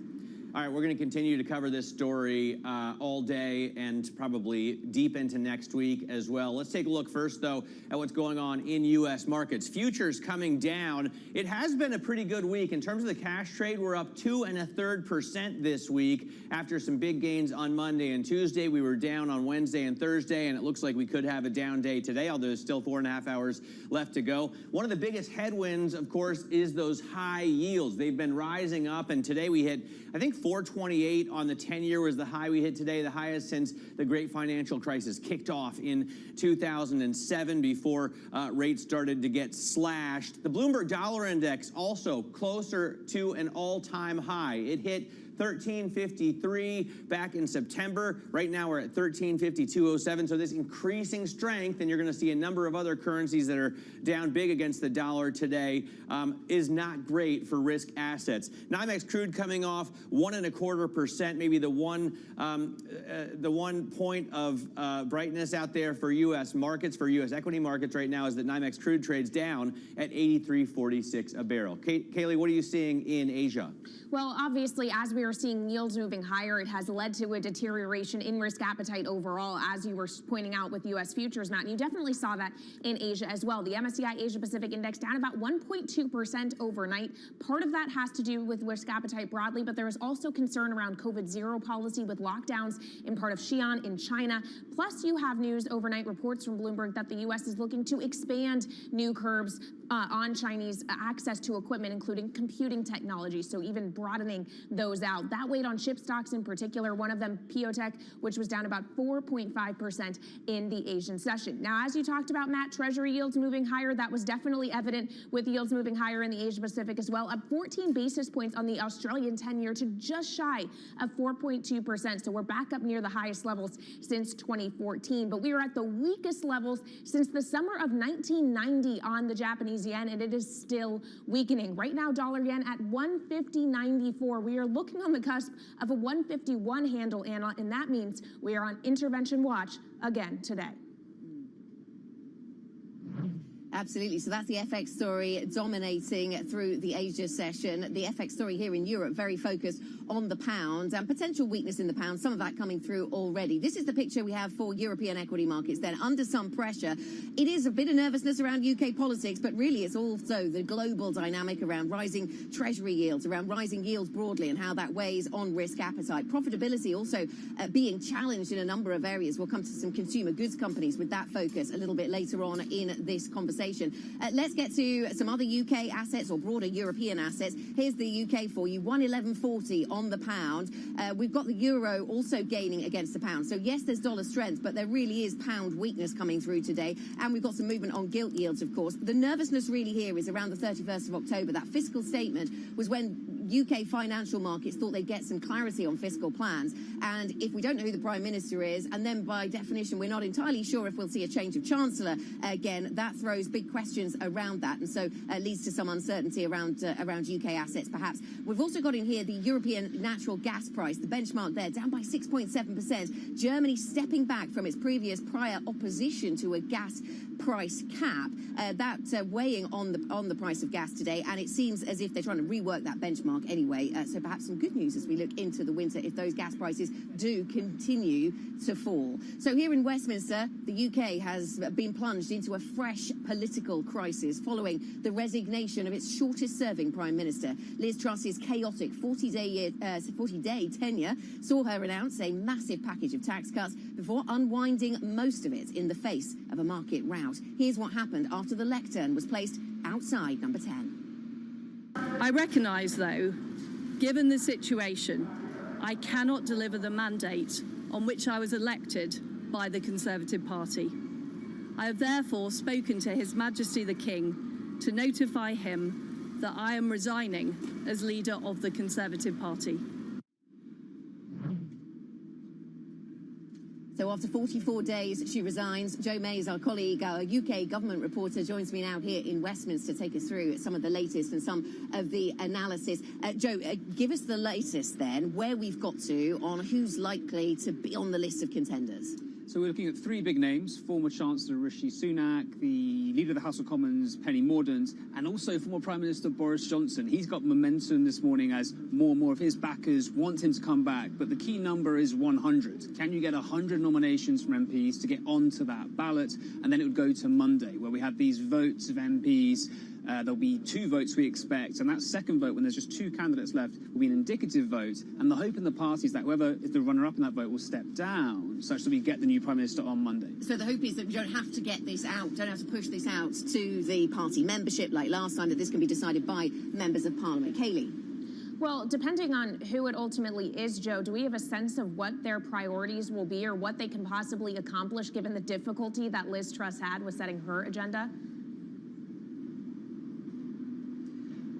All right, we're going to continue to cover this story all day and probably deep into next week as well. Let's take a look first, though, at what's going on in U.S. markets. Futures coming down. It has been a pretty good week. In terms of the cash trade, we're up 2 1/3% this week after some big gains on Monday and Tuesday. We were down on Wednesday and Thursday, and it looks like we could have a down day today, although there's still 4.5 hours left to go. One of the biggest headwinds, of course, is those high yields. They've been rising up, and today we hit, I think, 428 on the 10-year was the high we hit today, the highest since the great financial crisis kicked off in 2007 before rates started to get slashed. The Bloomberg Dollar Index also closer to an all-time high. It hit 1353 back in September. Right now we're at 1352.07. So this increasing strength, and you're going to see a number of other currencies that are down big against the dollar today, is not great for risk assets. NYMEX crude coming off 1.25%, maybe the one point of brightness out there for U.S. markets, for U.S. equity markets right now, is that NYMEX crude trades down at 83.46 a barrel. Kaylee, what are you seeing in Asia? Well, obviously, as we are seeing yields moving higher, it has led to a deterioration in risk appetite overall, as you were pointing out with U.S. futures, Matt. And you definitely saw that in Asia as well. The MSCI Asia Pacific Index down about 1.2% overnight. Part of that has to do with risk appetite broadly, but there is also concern around COVID-0 policy with lockdowns in part of Xi'an in China. Plus, you have news overnight reports from Bloomberg that the U.S. is looking to expand new curbs on Chinese access to equipment, including computing technology, so even broadening those out. That weighed on chip stocks in particular, one of them Piotech, which was down about 4.5% in the Asian session. Now, as you talked about, Matt, Treasury yields moving higher. That was definitely evident with yields moving higher in the Asia Pacific as well, up 14 basis points on the Australian 10-year to just shy of 4.2%. So we're back up near the highest levels since 2014. But we are at the weakest levels since the summer of 1990 on the Japanese yen, and it is still weakening. Right now, dollar yen at 150.94. We are looking on the cusp of a 151 handle, Anna, and that means we are on intervention watch again today. Absolutely. So that's the FX story dominating through the Asia session. The FX story here in Europe, very focused on the pound and potential weakness in the pound, some of that coming through already. This is the picture we have for European equity markets then, under some pressure. It is a bit of nervousness around UK politics, but really it's also the global dynamic around rising treasury yields, around rising yields broadly, and how that weighs on risk appetite. Profitability also being challenged in a number of areas. We'll come to some consumer goods companies with that focus a little bit later on in this conversation. Let's get to some other UK assets or broader European assets. Here's the UK for you, 111.40 on the pound. We've got the euro also gaining against the pound. So yes, there's dollar strength, but there really is pound weakness coming through today. And we've got some movement on gilt yields, of course. The nervousness really here is around the 31st of October. That fiscal statement was when UK financial markets thought they'd get some clarity on fiscal plans. And if we don't know who the Prime Minister is, and then by definition we're not entirely sure if we'll see a change of Chancellor again, that throws big questions around that, and so leads to some uncertainty around UK assets perhaps. We've also got in here the European natural gas price, the benchmark there down by 6.7%. Germany stepping back from its prior opposition to a gas price cap, that weighing on the price of gas today, and it seems as if they're trying to rework that benchmark anyway. So perhaps some good news as we look into the winter if those gas prices do continue to fall. So here in Westminster, the UK has been plunged into a fresh political crisis following the resignation of its shortest-serving Prime Minister. Liz Truss's chaotic 40-day tenure saw her announce a massive package of tax cuts before unwinding most of it in the face of a market rout. Here's what happened after the lectern was placed outside number 10. I recognise, though, given the situation, I cannot deliver the mandate on which I was elected by the Conservative Party. I have therefore spoken to His Majesty the King to notify him that I am resigning as leader of the Conservative Party. So after 44 days, she resigns. Joe Mays, our colleague, our UK government reporter, joins me now here in Westminster to take us through some of the latest and some of the analysis. Joe, give us the latest then, where we've got to on who's likely to be on the list of contenders. So we're looking at three big names: former Chancellor Rishi Sunak, the leader of the House of Commons, Penny Mordaunt, and also former Prime Minister Boris Johnson. He's got momentum this morning as more and more of his backers want him to come back. But the key number is 100. Can you get 100 nominations from MPs to get onto that ballot? And then it would go to Monday, where we have these votes of MPs. There'll be 2 votes we expect, and that second vote, when there's just 2 candidates left, will be an indicative vote. And the hope in the party is that whoever is the runner-up in that vote will step down, such that we get the new Prime Minister on Monday. So the hope is that we don't have to get this out, don't have to push this out to the party membership like last time, that this can be decided by members of Parliament. Kaylee? Well, depending on who it ultimately is, Joe, do we have a sense of what their priorities will be or what they can possibly accomplish given the difficulty that Liz Truss had with setting her agenda?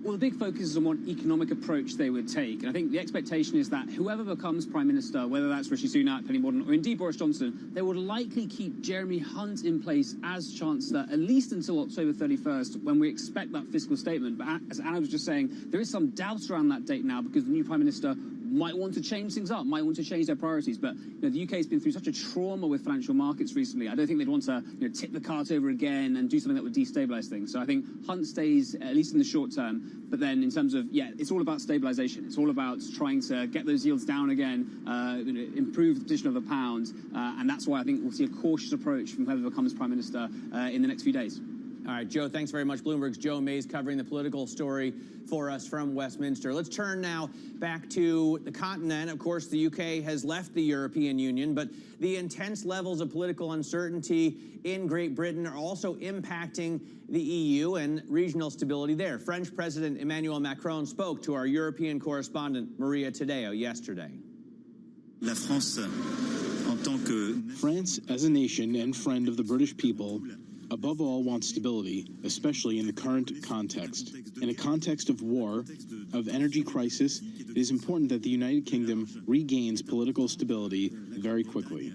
Well, the big focus is on what economic approach they would take. And I think the expectation is that whoever becomes Prime Minister, whether that's Rishi Sunak, Penny Mordaunt, or indeed Boris Johnson, they would likely keep Jeremy Hunt in place as Chancellor at least until October 31st, when we expect that fiscal statement. But as Anna was just saying, there is some doubt around that date now because the new Prime Minister might want to change things up, might want to change their priorities. But the UK has been through such a trauma with financial markets recently. I don't think they'd want to tip the cart over again and do something that would destabilise things. So I think Hunt stays, at least in the short term. But then in terms of, it's all about stabilisation. It's all about trying to get those yields down again, improve the position of the pound. And that's why I think we'll see a cautious approach from whoever becomes Prime Minister in the next few days. All right, Joe, thanks very much. Bloomberg's Joe Mays covering the political story for us from Westminster. Let's turn now back to the continent. Of course, the UK has left the European Union, but the intense levels of political uncertainty in Great Britain are also impacting the EU and regional stability there. French President Emmanuel Macron spoke to our European correspondent Maria Tadeo yesterday. France, as a nation and friend of the British people, above all wants stability, especially in the current context. In a context of war, of energy crisis, it is important that the United Kingdom regains political stability very quickly.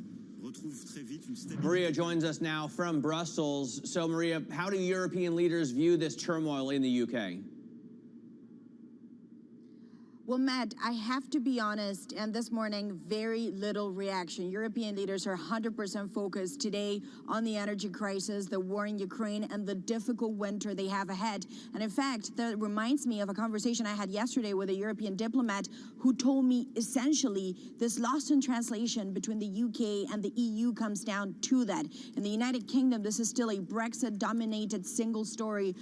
Maria joins us now from Brussels. So, Maria, how do European leaders view this turmoil in the UK? Well, Matt, I have to be honest, and this morning, very little reaction. European leaders are 100% focused today on the energy crisis, the war in Ukraine, and the difficult winter they have ahead. And in fact, that reminds me of a conversation I had yesterday with a European diplomat who told me essentially this lost in translation between the UK and the EU comes down to that. In the United Kingdom, this is still a Brexit-dominated single-story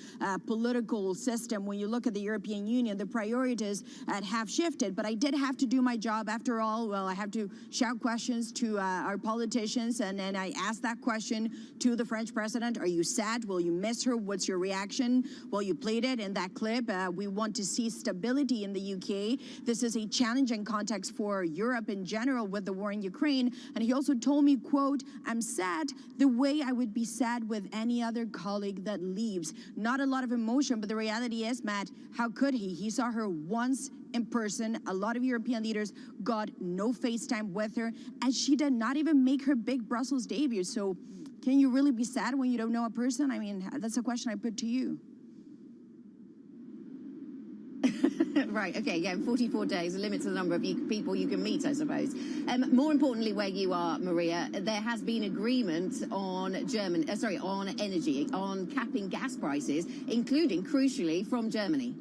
political system. When you look at the European Union, the priorities have shifted, but I did have to do my job after all. Well, I have to shout questions to our politicians, and then I asked that question to the French president. Are you sad? Will you miss her? What's your reaction? Well, you played it in that clip. We want to see stability in the UK. This is a challenging context for Europe in general with the war in Ukraine. And he also told me, quote, I'm sad the way I would be sad with any other colleague that leaves. Not a lot of emotion, but the reality is, Matt, how could he? He saw her once in person. A lot of European leaders got no FaceTime with her, and she did not even make her big Brussels debut. So can you really be sad when you don't know a person? I mean, that's a question I put to you. Right, okay, yeah, 44 days, a limit to the number of people you can meet, I suppose. More importantly, where you are, Maria, there has been agreement on on energy, on capping gas prices, including, crucially, from Germany.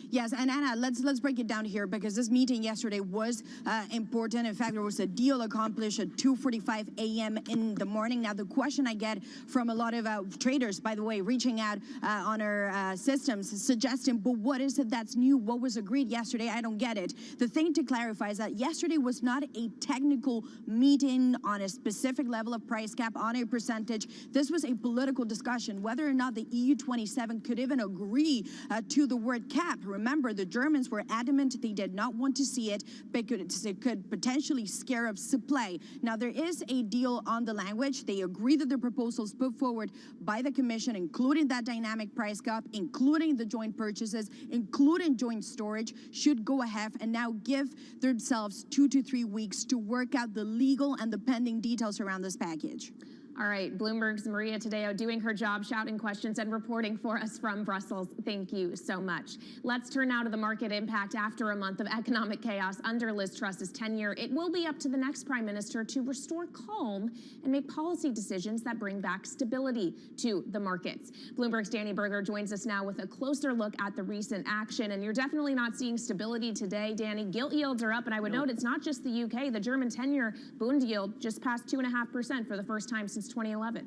Yes, and Anna, let's break it down here because this meeting yesterday was important. In fact, there was a deal accomplished at 2:45 a.m. in the morning. Now, the question I get from a lot of traders, by the way, reaching out on our systems, suggesting, but what is it that's new? What was agreed yesterday? I don't get it. The thing to clarify is that yesterday was not a technical meeting on a specific level of price cap, on a percentage. This was a political discussion, whether or not the EU27 could even agree to the word cap. Remember, the Germans were adamant they did not want to see it because it could potentially scare up supply. Now, there is a deal on the language. They agree that the proposals put forward by the Commission, including that dynamic price cap, including the joint purchases, including joint storage, should go ahead and now give themselves 2 to 3 weeks to work out the legal and the pending details around this package. All right, Bloomberg's Maria Tadeo doing her job, shouting questions and reporting for us from Brussels. Thank you so much. Let's turn now to the market impact after a month of economic chaos under Liz Truss's tenure. It will be up to the next prime minister to restore calm and make policy decisions that bring back stability to the markets. Bloomberg's Danny Berger joins us now with a closer look at the recent action. And you're definitely not seeing stability today, Danny. Gilt yields are up, and I would note it's not just the UK. The German 10-year Bund yield just passed 2.5% for the first time since 2011.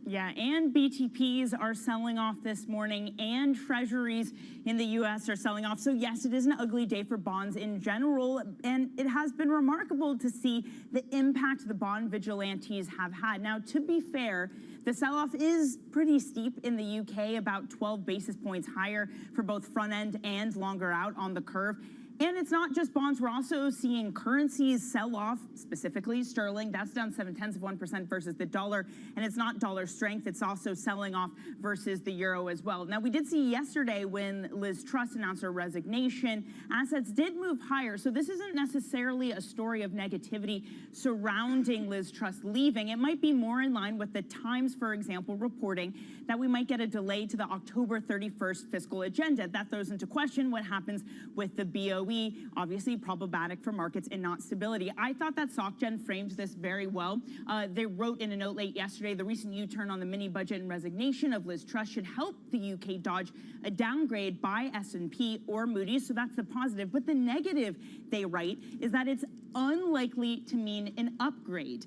Yeah, and BTPs are selling off this morning, and treasuries in the U.S. are selling off. So yes, it is an ugly day for bonds in general, and it has been remarkable to see the impact the bond vigilantes have had. Now, to be fair, the sell-off is pretty steep in the UK, about 12 basis points higher for both front end and longer out on the curve. And it's not just bonds. We're also seeing currencies sell off, specifically sterling. That's down 0.7% versus the dollar. And it's not dollar strength. It's also selling off versus the euro as well. Now, we did see yesterday when Liz Truss announced her resignation, assets did move higher. So this isn't necessarily a story of negativity surrounding Liz Truss leaving. It might be more in line with the Times, for example, reporting that we might get a delay to the October 31st fiscal agenda. That throws into question what happens with the BOE. Obviously problematic for markets and not stability. I thought that SocGen frames this very well. They wrote in a note late yesterday, the recent U-turn on the mini budget and resignation of Liz Truss should help the UK dodge a downgrade by S&P or Moody's, so that's the positive. But the negative, they write, is that it's unlikely to mean an upgrade,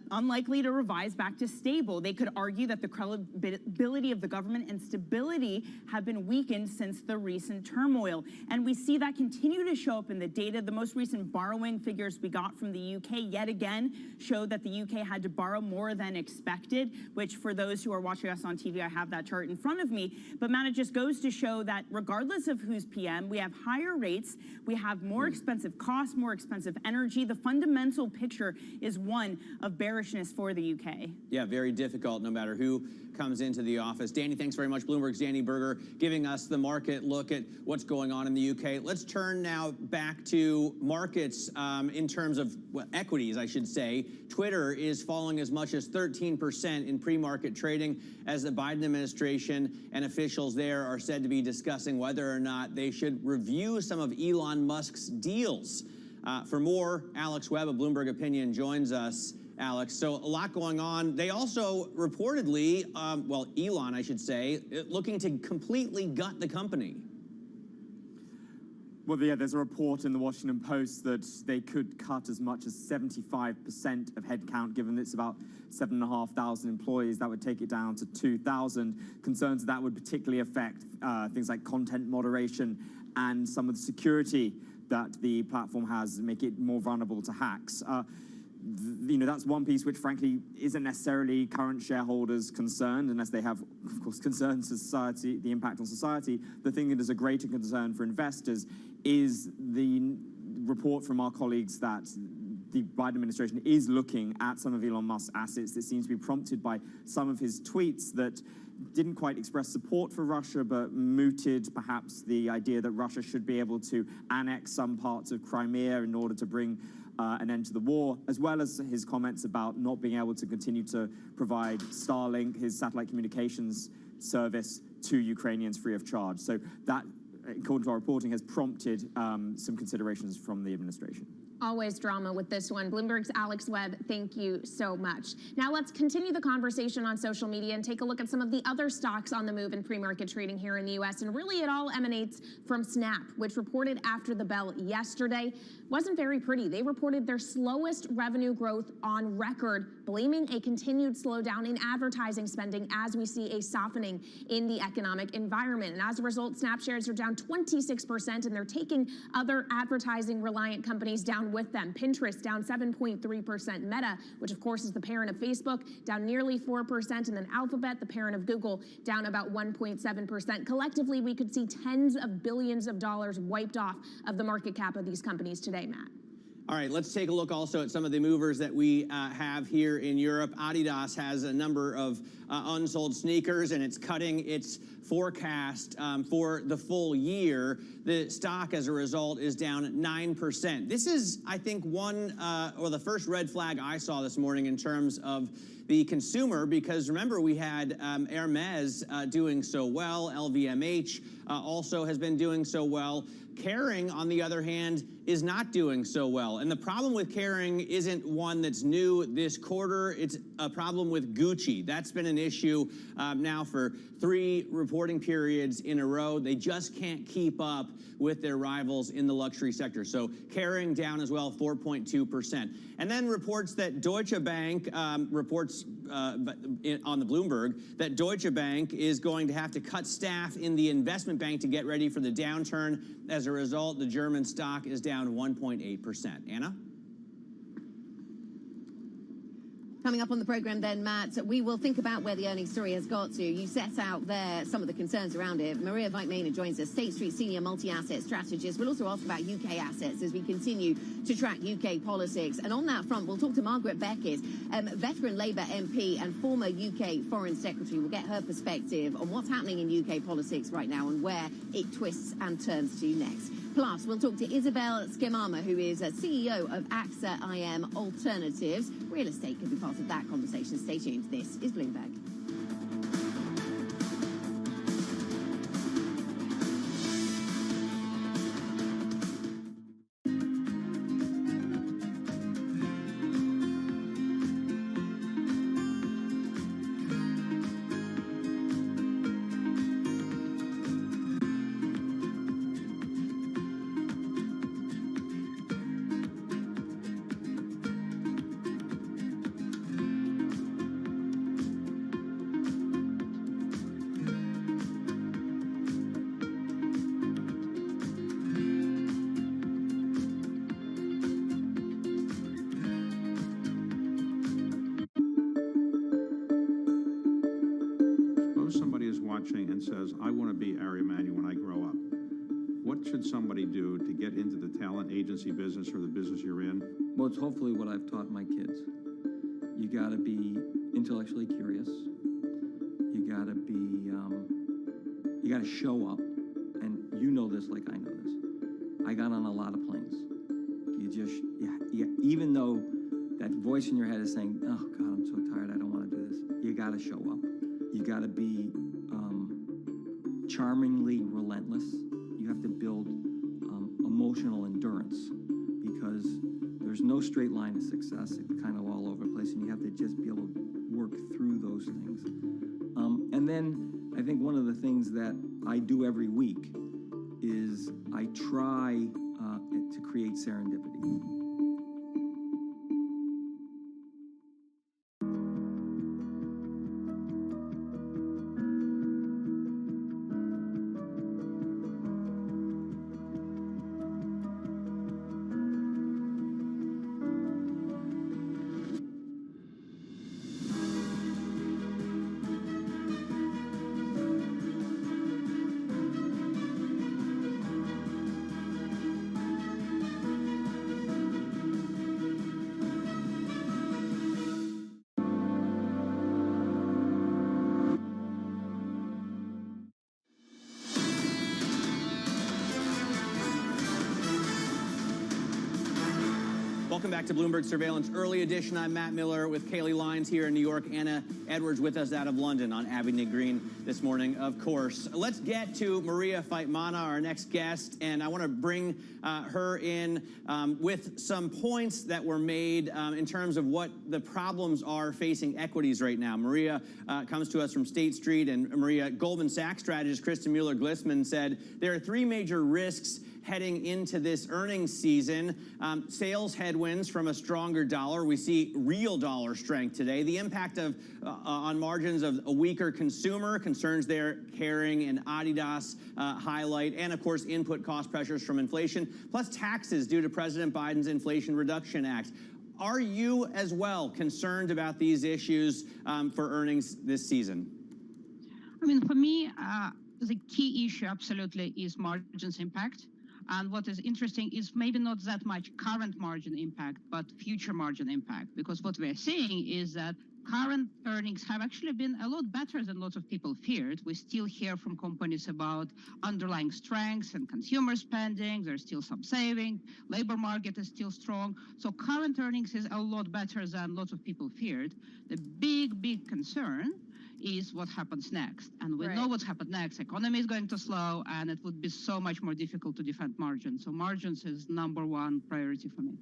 unlikely to revise back to stable. They could argue that the credibility of the government and stability have been weakened since the recent turmoil. And we see that continue to show up in the data. The most recent borrowing figures we got from the UK yet again showed that the UK had to borrow more than expected, which for those who are watching us on TV, I have that chart in front of me. But Matt, it just goes to show that regardless of who's PM, we have higher rates, we have more expensive costs, more expensive energy. The fundamental picture is one of bearishness for the UK. Yeah, very difficult no matter who comes into the office. Danny, thanks very much. Bloomberg's Danny Berger giving us the market look at what's going on in the UK. Let's turn now back to markets in terms of equities, I should say. Twitter is falling as much as 13% in pre-market trading as the Biden administration and officials there are said to be discussing whether or not they should review some of Elon Musk's deals. For more, Alex Webb of Bloomberg Opinion joins us. Alex, so a lot going on. They also reportedly, well, Elon, I should say, looking to completely gut the company. Well, yeah, there's a report in the Washington Post that they could cut as much as 75% of headcount, given that it's about 7,500 employees. That would take it down to 2,000. Concerns that would particularly affect things like content moderation and some of the security that the platform has, make it more vulnerable to hacks. You know, that's one piece which, frankly, isn't necessarily current shareholders concerned, unless they have, of course, concerns to society, the impact on society. The thing that is a greater concern for investors is the report from our colleagues that the Biden administration is looking at some of Elon Musk's assets that seems to be prompted by some of his tweets that didn't quite express support for Russia, but mooted perhaps the idea that Russia should be able to annex some parts of Crimea in order to bring an end to the war, as well as his comments about not being able to continue to provide Starlink, his satellite communications service, to Ukrainians free of charge. So that, according to our reporting, has prompted some considerations from the administration. Always drama with this one. Bloomberg's Alex Webb, thank you so much. Now let's continue the conversation on social media and take a look at some of the other stocks on the move in pre-market trading here in the U.S. And really it all emanates from Snap, which reported after the bell yesterday. Wasn't very pretty. They reported their slowest revenue growth on record, blaming a continued slowdown in advertising spending as we see a softening in the economic environment. And as a result, Snap shares are down 26%, and they're taking other advertising-reliant companies down with them. Pinterest down 7.3%. Meta, which of course is the parent of Facebook, down nearly 4%. And then Alphabet, the parent of Google, down about 1.7%. Collectively, we could see tens of billions of dollars wiped off of the market cap of these companies today, Matt. All right, let's take a look also at some of the movers that we have here in Europe. Adidas has a number of unsold sneakers, and it's cutting its forecast for the full year. The stock, as a result, is down 9%. This is, I think, or the first red flag I saw this morning in terms of the consumer, because remember, we had Hermes doing so well. LVMH also has been doing so well. Kering, on the other hand, is not doing so well. And the problem with Kering isn't one that's new this quarter. It's a problem with Gucci. That's been an issue now for 3 reporting periods in a row. They just can't keep up with their rivals in the luxury sector. So Kering down as well, 4.2%. And then reports that Deutsche Bank, reports on the Bloomberg, that Deutsche Bank is going to have to cut staff in the investment bank to get ready for the downturn. As a result, the German stock is down 1.8%. Anna? Coming up on the program then, Matt, we will think about where the earnings story has got to. You set out there some of the concerns around it. Maria Weitmaner joins us, State Street Senior Multi-Asset Strategist. We'll also ask about UK assets as we continue to track UK politics. And on that front, we'll talk to Margaret Beckett, veteran Labour MP and former UK Foreign Secretary. We'll get her perspective on what's happening in UK politics right now and where it twists and turns to next. Plus, we'll talk to Isabel Skimama, who is a CEO of AXA IM Alternatives. Real estate could be part of that conversation. Stay tuned. This is Bloomberg. And says, I want to be Ari Emanuel when I grow up. What should somebody do to get into the talent agency business or the business you're in? Well, it's hopefully what I've taught my kids. You got to be intellectually curious. You got to be, you got to show up. And you know this like I know this. I got on a lot of planes. You just, even though that voice in your head is saying, oh God, I'm so tired, I don't want to do this. You got to show up. You got to be charmingly relentless. You have to build emotional endurance because there's no straight line to success. It's kind of all over the place, and you have to just be able to work through those things. And then I think one of the things that I do every week is I try to create serendipity. Welcome back to Bloomberg Surveillance Early Edition. I'm Matt Miller with Kaylee Lyons here in New York. Anna Edwards with us out of London on Abby Green this morning, of course. Let's get to Maria Weitmaner, our next guest, and I want to bring her in with some points that were made in terms of what the problems are facing equities right now. Maria comes to us from State Street, and Maria, Goldman Sachs strategist Kristen Mueller-Glissman said there are three major risks heading into this earnings season. Sales headwinds from a stronger dollar. We see real dollar strength today. The impact of on margins of a weaker consumer, concerns there Kering and Adidas highlight, and of course input cost pressures from inflation, plus taxes due to President Biden's Inflation Reduction Act. Are you as well concerned about these issues for earnings this season? I mean, for me, the key issue absolutely is margins impact. And what is interesting is maybe not that much current margin impact, but future margin impact. Because what we're seeing is that current earnings have actually been a lot better than lots of people feared. We still hear from companies about underlying strengths and consumer spending. There's still some saving. Labor market is still strong. So current earnings is a lot better than lots of people feared. The big concern is what happens next. And we know what's happened next. Economy is going to slow, and it would be so much more difficult to defend margins. So margins is #1 priority for me.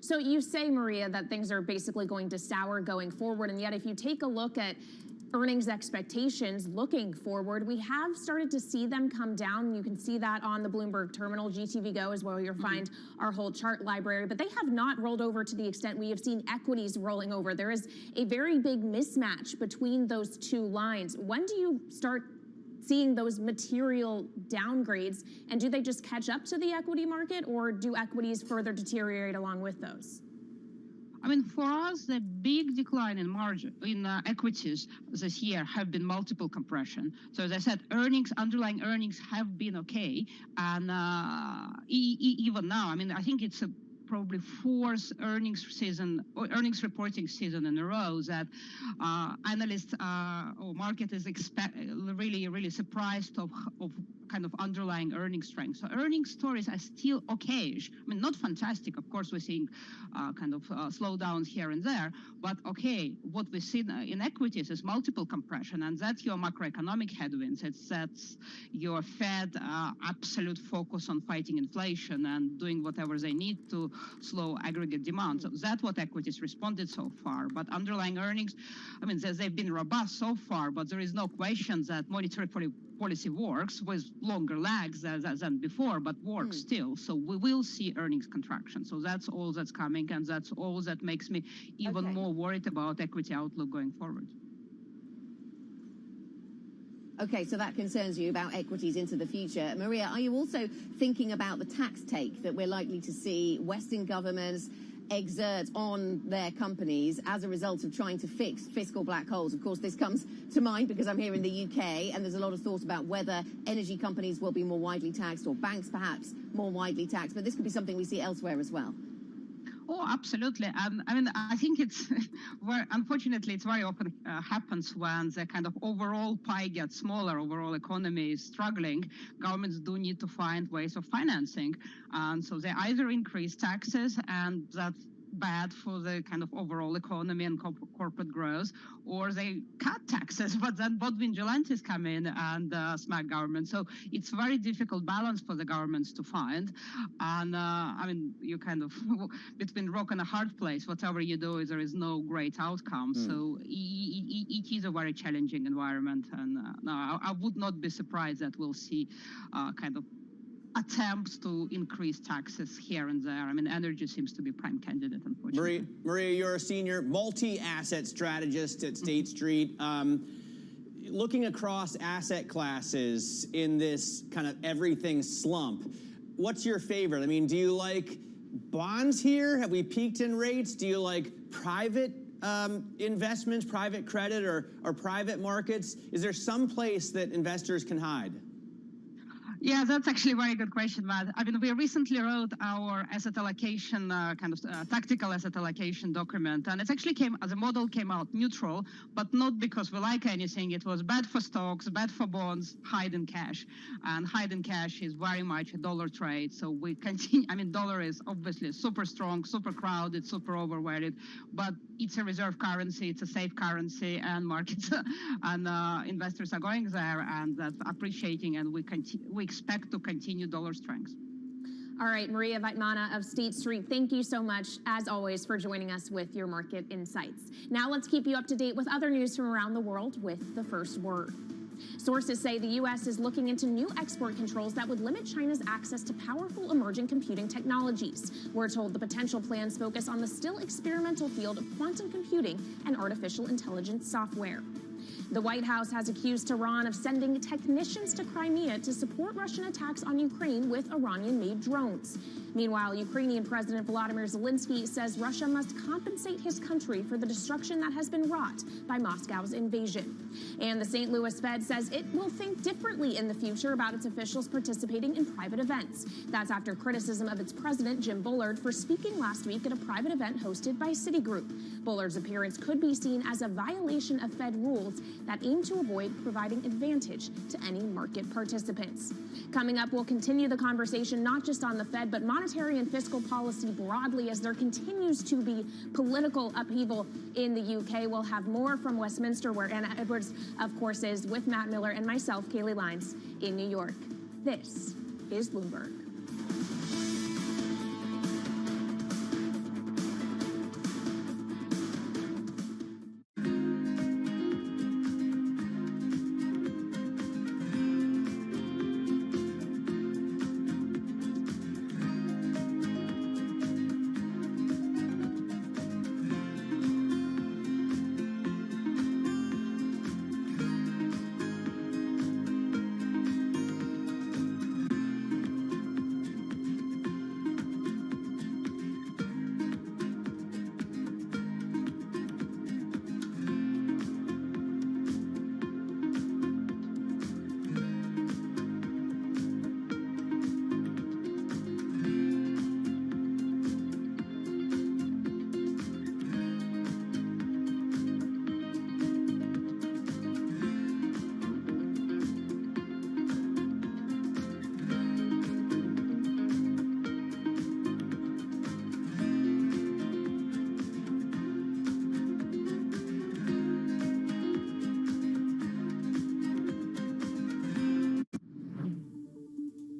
So you say, Maria, that things are basically going to sour going forward, and yet if you take a look at earnings expectations looking forward, we have started to see them come down. You can see that on the Bloomberg terminal. GTV Go is where you'll find our whole chart library, but they have not rolled over to the extent we have seen equities rolling over. There is a very big mismatch between those two lines. When do you start seeing those material downgrades, and do they just catch up to the equity market, or do equities further deteriorate along with those? I mean, for us, the big decline in margin in equities this year have been multiple compression. So as I said, underlying earnings have been okay, and even now, I mean, I think it's probably fourth earnings reporting season in a row that analysts or market is really surprised of kind of underlying earnings strength. So earnings stories are still okay-ish. I mean, not fantastic. Of course, we're seeing kind of slowdowns here and there, but okay. What we see in equities is multiple compression, and that's your macroeconomic headwinds. That's your Fed absolute focus on fighting inflation and doing whatever they need to slow aggregate demand. So that's what equities responded so far. But underlying earnings, I mean, they've been robust so far, but there is no question that monetary policy works with longer lags than before, but works still. So we will see earnings contraction. So that's all that's coming, and that's all that makes me even more worried about equity outlook going forward. Okay, so that concerns you about equities into the future. Maria, are you also thinking about the tax take that we're likely to see Western governments exert on their companies as a result of trying to fix fiscal black holes? Of course, this comes to mind because I'm here in the UK, and there's a lot of thought about whether energy companies will be more widely taxed or banks perhaps more widely taxed, but this could be something we see elsewhere as well. Oh, absolutely. I mean, I think it's unfortunately, it's very often happens when the kind of overall pie gets smaller, overall economy is struggling. Governments do need to find ways of financing. And so they either increase taxes, and that's bad for the kind of overall economy and corporate growth, or they cut taxes, but then both vigilantes come in and smack government. So it's a very difficult balance for the governments to find. And I mean, you kind of between rock and a hard place. Whatever you do, there is no great outcome. So it is a very challenging environment. And no, I would not be surprised that we'll see kind of attempts to increase taxes here and there. I mean, energy seems to be prime candidate, unfortunately. Maria, you're a senior multi-asset strategist at State Street. Looking across asset classes in this kind of everything slump, what's your favorite? I mean, do you like bonds here? Have we peaked in rates? Do you like private investments, private credit, or private markets? Is there some place that investors can hide? Yeah, that's actually a very good question, Matt. I mean, we recently wrote our asset allocation, tactical asset allocation document, and it actually the model came out neutral, but not because we like anything. It was bad for stocks, bad for bonds, hide in cash. And hide in cash is very much a dollar trade. So we continue, I mean, dollar is obviously super strong, super crowded, super overweighted, but it's a reserve currency, it's a safe currency, and markets and investors are going there, and that's appreciating, and we expect to continue dollar strength. All right, Maria Weitmana of State Street, thank you so much, as always, for joining us with your market insights. Now let's keep you up to date with other news from around the world with the first word. Sources say the U.S. is looking into new export controls that would limit China's access to powerful emerging computing technologies. We're told the potential plans focus on the still experimental field of quantum computing and artificial intelligence software. The White House has accused Tehran of sending technicians to Crimea to support Russian attacks on Ukraine with Iranian-made drones. Meanwhile, Ukrainian President Volodymyr Zelensky says Russia must compensate his country for the destruction that has been wrought by Moscow's invasion. And the St. Louis Fed says it will think differently in the future about its officials participating in private events. That's after criticism of its president, Jim Bullard, for speaking last week at a private event hosted by Citigroup. Bullard's appearance could be seen as a violation of Fed rules that aim to avoid providing advantage to any market participants. Coming up, we'll continue the conversation not just on the Fed, but monetary and fiscal policy broadly, as there continues to be political upheaval in the UK. We'll have more from Westminster, where Anna Edwards, of course, is, with Matt Miller and myself, Kaylee Lines, in New York. This is Bloomberg.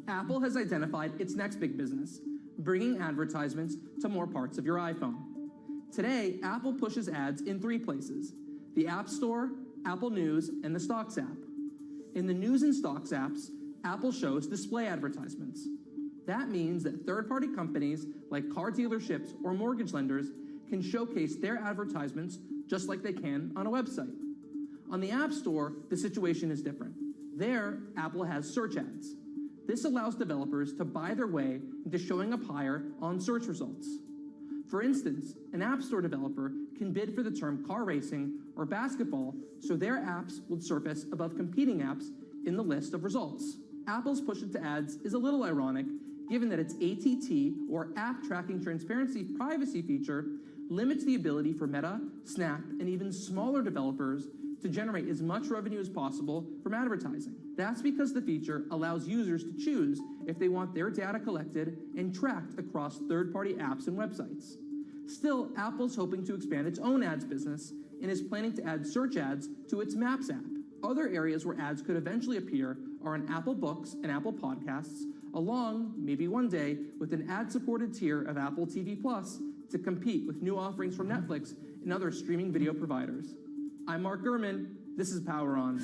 Apple has identified its next big business, bringing advertisements to more parts of your iPhone. Today, Apple pushes ads in 3 places: the App Store, Apple News, and the Stocks app. In the News and Stocks apps, Apple shows display advertisements. That means that third-party companies like car dealerships or mortgage lenders can showcase their advertisements just like they can on a website. On the App Store, the situation is different. There, Apple has search ads. This allows developers to buy their way into showing up higher on search results. For instance, an App Store developer can bid for the term car racing or basketball so their apps would surface above competing apps in the list of results. Apple's push into ads is a little ironic, given that its ATT, or App Tracking Transparency Privacy feature, limits the ability for Meta, Snap, and even smaller developers to generate as much revenue as possible from advertising. That's because the feature allows users to choose if they want their data collected and tracked across third-party apps and websites. Still, Apple's hoping to expand its own ads business and is planning to add search ads to its Maps app. Other areas where ads could eventually appear are in Apple Books and Apple Podcasts, along, maybe one day, with an ad-supported tier of Apple TV Plus to compete with new offerings from Netflix and other streaming video providers. I'm Mark Gurman. This is Power On.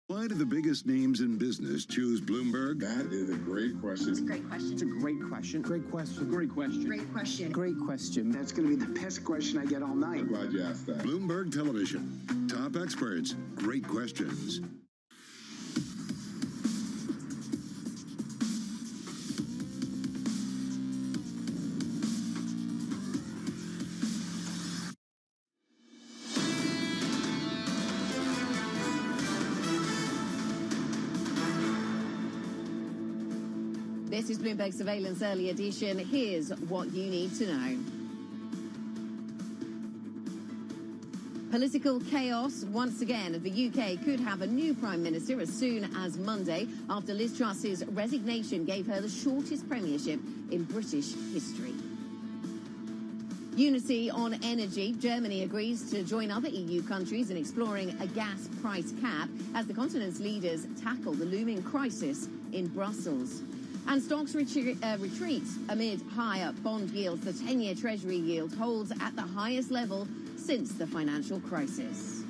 Why do the biggest names in business choose Bloomberg? That is a great question. It's a great question. It's a great question. Great question. Great question. Great question. Great question. That's going to be the best question I get all night. I'm glad you asked that. Bloomberg Television. Top experts. Great questions. This is Bloomberg Surveillance Early Edition. Here's what you need to know. Political chaos once again. The UK could have a new Prime Minister as soon as Monday after Liz Truss's resignation gave her the shortest premiership in British history. Unity on energy. Germany agrees to join other EU countries in exploring a gas price cap as the continent's leaders tackle the looming crisis in Brussels. And stocks retreat amid higher bond yields. The 10-year Treasury yield holds at the highest level since the financial crisis.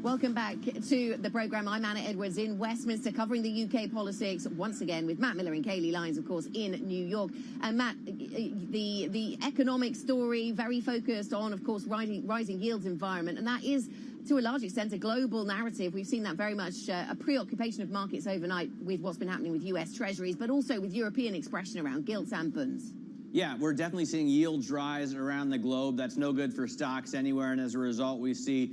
Welcome back to the programme. I'm Anna Edwards in Westminster, covering the UK politics once again with Matt Miller and Kayleigh Lyons, of course, in New York. And Matt, the economic story, very focused on, of course, rising yields environment, and that is, to a large extent, a global narrative. We've seen that very much a preoccupation of markets overnight with what's been happening with US Treasuries, but also with European expression around gilts and bunds. Yeah, we're definitely seeing yields rise around the globe. That's no good for stocks anywhere, and as a result, we see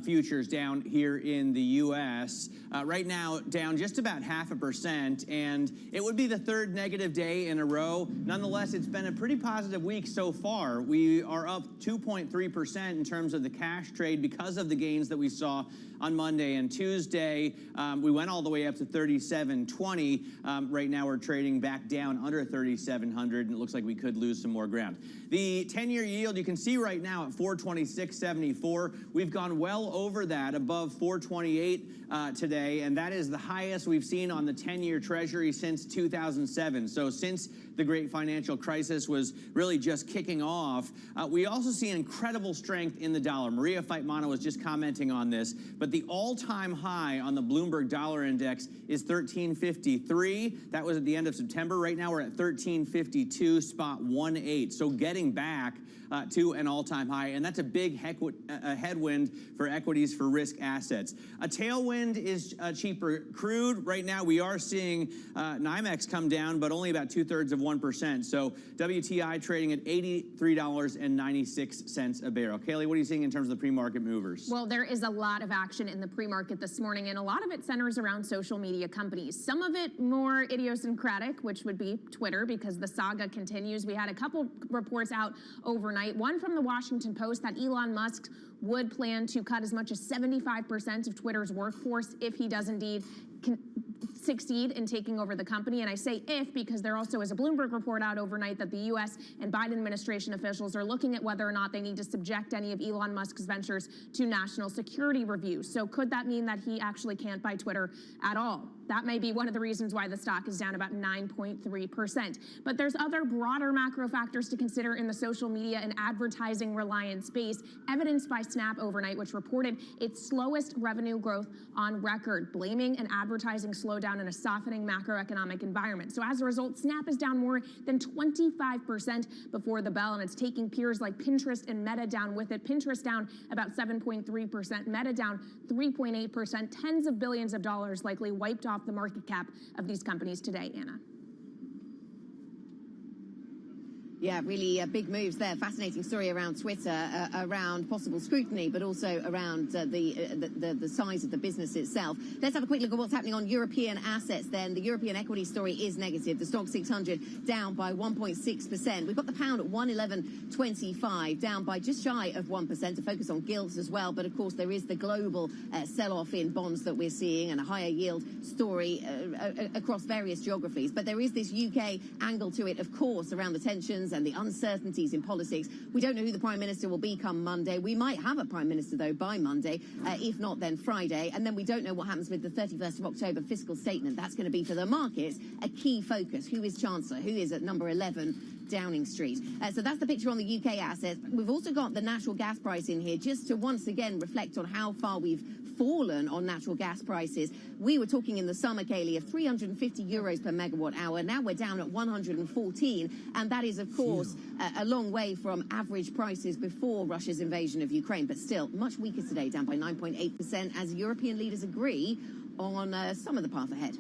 futures down here in the U.S. Right now, down just about 0.5%, and it would be the third negative day in a row. Nonetheless, it's been a pretty positive week so far. We are up 2.3% in terms of the cash trade because of the gains that we saw on Monday and Tuesday. We went all the way up to 37.20. Right now, we're trading back down under 3,700, and it looks like we could lose some more ground. The 10-year yield, you can see right now at 426.74. We've gone well over that, above 428 today, and that is the highest we've seen on the 10-year Treasury since 2007. So since the great financial crisis was really just kicking off, we also see incredible strength in the dollar. Maria Feitmana was just commenting on this, but the all-time high on the Bloomberg Dollar Index is 1353. That was at the end of September. Right now we're at 1352.18. So getting back to an all-time high, and that's a big headwind for equities, for risk assets. A tailwind is cheaper crude. Right now we are seeing NYMEX come down, but only about 0.2%. So WTI trading at $83.96 a barrel. Kayleigh, what are you seeing in terms of the pre-market movers? Well, there is a lot of action in the pre-market this morning, and a lot of it centers around social media companies. Some of it more idiosyncratic, which would be Twitter, because the saga continues. We had a couple reports out overnight. One from the Washington Post that Elon Musk would plan to cut as much as 75% of Twitter's workforce if he does indeed succeed in taking over the company. And I say if because there also is a Bloomberg report out overnight that the U.S. and Biden administration officials are looking at whether or not they need to subject any of Elon Musk's ventures to national security reviews. So could that mean that he actually can't buy Twitter at all? That may be one of the reasons why the stock is down about 9.3%. But there's other broader macro factors to consider in the social media and advertising reliant space, evidenced by Snap overnight, which reported its slowest revenue growth on record, blaming an advertising slowdown in a softening macroeconomic environment. So as a result, Snap is down more than 25% before the bell, and it's taking peers like Pinterest and Meta down with it. Pinterest down about 7.3%, Meta down 3.8%, tens of billions of dollars likely wiped off the market cap of these companies today, Anna. Yeah, really big moves there. Fascinating story around Twitter, around possible scrutiny, but also around the size of the business itself. Let's have a quick look at what's happening on European assets then. The European equity story is negative. The stock 600 down by 1.6%. We've got the pound at 111.25, down by just shy of 1%, to focus on gilts as well. But of course, there is the global sell-off in bonds that we're seeing and a higher yield story across various geographies. But there is this UK angle to it, of course, around the tensions and the uncertainties in politics. We don't know who the Prime Minister will be come Monday. We might have a Prime Minister, though, by Monday. If not, then Friday. And then we don't know what happens with the 31st of October fiscal statement. That's going to be, for the markets, a key focus. Who is Chancellor? Who is at number 11? Downing Street. So that's the picture on the UK assets. We've also got the natural gas price in here, just to once again reflect on how far we've fallen on natural gas prices. We were talking in the summer, Kaylee, of 350 euros per megawatt hour. Now we're down at 114, and that is, of course, a long way from average prices before Russia's invasion of Ukraine, but still much weaker today, down by 9.8%, as European leaders agree on some of the path ahead.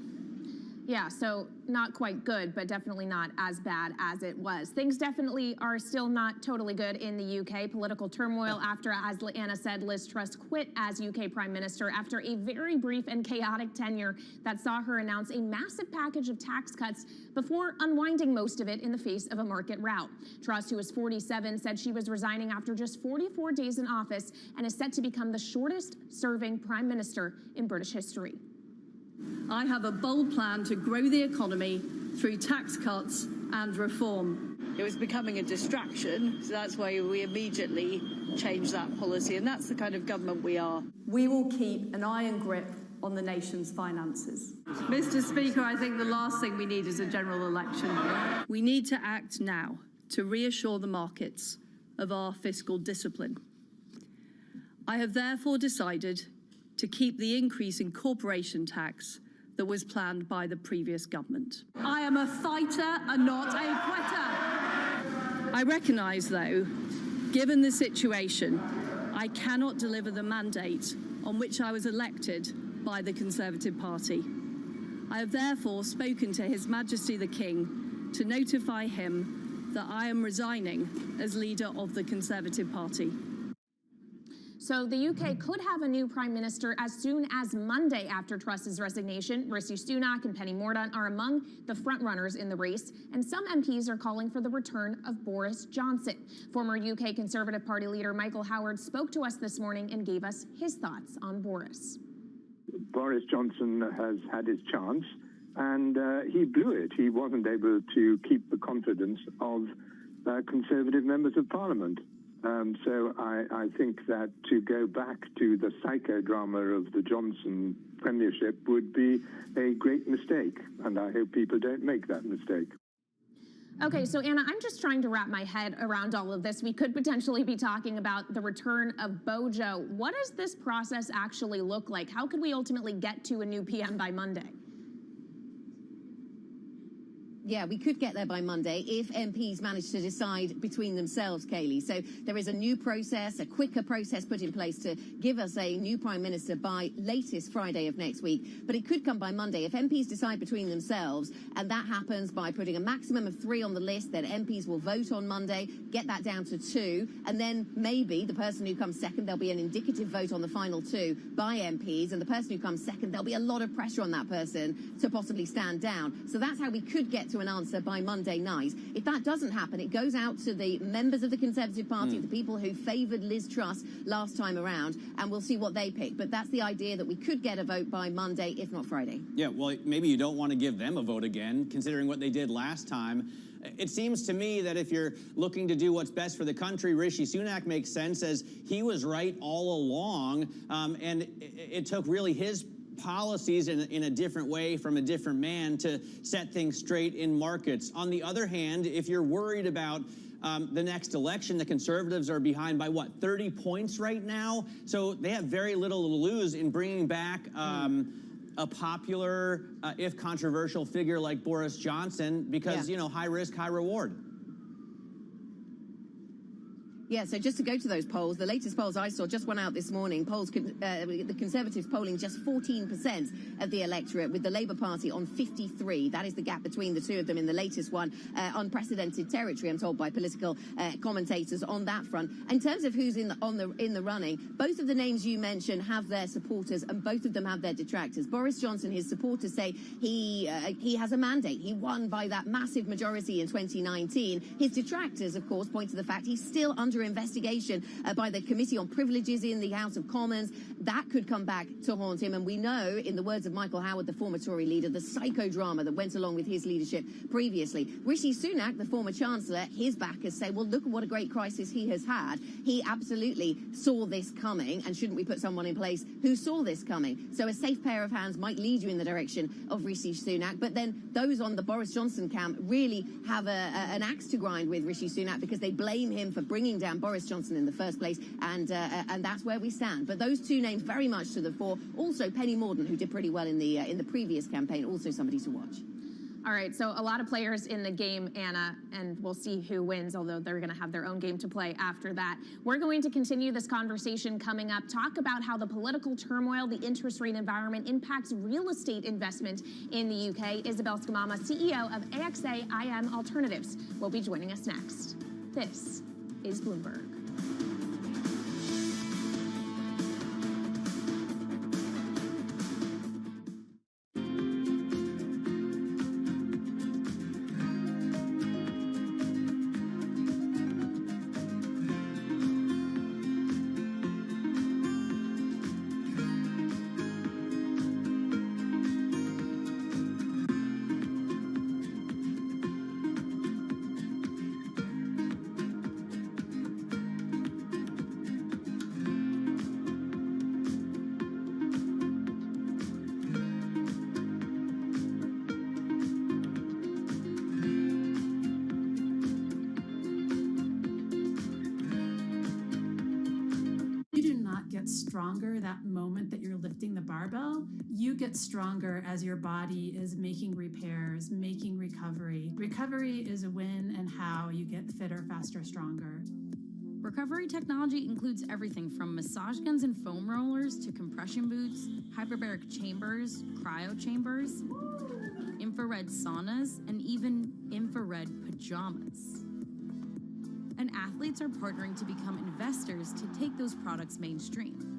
Yeah, so not quite good, but definitely not as bad as it was. Things definitely are still not totally good in the UK. Political turmoil after, as Anna said, Liz Truss quit as UK Prime Minister after a very brief and chaotic tenure that saw her announce a massive package of tax cuts before unwinding most of it in the face of a market rout. Truss, who is 47, said she was resigning after just 44 days in office and is set to become the shortest-serving Prime Minister in British history. I have a bold plan to grow the economy through tax cuts and reform. It was becoming a distraction, so that's why we immediately changed that policy, and that's the kind of government we are. We will keep an iron grip on the nation's finances. Mr. Speaker, I think the last thing we need is a general election. We need to act now to reassure the markets of our fiscal discipline. I have therefore decided to keep the increase in corporation tax that was planned by the previous government. I am a fighter and not a quitter. I recognise, though, given the situation, I cannot deliver the mandate on which I was elected by the Conservative Party. I have therefore spoken to His Majesty the King to notify him that I am resigning as leader of the Conservative Party. So the UK could have a new Prime Minister as soon as Monday after Truss's resignation. Rishi Sunak and Penny Mordaunt are among the frontrunners in the race, and some MPs are calling for the return of Boris Johnson. Former UK Conservative Party leader Michael Howard spoke to us this morning and gave us his thoughts on Boris. Boris Johnson has had his chance, and he blew it. He wasn't able to keep the confidence of Conservative members of Parliament. So I think that to go back to the psychodrama of the Johnson premiership would be a great mistake, and I hope people don't make that mistake. Okay, so Anna, I'm just trying to wrap my head around all of this. We could potentially be talking about the return of Bojo. What does this process actually look like? How could we ultimately get to a new PM by Monday? Yeah, we could get there by Monday if MPs manage to decide between themselves, Kaylee. So there is a new process, a quicker process put in place to give us a new Prime Minister by latest Friday of next week. But it could come by Monday if MPs decide between themselves, and that happens by putting a maximum of 3 on the list. Then MPs will vote on Monday, get that down to 2, and then maybe the person who comes second, there'll be an indicative vote on the final 2 by MPs, and the person who comes second, there'll be a lot of pressure on that person to possibly stand down. So that's how we could get to to an answer by Monday night. If that doesn't happen, it goes out to the members of the Conservative Party, the people who favoured Liz Truss last time around, and we'll see what they pick. But that's the idea, that we could get a vote by Monday, if not Friday. Yeah, well, maybe you don't want to give them a vote again, considering what they did last time. It seems to me that if you're looking to do what's best for the country, Rishi Sunak makes sense, as he was right all along, and it took really his policies in a different way from a different man to set things straight in markets. On the other hand, if you're worried about the next election, the Conservatives are behind by, what, 30 points right now? So they have very little to lose in bringing back a popular, if controversial, figure like Boris Johnson, because, you know, high risk, high reward. Yeah, so just to go to those polls, the latest polls I saw just went out this morning. Polls, the Conservatives polling just 14% of the electorate, with the Labour Party on 53. That is the gap between the two of them in the latest one. Unprecedented territory, I'm told by political commentators on that front. In terms of who's in the running, both of the names you mentioned have their supporters, and both of them have their detractors. Boris Johnson, his supporters say he has a mandate. He won by that massive majority in 2019. His detractors, of course, point to the fact he's still under investigation by the Committee on Privileges in the House of Commons. That could come back to haunt him. And we know, in the words of Michael Howard, the former Tory leader, the psychodrama that went along with his leadership previously. Rishi Sunak, the former Chancellor, his backers say, well, look at what a great crisis he has had. He absolutely saw this coming, and shouldn't we put someone in place who saw this coming? So a safe pair of hands might lead you in the direction of Rishi Sunak. But then those on the Boris Johnson camp really have an axe to grind with Rishi Sunak, because they blame him for bringing down Boris Johnson in the first place, and that's where we stand. But those two names very much to the fore. Also, Penny Mordaunt, who did pretty well in the previous campaign, also somebody to watch. All right, so a lot of players in the game, Anna, and we'll see who wins, although they're going to have their own game to play after that. We're going to continue this conversation coming up, talk about how the political turmoil, the interest rate environment impacts real estate investment in the UK. Isabel Scamama, CEO of AXA IM Alternatives, will be joining us next. This is Bloomberg. Stronger that moment that you're lifting the barbell. You get stronger as your body is making repairs, making recovery. Recovery is a when and how you get fitter, faster, stronger. Recovery technology includes everything from massage guns and foam rollers to compression boots, hyperbaric chambers, cryo chambers, infrared saunas, and even infrared pajamas. And athletes are partnering to become investors to take those products mainstream.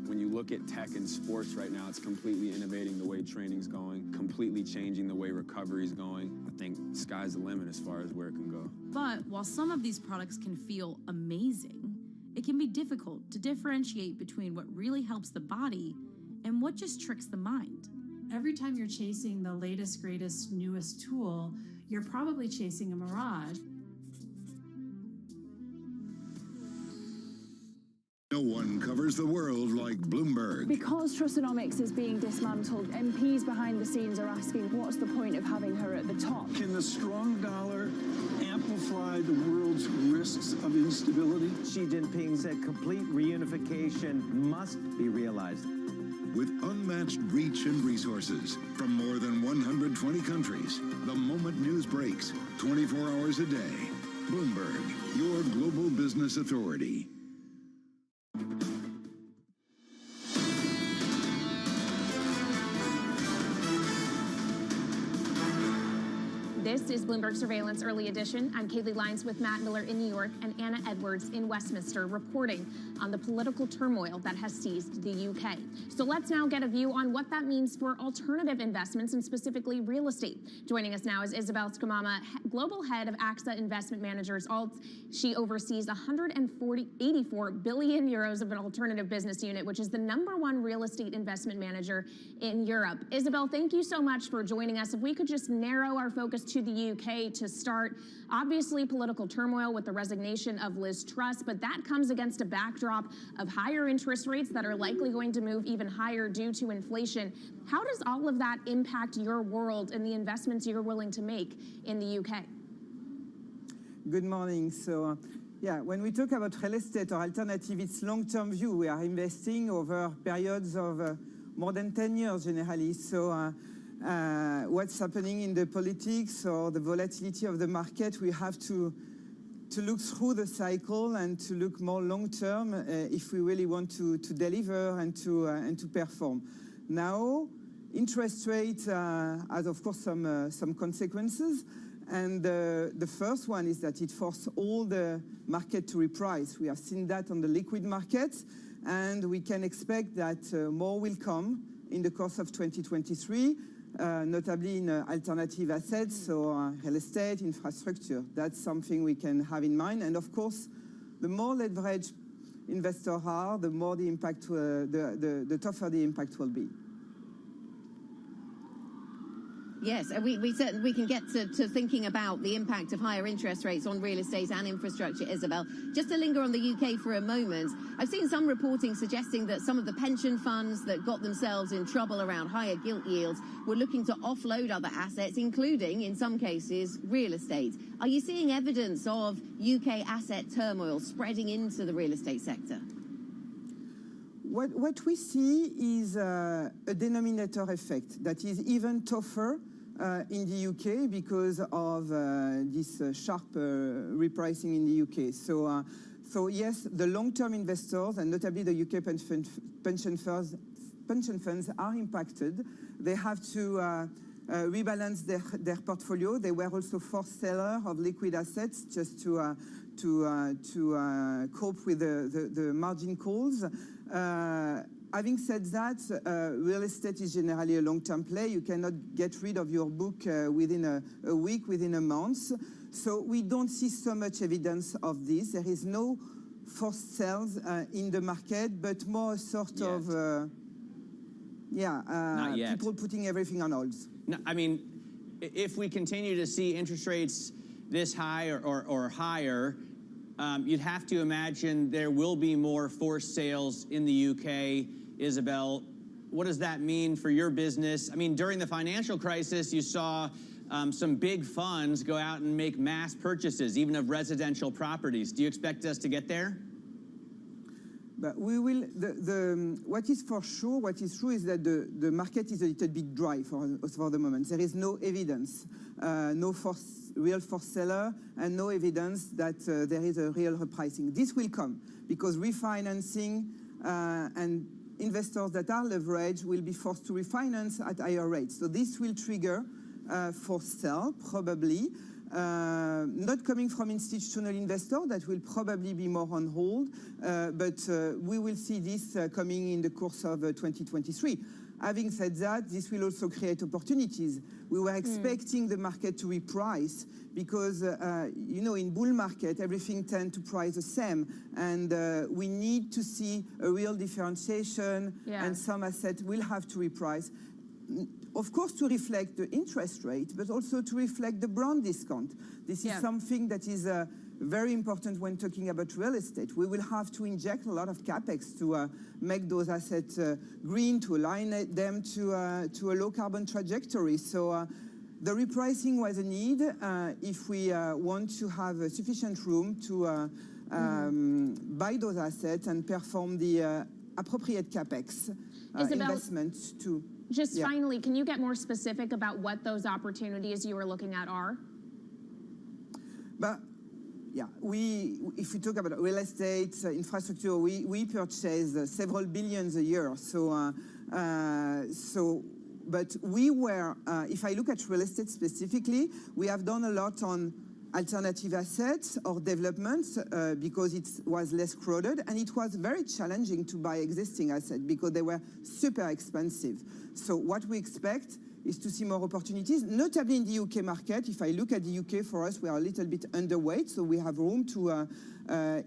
When you look at tech in sports right now, it's completely innovating the way training's going, completely changing the way recovery's going. I think sky's the limit as far as where it can go. But while some of these products can feel amazing, it can be difficult to differentiate between what really helps the body and what just tricks the mind. Every time you're chasing the latest, greatest, newest tool, you're probably chasing a mirage. No one covers the world like Bloomberg. Because Trustonomics is being dismantled, MPs behind the scenes are asking, what's the point of having her at the top? Can the strong dollar amplify the world's risks of instability? Xi Jinping said complete reunification must be realized. With unmatched reach and resources from more than 120 countries, the moment news breaks, 24 hours a day. Bloomberg, your global business authority. This is Bloomberg Surveillance Early Edition. I'm Kaylee Lyons with Matt Miller in New York and Anna Edwards in Westminster reporting on the political turmoil that has seized the UK. So let's now get a view on what that means for alternative investments and specifically real estate. Joining us now is Isabel Scamama, Global Head of AXA Investment Managers Alts. She oversees 84 billion euros of an alternative business unit, which is the #1 real estate investment manager in Europe. Isabel, thank you so much for joining us. If we could just narrow our focus to the UK to start, obviously political turmoil with the resignation of Liz Truss, but that comes against a backdrop of higher interest rates that are likely going to move even higher due to inflation. How does all of that impact your world and the investments you're willing to make in the UK? Good morning. So, when we talk about real estate or alternative, it's long-term view. We are investing over periods of more than 10 years generally. So what's happening in the politics or the volatility of the market, we have to look through the cycle and to look more long-term if we really want to deliver and to perform. Now, interest rate has, of course, some consequences. And the first one is that it forced all the market to reprice. We have seen that on the liquid markets, and we can expect that more will come in the course of 2023, notably in alternative assets, so real estate, infrastructure. That's something we can have in mind. And of course, the more leveraged investors are, the more the impact, the tougher the impact will be. Yes, and we can get to thinking about the impact of higher interest rates on real estate and infrastructure, Isabel. Just to linger on the UK for a moment, I've seen some reporting suggesting that some of the pension funds that got themselves in trouble around higher gilt yields were looking to offload other assets, including, in some cases, real estate. Are you seeing evidence of UK asset turmoil spreading into the real estate sector? What we see is a denominator effect that is even tougher in the UK because of this sharp repricing in the UK. So yes, the long-term investors and notably the UK pension funds are impacted. They have to rebalance their portfolio. They were also forced sellers of liquid assets just to cope with the margin calls. Having said that, real estate is generally a long-term play. You cannot get rid of your book within a week, within a month. So we don't see so much evidence of this. There is no forced sales in the market, but more sort of, people putting everything on hold. No, I mean, if we continue to see interest rates this high or higher, you'd have to imagine there will be more forced sales in the UK. Isabel, what does that mean for your business? I mean, during the financial crisis, you saw some big funds go out and make mass purchases, even of residential properties. Do you expect us to get there? But we will. What is for sure, what is true is that the market is a little bit dry for the moment. There is no evidence, no real forced seller, and no evidence that there is a real repricing. This will come because refinancing and investors that are leveraged will be forced to refinance at higher rates. So this will trigger forced sell, probably. Not coming from institutional investors, that will probably be more on hold, but we will see this coming in the course of 2023. Having said that, this will also create opportunities. We were expecting the market to reprice because, in bull market, everything tends to price the same. And we need to see a real differentiation, and some assets will have to reprice. Of course, to reflect the interest rate, but also to reflect the brand discount. This is something that is very important when talking about real estate. We will have to inject a lot of capex to make those assets green, to align them to a low-carbon trajectory. So the repricing was a need if we want to have sufficient room to buy those assets and perform the appropriate capex investments to... Just finally, can you get more specific about what those opportunities you are looking at are? But if we talk about real estate, infrastructure, we purchase several billions a year. So but we were, if I look at real estate specifically, we have done a lot on alternative assets or developments because it was less crowded, and it was very challenging to buy existing assets because they were super expensive. So what we expect is to see more opportunities, notably in the UK market. If I look at the UK, for us, we are a little bit underweight, so we have room to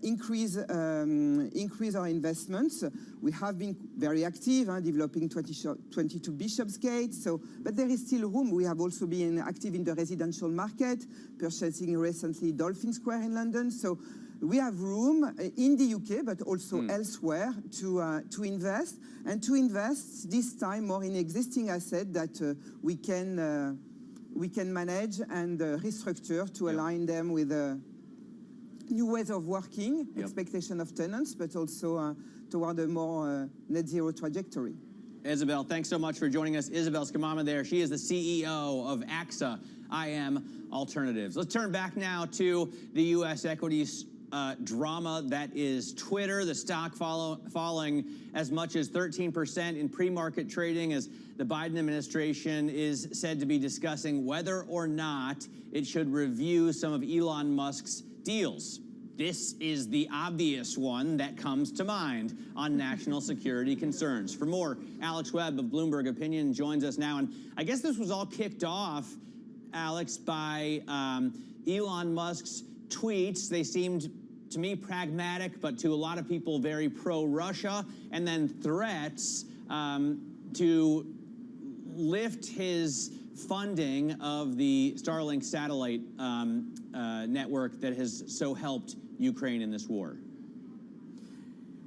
increase our investments. We have been very active, developing 22 Bishopsgate, but there is still room. We have also been active in the residential market, purchasing recently Dolphin Square in London. So we have room in the UK, but also elsewhere to invest, and to invest this time more in existing assets that we can manage and restructure to align them with new ways of working, expectation of tenants, but also toward a more net zero trajectory. Isabel, thanks so much for joining us. Isabel Scamama there. She is the CEO of AXA IM Alternatives. Let's turn back now to the U.S. equities drama that is Twitter. The stock falling as much as 13% in pre-market trading as the Biden administration is said to be discussing whether or not it should review some of Elon Musk's deals. This is the obvious one that comes to mind on national security concerns. For more, Alex Webb of Bloomberg Opinion joins us now. And I guess this was all kicked off, Alex, by Elon Musk's tweets. They seemed, to me, pragmatic, but to a lot of people very pro-Russia, and then threats to lift his funding of the Starlink satellite network that has so helped Ukraine in this war.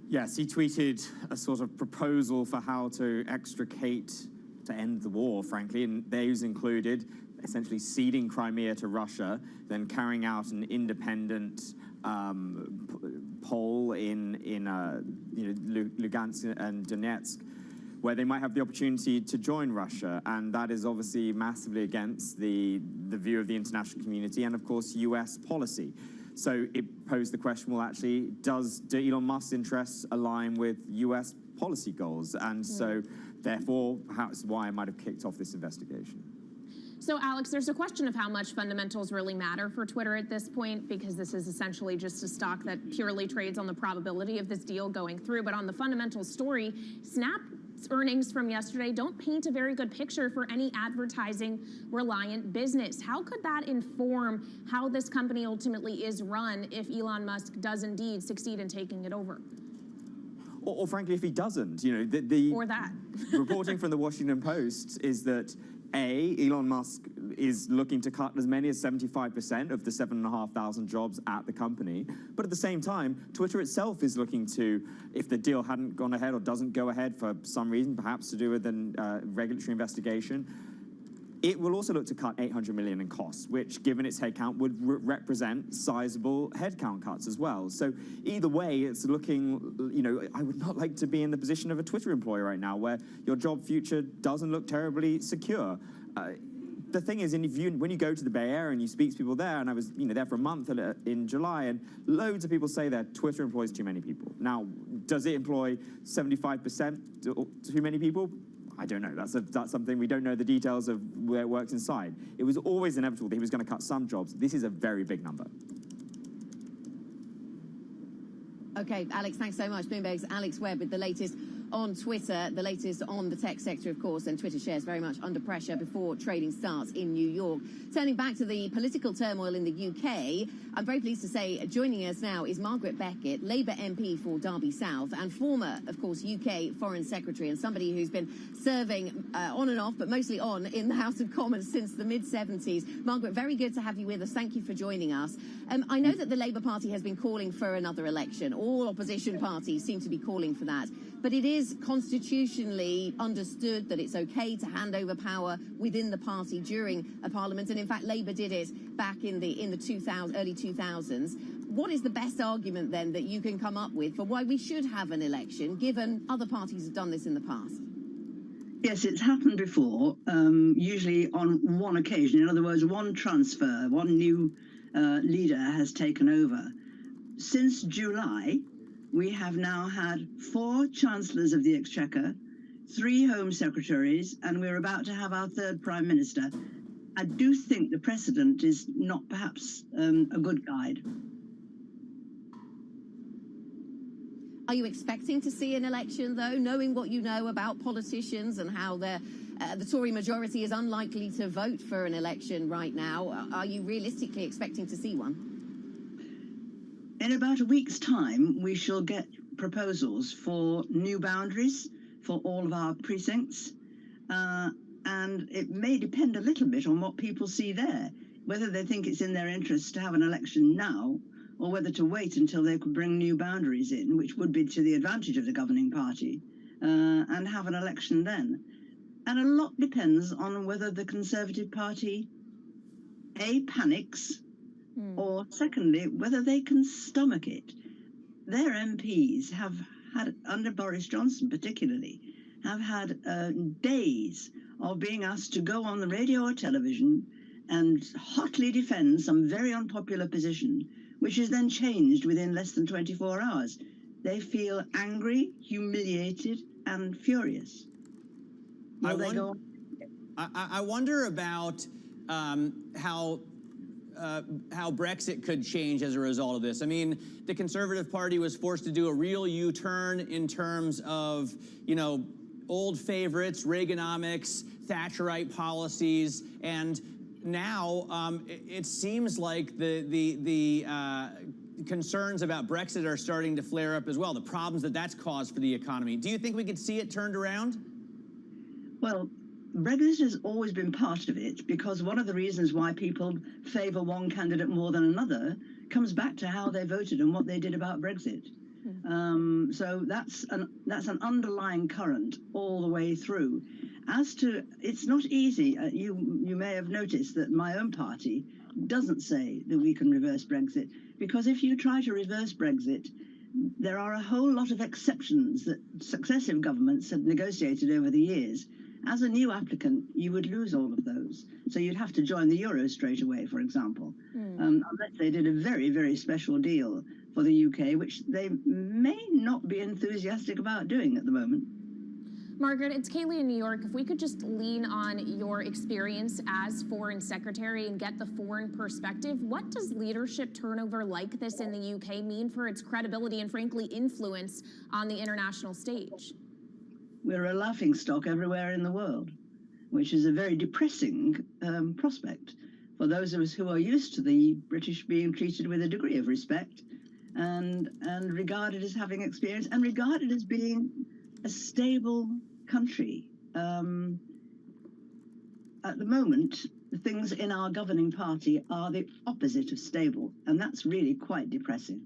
Yes, he tweeted a sort of proposal for how to end the war, frankly, and those included essentially ceding Crimea to Russia, then carrying out an independent poll in Lugansk and Donetsk, where they might have the opportunity to join Russia, and that is obviously massively against the view of the international community and, of course, U.S. policy. So it posed the question, well, actually, do Elon Musk's interests align with U.S. policy goals? And so, therefore, perhaps why I might have kicked off this investigation. So, Alex, there's a question of how much fundamentals really matter for Twitter at this point, because this is essentially just a stock that purely trades on the probability of this deal going through. But on the fundamental story, Snap earnings from yesterday don't paint a very good picture for any advertising-reliant business. How could that inform how this company ultimately is run if Elon Musk does indeed succeed in taking it over? Or frankly, if he doesn't, the or that. reporting from the Washington Post is that Elon Musk is looking to cut as many as 75% of the 7,500 jobs at the company. But at the same time, Twitter itself is looking to, if the deal hadn't gone ahead or doesn't go ahead for some reason, perhaps to do with a regulatory investigation, it will also look to cut $800 million in costs, which, given its headcount, would represent sizable headcount cuts as well. So either way, it's looking, I would not like to be in the position of a Twitter employee right now, where your job future doesn't look terribly secure. The thing is, when you go to the Bay Area and you speak to people there, and I was there for a month in July, and loads of people say that Twitter employs too many people. Now, does it employ 75% too many people? I don't know. That's something we don't know the details of where it works inside. It was always inevitable that he was going to cut some jobs. This is a very big number. Okay, Alex, thanks so much. Bloomberg's Alex Webb with the latest on Twitter, the latest on the tech sector, of course, and Twitter shares very much under pressure before trading starts in New York. Turning back to the political turmoil in the UK, I'm very pleased to say joining us now is Margaret Beckett, Labour MP for Derby South, and former, of course, UK Foreign Secretary, and somebody who's been serving on and off, but mostly on, in the House of Commons since the mid-70s. Margaret, very good to have you with us. Thank you for joining us. I know that the Labour Party has been calling for another election. All opposition parties seem to be calling for that. But it is constitutionally understood that it's okay to hand over power within the party during a parliament. And in fact, Labour did it back in the early 2000s. What is the best argument then that you can come up with for why we should have an election, given other parties have done this in the past? Yes, it's happened before, usually on one occasion. In other words, one transfer, one new leader has taken over. Since July, we have now had 4 chancellors of the Exchequer, 3 Home Secretaries, and we're about to have our 3rd Prime Minister. I do think the precedent is not perhaps a good guide. Are you expecting to see an election, though, knowing what you know about politicians and how the Tory majority is unlikely to vote for an election right now? Are you realistically expecting to see one? In about a week's time, we shall get proposals for new boundaries for all of our precincts. And it may depend a little bit on what people see there, whether they think it's in their interest to have an election now, or whether to wait until they could bring new boundaries in, which would be to the advantage of the governing party, and have an election then. And a lot depends on whether the Conservative Party, A, panics, or secondly, whether they can stomach it. Their MPs have had, under Boris Johnson particularly, have had days of being asked to go on the radio or television and hotly defend some very unpopular position, which is then changed within less than 24 hours. They feel angry, humiliated, and furious. I wonder about how Brexit could change as a result of this. I mean, the Conservative Party was forced to do a real U-turn in terms of, you know, old favorites, Reaganomics, Thatcherite policies, and now it seems like the concerns about Brexit are starting to flare up as well, the problems that that's caused for the economy. Do you think we could see it turned around? Well, Brexit has always been part of it, because one of the reasons why people favour one candidate more than another comes back to how they voted and what they did about Brexit. So that's an underlying current all the way through. As to, it's not easy. You may have noticed that my own party doesn't say that we can reverse Brexit, because if you try to reverse Brexit, there are a whole lot of exceptions that successive governments have negotiated over the years. As a new applicant, you would lose all of those. So you'd have to join the euro straight away, for example, unless they did a very, very special deal for the UK, which they may not be enthusiastic about doing at the moment. Margaret, it's Kaylee in New York. If we could just lean on your experience as Foreign Secretary and get the foreign perspective, what does leadership turnover like this in the UK mean for its credibility and, frankly, influence on the international stage? We're a laughingstock everywhere in the world, which is a very depressing prospect for those of us who are used to the British being treated with a degree of respect and regarded as having experience and regarded as being a stable country. At the moment, the things in our governing party are the opposite of stable, and that's really quite depressing.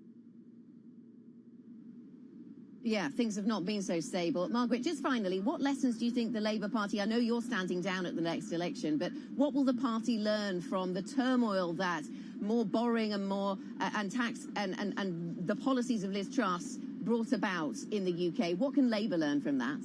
Yeah, things have not been so stable. Margaret, just finally, what lessons do you think the Labour Party, I know you're standing down at the next election, but what will the party learn from the turmoil that more borrowing and more and tax and the policies of Liz Truss brought about in the UK? What can Labour learn from that?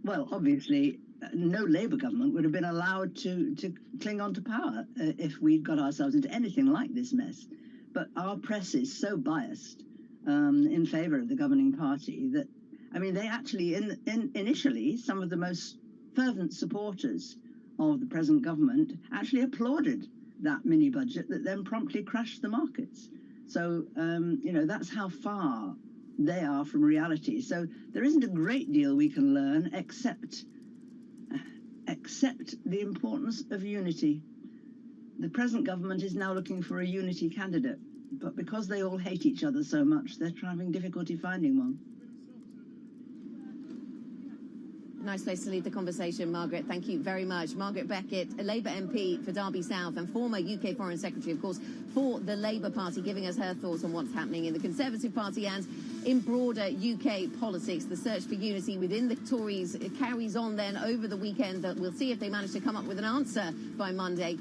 Well, obviously, no Labour government would have been allowed to cling on to power if we'd got ourselves into anything like this mess. But our press is so biased in favour of the governing party that, I mean, they actually, initially, some of the most fervent supporters of the present government actually applauded that mini budget that then promptly crashed the markets. So, you know, that's how far they are from reality. So there isn't a great deal we can learn except the importance of unity. The present government is now looking for a unity candidate, but because they all hate each other so much, they're having difficulty finding one. Nice place to leave the conversation, Margaret. Thank you very much. Margaret Beckett, a Labour MP for Derby South and former UK Foreign Secretary, of course, for the Labour Party, giving us her thoughts on what's happening in the Conservative Party and in broader UK politics. The search for unity within the Tories carries on then over the weekend. That we'll see if they manage to come up with an answer by Monday.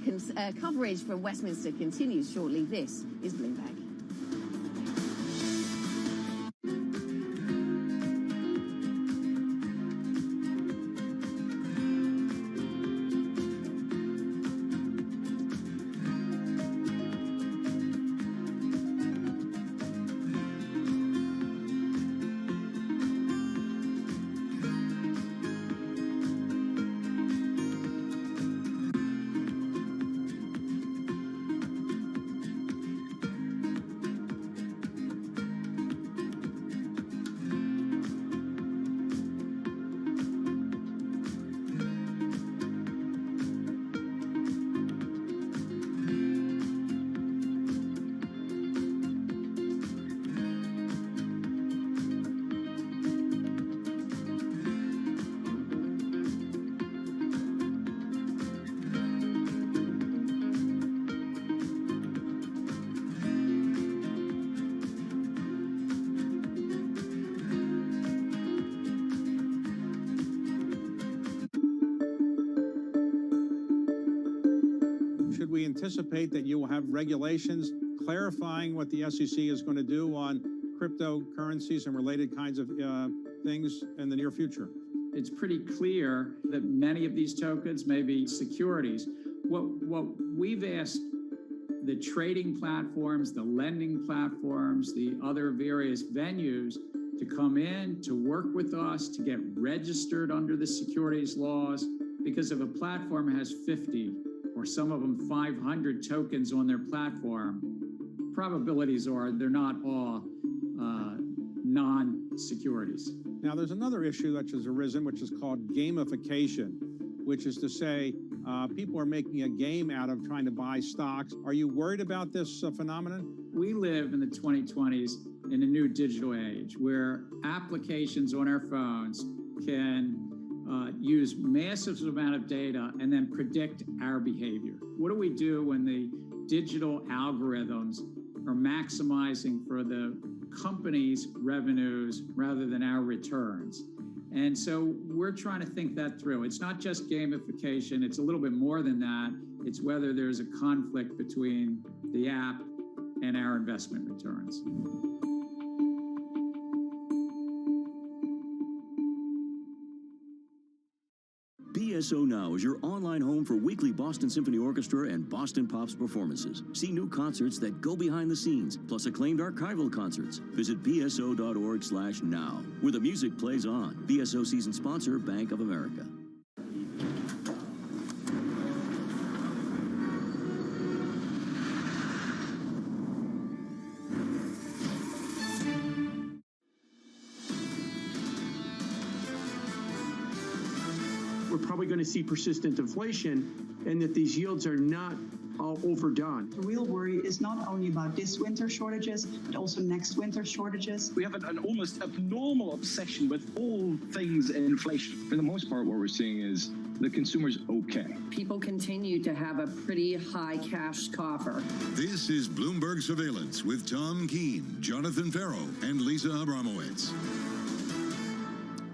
Coverage from Westminster continues shortly. This is Bloomberg. should we anticipate that you will have regulations clarifying what the SEC is going to do on cryptocurrencies and related kinds of things in the near future? It's pretty clear that many of these tokens may be securities. What we've asked the trading platforms, the lending platforms, the other various venues to come in, to work with us, to get registered under the securities laws, because if a platform has 50 or some of them 500 tokens on their platform, probabilities are they're not all non-securities. Now, there's another issue that has arisen, which is called gamification, which is to say people are making a game out of trying to buy stocks. Are you worried about this phenomenon? We live in the 2020s in a new digital age where applications on our phones can use massive amount of data and then predict our behavior. What do we do when the digital algorithms are maximizing for the company's revenues rather than our returns? And so we're trying to think that through. It's not just gamification, it's a little bit more than that. It's whether there's a conflict between the app and our investment returns. BSO Now is your online home for weekly Boston Symphony Orchestra and Boston Pops performances. See new concerts that go behind the scenes, plus acclaimed archival concerts. Visit bso.org/now, where the music plays on. BSO season sponsor, Bank of America. We're probably going to see persistent inflation and that these yields are not all overdone. The real worry is not only about this winter shortages, but also next winter shortages. We have an almost abnormal obsession with all things inflation. For the most part, what we're seeing is the consumer's okay. People continue to have a pretty high cash coffer. This is Bloomberg Surveillance with Tom Keene, Jonathan Farrow, and Lisa Abramowitz.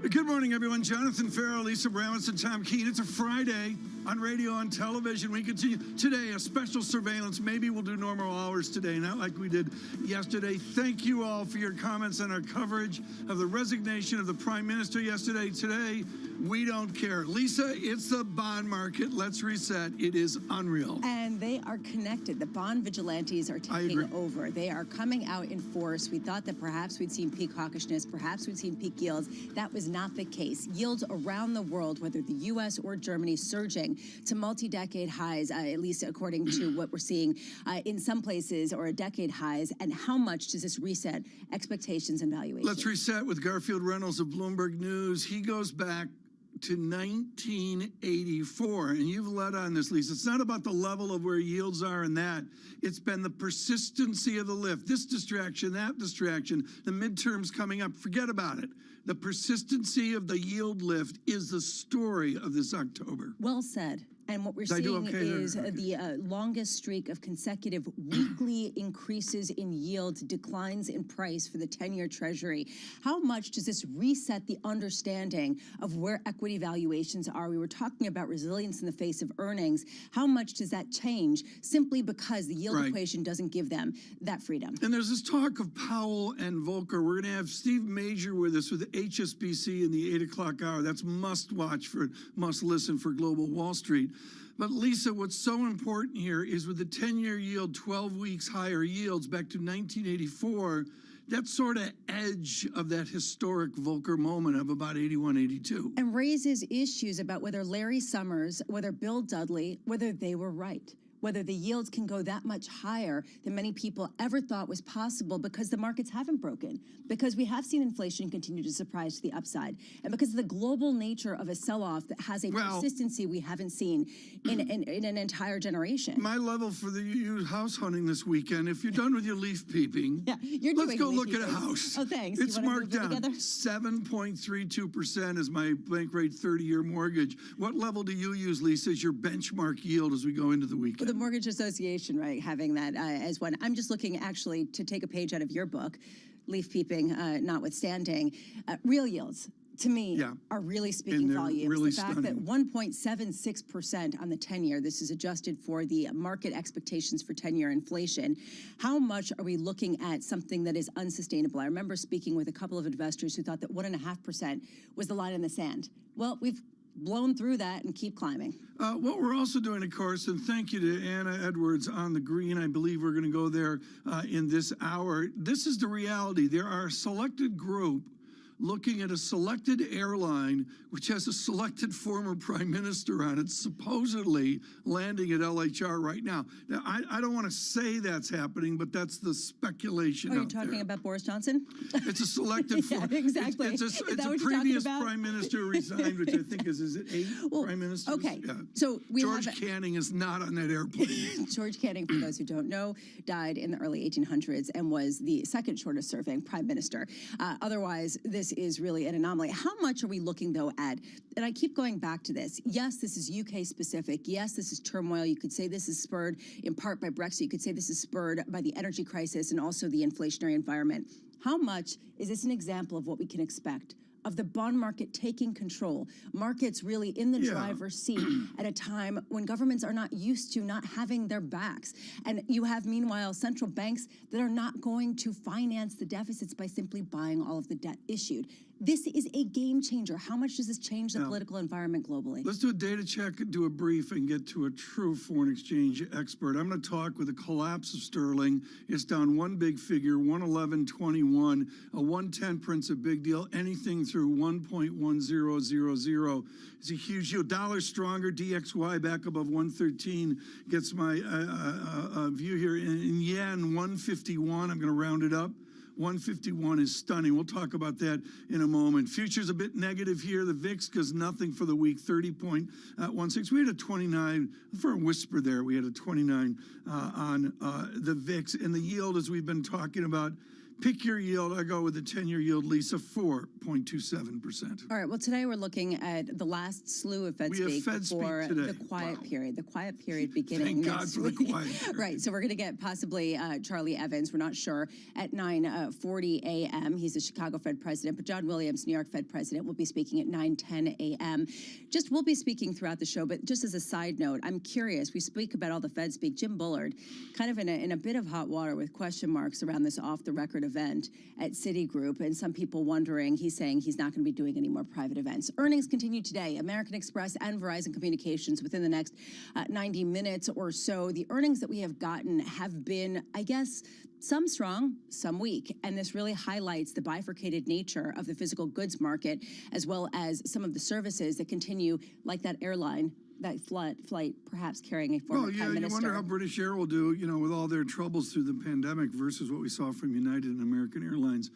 Good morning, everyone. Jonathan Farrow, Lisa Abramowitz, and Tom Keene. It's a Friday on radio and television. We continue today a special surveillance. Maybe we'll do normal hours today, not like we did yesterday. Thank you all for your comments on our coverage of the resignation of the Prime Minister yesterday. Today, we don't care. Lisa, it's the bond market. Let's reset. It is unreal. And they are connected. The bond vigilantes are taking over. They are coming out in force. We thought that perhaps we'd seen peak hawkishness, perhaps we'd seen peak yields. That was not the case. Yields around the world, whether the U.S. or Germany, surging to multi-decade highs, at least according to what we're seeing in some places, or a decade highs. And how much does this reset expectations and valuations? Let's reset with Garfield Reynolds of Bloomberg News. He goes back to 1984, and you've led on this, Lisa. It's not about the level of where yields are and that. It's been the persistency of the lift. This distraction, that distraction, the midterms coming up. Forget about it. The persistency of the yield lift is the story of this October. Well said. And what we're seeing is the longest streak of consecutive weekly increases in yield, declines in price for the 10-year Treasury. How much does this reset the understanding of where equity valuations are? We were talking about resilience in the face of earnings. How much does that change simply because the yield equation doesn't give them that freedom? And there's this talk of Powell and Volcker. We're going to have Steve Major with us with HSBC in the 8 o'clock hour. That's must listen for Global Wall Street. But Lisa, what's so important here is with the 10-year yield, 12 weeks higher yields back to 1984, that sort of edge of that historic Volcker moment of about 81, 82. And raises issues about whether Larry Summers, whether Bill Dudley, whether they were right. Whether the yields can go that much higher than many people ever thought was possible because the markets haven't broken, because we have seen inflation continue to surprise to the upside, and because of the global nature of a sell-off that has a persistency we haven't seen in an entire generation. My level for the house hunting this weekend, if you're done with your leaf peeping, let's go look at a house. Oh, thanks. It's marked down. 7.32% is my bank rate 30-year mortgage. What level do you use, Lisa, as your benchmark yield as we go into the weekend? The Mortgage Association, right, having that as one. I'm just looking actually to take a page out of your book, leaf peeping notwithstanding, real yields. to me, are really speaking volumes. Really the fact that 1.76% on the 10-year, this is adjusted for the market expectations for 10-year inflation. How much are we looking at something that is unsustainable? I remember speaking with a couple of investors who thought that 1.5% was the line in the sand. Well, we've blown through that and keep climbing. What we're also doing, of course, and thank you to Anna Edwards on the green. I believe we're going to go there in this hour. This is the reality. There are a selected group looking at a selected airline which has a selected former prime minister on it, supposedly landing at LHR right now. Now, I don't want to say that's happening, but that's the speculation. Are you talking about Boris Johnson? It's a selected form. Exactly. It's a previous prime minister who resigned, which I think is it 8 prime ministers? Okay. Yeah. So George Canning is not on that airplane. George Canning, for those who don't know, died in the early 1800s and was the second shortest serving prime minister. Otherwise, this is really an anomaly. How much are we looking, though, at, and I keep going back to this, yes, this is UK specific. Yes, this is turmoil. You could say this is spurred in part by Brexit. You could say this is spurred by the energy crisis and also the inflationary environment. How much is this an example of what we can expect of the bond market taking control, markets really in the driver's seat at a time when governments are not used to not having their backs? And you have, meanwhile, central banks that are not going to finance the deficits by simply buying all of the debt issued. This is a game changer. How much does this change the political environment globally? Let's do a data check, do a brief, and get to a true foreign exchange expert. I'm going to talk with the collapse of sterling. It's down one big figure, 111.21. A 110 prints a big deal. Anything through 1.1000 is a huge deal. Dollar stronger, DXY back above 113 gets my view here. In yen, 151. I'm going to round it up. 151 is stunning. We'll talk about that in a moment. Futures a bit negative here. The VIX does nothing for the week, 30.16. We had a 29, for a whisper there, we had a 29 on the VIX. And the yield, as we've been talking about, pick your yield. I go with the 10-year yield, Lisa, 4.27%. All right. Well, today we're looking at the last slew of Fed speak for the quiet period. The quiet period beginning Thank next God for week. the quiet period. Right. So we're going to get possibly Charlie Evans. We're not sure at 9:40 a.m. He's the Chicago Fed president, but John Williams, New York Fed president, will be speaking at 9:10 a.m. We'll be speaking throughout the show. But just as a side note, I'm curious. We speak about all the Fed speak. Jim Bullard, kind of in a bit of hot water with question marks around this off-the-record event at Citigroup, and some people wondering, he's saying he's not going to be doing any more private events. Earnings continue today. American Express and Verizon Communications within the next 90 minutes or so. The earnings that we have gotten have been, I guess, some strong, some weak. And this really highlights the bifurcated nature of the physical goods market, as well as some of the services that continue, like that airline, that flight perhaps carrying a former prime minister. You wonder how British Air will do, with all their troubles through the pandemic versus what we saw from United and American Airlines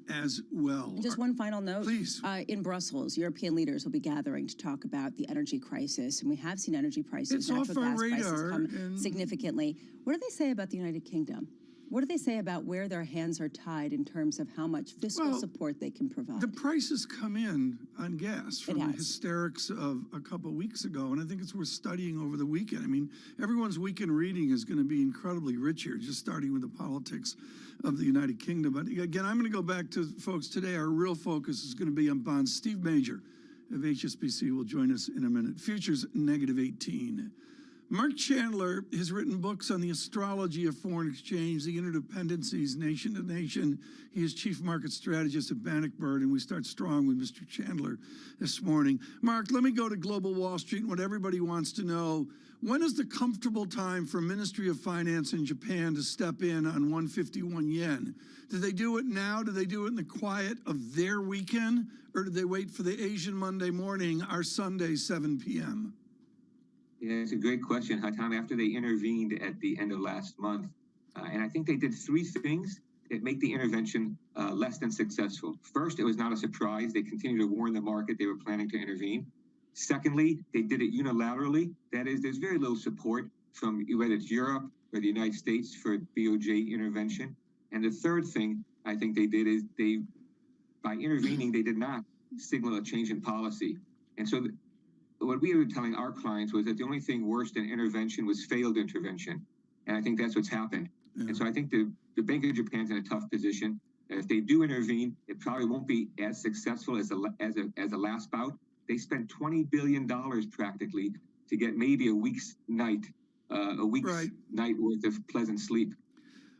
as well. Just one final note. Please. In Brussels, European leaders will be gathering to talk about the energy crisis. And we have seen energy prices, natural gas prices come significantly. What do they say about the United Kingdom? What do they say about where their hands are tied in terms of how much fiscal support they can provide? The prices come in on gas from the hysterics of a couple of weeks ago, and I think it's worth studying over the weekend. I mean, everyone's weekend reading is going to be incredibly rich here, just starting with the politics of the United Kingdom. But again, I'm going to go back to folks today. Our real focus is going to be on bonds. Steve Major of HSBC will join us in a minute. Futures -18. Mark Chandler has written books on the astrology of foreign exchange, the interdependencies, nation to nation. He is chief market strategist at Bannockburn, and we start strong with Mr. Chandler this morning. Mark, let me go to Global Wall Street and what everybody wants to know. When is the comfortable time for Ministry of Finance in Japan to step in on 151 yen? Do they do it now? Do they do it in the quiet of their weekend? Or do they wait for the Asian Monday morning, our Sunday, 7 p.m.? Yeah, it's a great question, Hatam, after they intervened at the end of last month. And I think they did three things that make the intervention less than successful. First, it was not a surprise. They continued to warn the market they were planning to intervene. Secondly, they did it unilaterally. That is, there's very little support from whether it's Europe or the United States for BOJ intervention. And the third thing I think they did is by intervening, they did not signal a change in policy. And so what we were telling our clients was that the only thing worse than intervention was failed intervention. And I think that's what's happened. And so I think the Bank of Japan's in a tough position. If they do intervene, it probably won't be as successful as the last bout. They spent $20 billion practically to get maybe a week's night worth of pleasant sleep.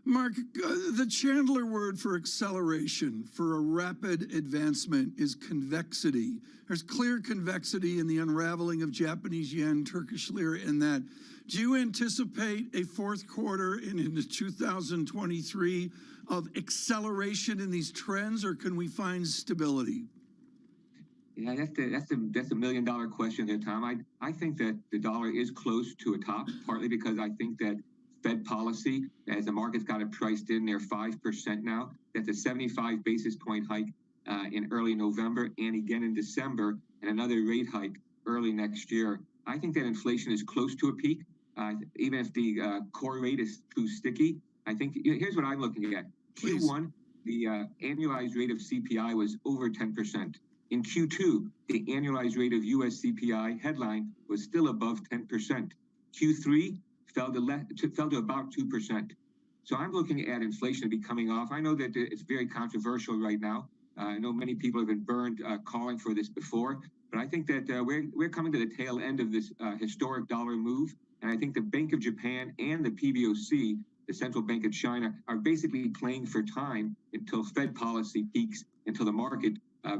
Mark, the Chandler word for acceleration, for a rapid advancement, is convexity. There's clear convexity in the unraveling of Japanese yen, Turkish lira, and that. Do you anticipate a fourth quarter and into 2023 of acceleration in these trends, or can we find stability? Yeah, that's a million-dollar question there, Tom. I think that the dollar is close to a top, partly because I think that Fed policy, as the market's got it priced in, they're 5% now. That's a 75 basis point hike in early November and again in December, and another rate hike early next year. I think that inflation is close to a peak, even if the core rate is too sticky. I think here's what I'm looking at. Please. Q1, the annualized rate of CPI was over 10%. In Q2, the annualized rate of U.S. CPI headline was still above 10%. Q3 fell to about 2%. So I'm looking at inflation to be coming off. I know that it's very controversial right now. I know many people have been burned calling for this before, but I think that we're coming to the tail end of this historic dollar move. And I think the Bank of Japan and the PBOC, the Central Bank of China, are basically playing for time until Fed policy peaks, until the market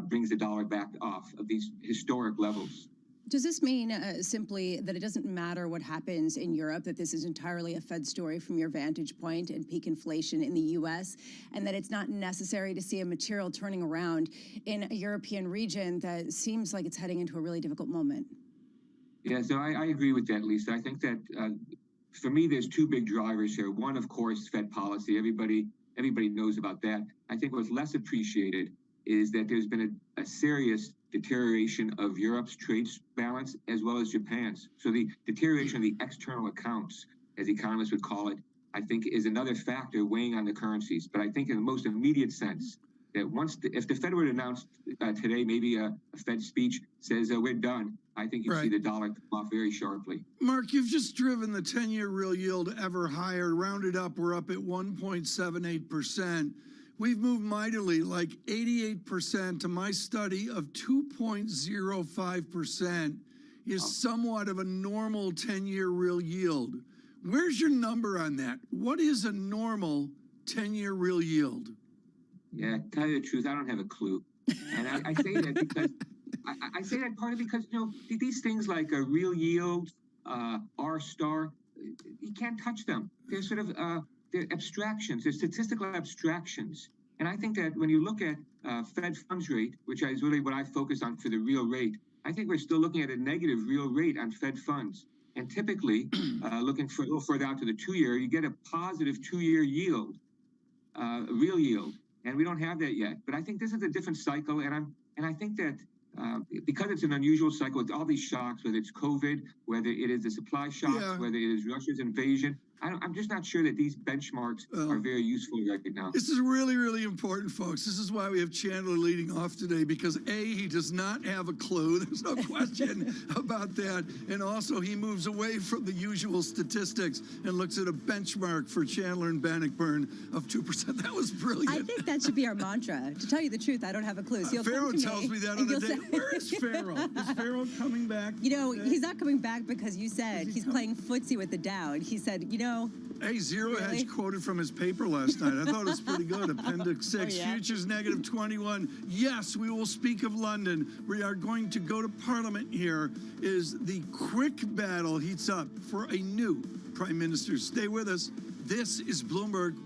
brings the dollar back off of these historic levels. Does this mean simply that it doesn't matter what happens in Europe, that this is entirely a Fed story from your vantage point and peak inflation in the U.S., and that it's not necessary to see a material turning around in a European region that seems like it's heading into a really difficult moment? Yeah, so I agree with that, Lisa. I think that for me, there's two big drivers here. One, of course, Fed policy. Everybody knows about that. I think what's less appreciated is that there's been a serious deterioration of Europe's trade balance as well as Japan's. So the deterioration of the external accounts, as economists would call it, I think is another factor weighing on the currencies. But I think in the most immediate sense, that if the Fed were to announce today, maybe a Fed speech says we're done, I think you see the dollar come off very sharply. Mark, you've just driven the 10-year real yield ever higher. Rounded up, we're up at 1.78%. We've moved mightily, like 88% to my study of 2.05% is somewhat of a normal 10-year real yield. Where's your number on that? What is a normal 10-year real yield? Yeah, to tell you the truth, I don't have a clue. And I say that because I say that partly because, these things like a real yield, R-star, you can't touch them. They're sort of they're abstractions, they're statistical abstractions. And I think that when you look at Fed funds rate, which is really what I focus on for the real rate, I think we're still looking at a negative real rate on Fed funds. And typically, looking for a little further out to the 2-year, you get a positive 2-year yield, real yield. And we don't have that yet. But I think this is a different cycle. And I think that because it's an unusual cycle with all these shocks, whether it's COVID, whether it is the supply shocks, whether it is Russia's invasion, I'm just not sure that these benchmarks are very useful right now. This is really, really important, folks. This is why we have Chandler leading off today, because A, he does not have a clue. There's no question about that. And also, he moves away from the usual statistics and looks at a benchmark for Chandler and Bannockburn of 2%. That was brilliant. I think that should be our mantra. To tell you the truth, I don't have a clue. So Pharaoh tells me that on the day. Where is Pharaoh? Is Pharaoh coming back? He's not coming back because you said he's playing footsie with the Dow. And he said, Hey, Zero Hedge quoted from his paper last night. I thought it was pretty good. Appendix 6, futures negative 21. Yes, we will speak of London. We are going to go to Parliament here as the quick battle heats up for a new Prime Minister. Stay with us. This is Bloomberg.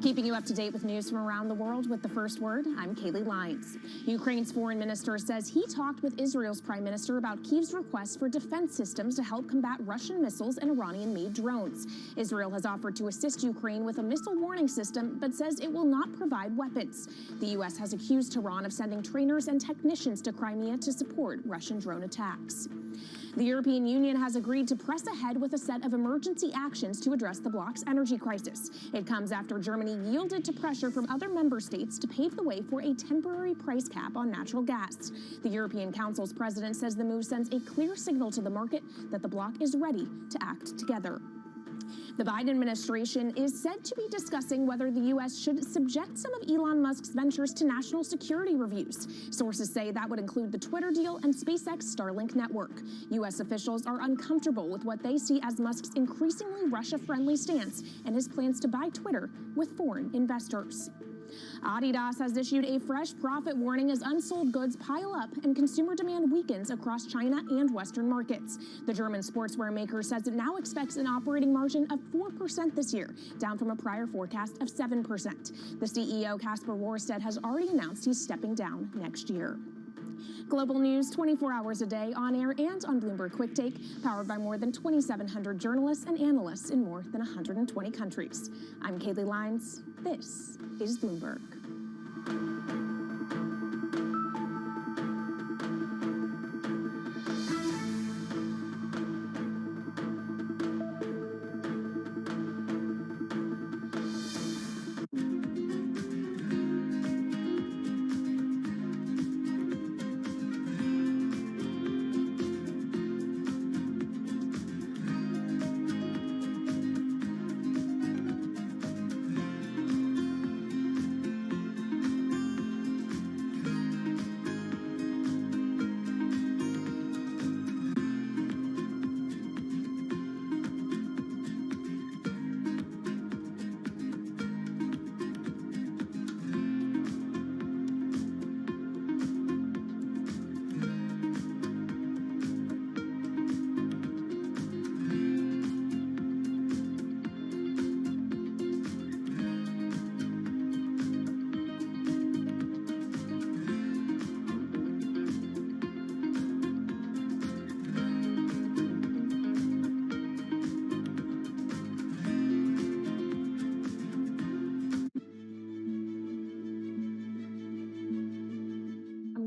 Keeping you up to date with news from around the world with The First Word, I'm Kaylee Lyons. Ukraine's foreign minister says he talked with Israel's prime minister about Kyiv's request for defense systems to help combat Russian missiles and Iranian-made drones. Israel has offered to assist Ukraine with a missile warning system, but says it will not provide weapons. The U.S. has accused Tehran of sending trainers and technicians to Crimea to support Russian drone attacks. The European Union has agreed to press ahead with a set of emergency actions to address the bloc's energy crisis. It comes after Germany yielded to pressure from other member states to pave the way for a temporary price cap on natural gas. The European Council's president says the move sends a clear signal to the market that the bloc is ready to act together. The Biden administration is said to be discussing whether the U.S. should subject some of Elon Musk's ventures to national security reviews. Sources say that would include the Twitter deal and SpaceX Starlink network. U.S. officials are uncomfortable with what they see as Musk's increasingly Russia-friendly stance and his plans to buy Twitter with foreign investors. Adidas has issued a fresh profit warning as unsold goods pile up and consumer demand weakens across China and Western markets. The German sportswear maker says it now expects an operating margin of 4% this year, down from a prior forecast of 7%. The CEO, Kasper Rorsted, has already announced he's stepping down next year. Global news 24 hours a day on air and on Bloomberg Quick Take, powered by more than 2,700 journalists and analysts in more than 120 countries. I'm Kaylee Lyons. This is Bloomberg.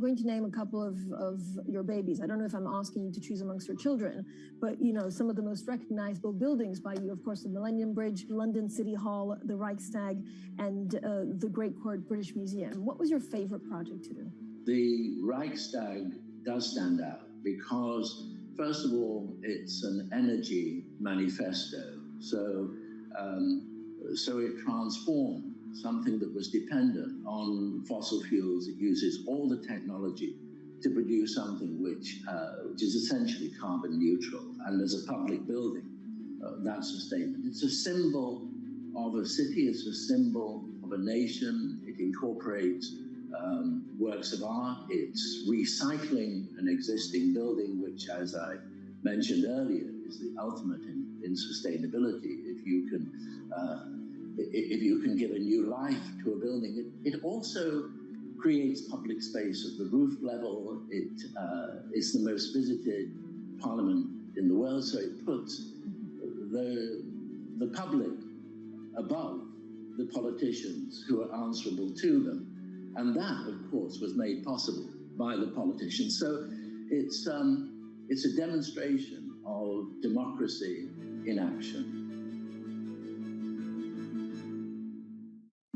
To name a couple of your babies. I don't know if I'm asking you to choose amongst your children, but some of the most recognizable buildings by you, of course, the Millennium Bridge, London City Hall, the Reichstag, and the Great Court British Museum. What was your favorite project to do? The Reichstag does stand out because, first of all, it's an energy manifesto. So it transformed something that was dependent on fossil fuels. It uses all the technology to produce something which is essentially carbon neutral. And as a public building, that's a statement. It's a symbol of a city. It's a symbol of a nation. It incorporates works of art. It's recycling an existing building, which, as I mentioned earlier, is the ultimate in sustainability. If you can give a new life to a building, it also creates public space at the roof level. It is the most visited parliament in the world, so it puts the public above the politicians who are answerable to them. And that, of course, was made possible by the politicians. So it's a demonstration of democracy in action.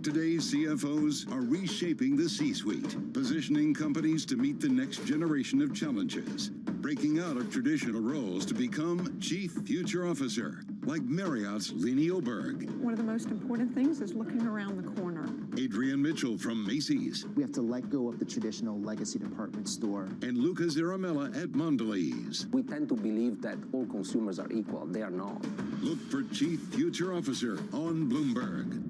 Today's CFOs are reshaping the C-suite, positioning companies to meet the next generation of challenges, breaking out of traditional roles to become Chief Future Officer, like Marriott's Leni Oberg. One of the most important things is looking around the corner. Adrian Mitchell from Macy's. We have to let go of the traditional legacy department store. And Luca Zaramella at Mondelez. We tend to believe that all consumers are equal. They are not. Look for Chief Future Officer on Bloomberg.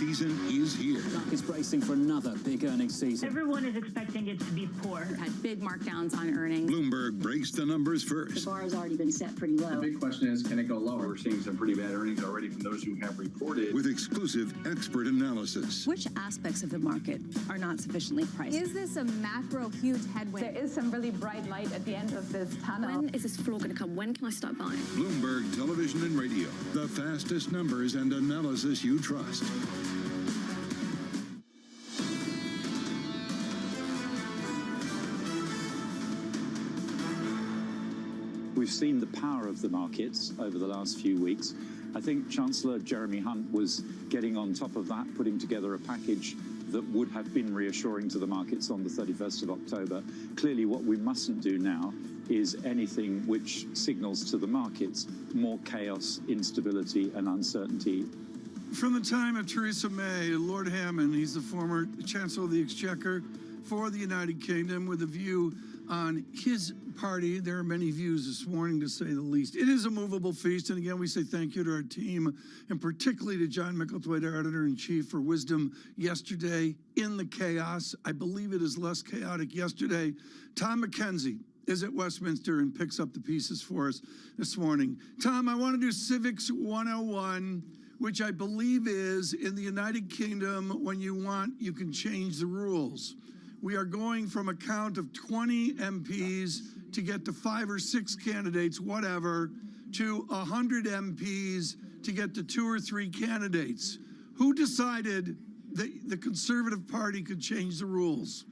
season is here. Markets bracing for another big earnings season. Everyone is expecting it to be poor. We've had big markdowns on earnings. Bloomberg breaks the numbers first. The bar has already been set pretty low. The big question is, can it go lower? We're seeing some pretty bad earnings already from those who have reported. With exclusive expert analysis. Which aspects of the market are not sufficiently priced? Is this a macro huge headwind? There is some really bright light at the end of this tunnel. When is this floor going to come? When can I start buying? Bloomberg Television and Radio. The fastest numbers and analysis you trust. We've seen the power of the markets over the last few weeks. I think Chancellor Jeremy Hunt was getting on top of that, putting together a package that would have been reassuring to the markets on the 31st of October. Clearly, what we mustn't do now is anything which signals to the markets more chaos, instability, and uncertainty. From the time of Theresa May, Lord Hammond, he's the former Chancellor of the Exchequer for the United Kingdom, with a view on his party. There are many views this morning, to say the least. It is a movable feast, and again, we say thank you to our team, and particularly to John Micklethwaite, our editor-in-chief, for wisdom yesterday in the chaos. I believe it is less chaotic yesterday. Tom McKenzie is at Westminster and picks up the pieces for us this morning. Tom, I want to do Civics 101, which I believe is, in the United Kingdom, when you want, you can change the rules. We are going from a count of 20 MPs to get to 5 or 6 candidates, whatever, to 100 MPs to get to 2 or 3 candidates. Who decided that the Conservative Party could change the rules?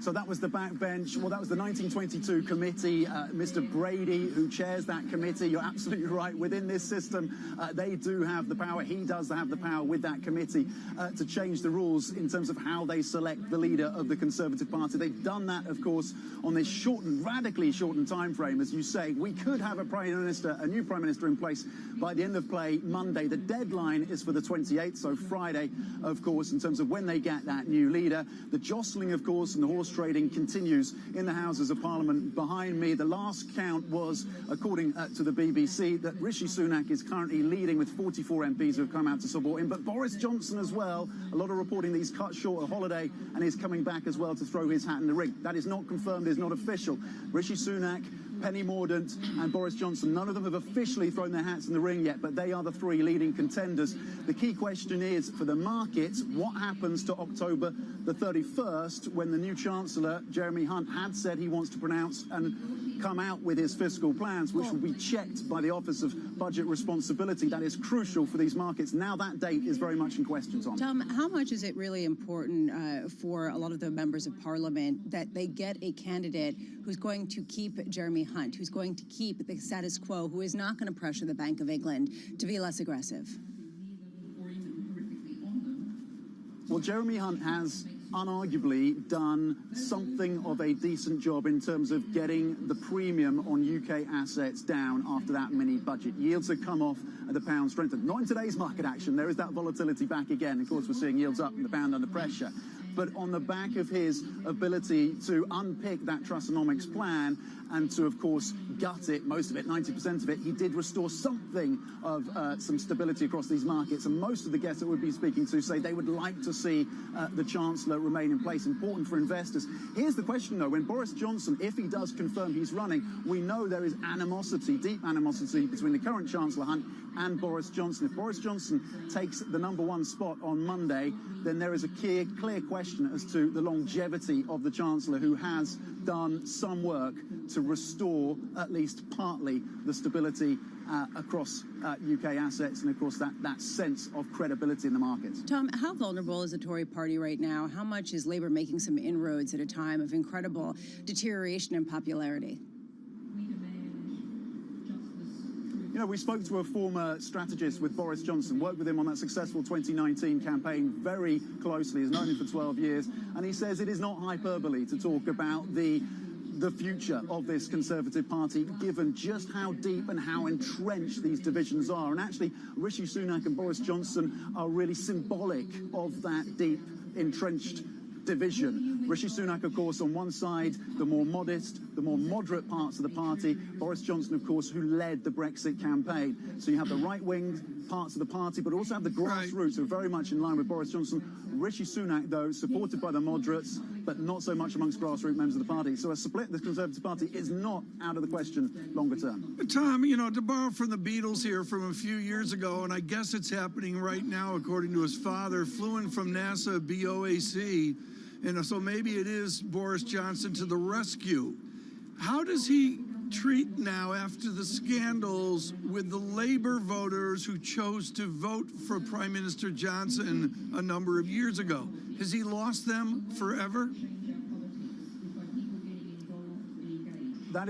So that was the backbench. Well, that was the 1922 committee. Mr. Brady, who chairs that committee, you're absolutely right. Within this system, they do have the power. He does have the power with that committee to change the rules in terms of how they select the leader of the Conservative Party. They've done that, of course, on this radically shortened time frame. As you say, we could have a new prime minister in place by the end of play Monday. The deadline is for the 28th, so Friday, of course, in terms of when they get that new leader. The jostling, of course, and the horse trading continues in the Houses of Parliament behind me. The last count was, according to the BBC, that Rishi Sunak is currently leading with 44 MPs who have come out to support him. But Boris Johnson as well, a lot of reporting that he's cut short a holiday and is coming back as well to throw his hat in the ring. That is not confirmed, is not official. Rishi Sunak, Penny Mordaunt and Boris Johnson, none of them have officially thrown their hats in the ring yet, but they are the 3 leading contenders. The key question is, for the markets, what happens to October the 31st, when the new Chancellor, Jeremy Hunt, had said he wants to pronounce and come out with his fiscal plans, which will be checked by the Office of Budget Responsibility. That is crucial for these markets. Now that date is very much in question, Tom, how much is it really important for a lot of the members of Parliament that they get a candidate who's going to keep Jeremy Hunt, who's going to keep the status quo, who is not going to pressure the Bank of England to be less aggressive? Well, Jeremy Hunt has unarguably done something of a decent job in terms of getting the premium on UK assets down after that mini budget. Yields have come off, the pound strengthened. Not in today's market action. There is that volatility back again. Of course, we're seeing yields up and the pound under pressure. But on the back of his ability to unpick that Trussonomics plan and to, of course, gut it, most of it, 90% of it, he did restore something of some stability across these markets. And most of the guests that we'll be speaking to say they would like to see the Chancellor remain in place. Important for investors. Here's the question, though. When Boris Johnson, if he does confirm he's running, we know there is animosity, deep animosity between the current Chancellor Hunt and Boris Johnson. If Boris Johnson takes the #1 spot on Monday, then there is a clear question as to the longevity of the Chancellor, who has done some work to restore, at least partly, the stability across UK assets and, of course, that sense of credibility in the markets. Tom, how vulnerable is the Tory party right now? How much is Labour making some inroads at a time of incredible deterioration in popularity? You know, we spoke to a former strategist with Boris Johnson, worked with him on that successful 2019 campaign very closely, has known him for 12 years, and he says it is not hyperbole to talk about the future of this Conservative Party, given just how deep and how entrenched these divisions are. And actually, Rishi Sunak and Boris Johnson are really symbolic of that deep, entrenched division. Rishi Sunak, of course, on one side, the more modest, the more moderate parts of the party. Boris Johnson, of course, who led the Brexit campaign. So you have the right-wing parts of the party, but also have the grassroots who are very much in line with Boris Johnson. Rishi Sunak, though, supported by the moderates, but not so much amongst grassroots members of the party. So a split in the Conservative Party is not out of the question longer term. Tom, you know, to borrow from the Beatles here from a few years ago, and I guess it's happening right now, according to his father, flew in from NASA BOAC, and so maybe it is Boris Johnson to the rescue. How does he treat now after the scandals with the Labour voters who chose to vote for Prime Minister Johnson a number of years ago? Has he lost them forever? That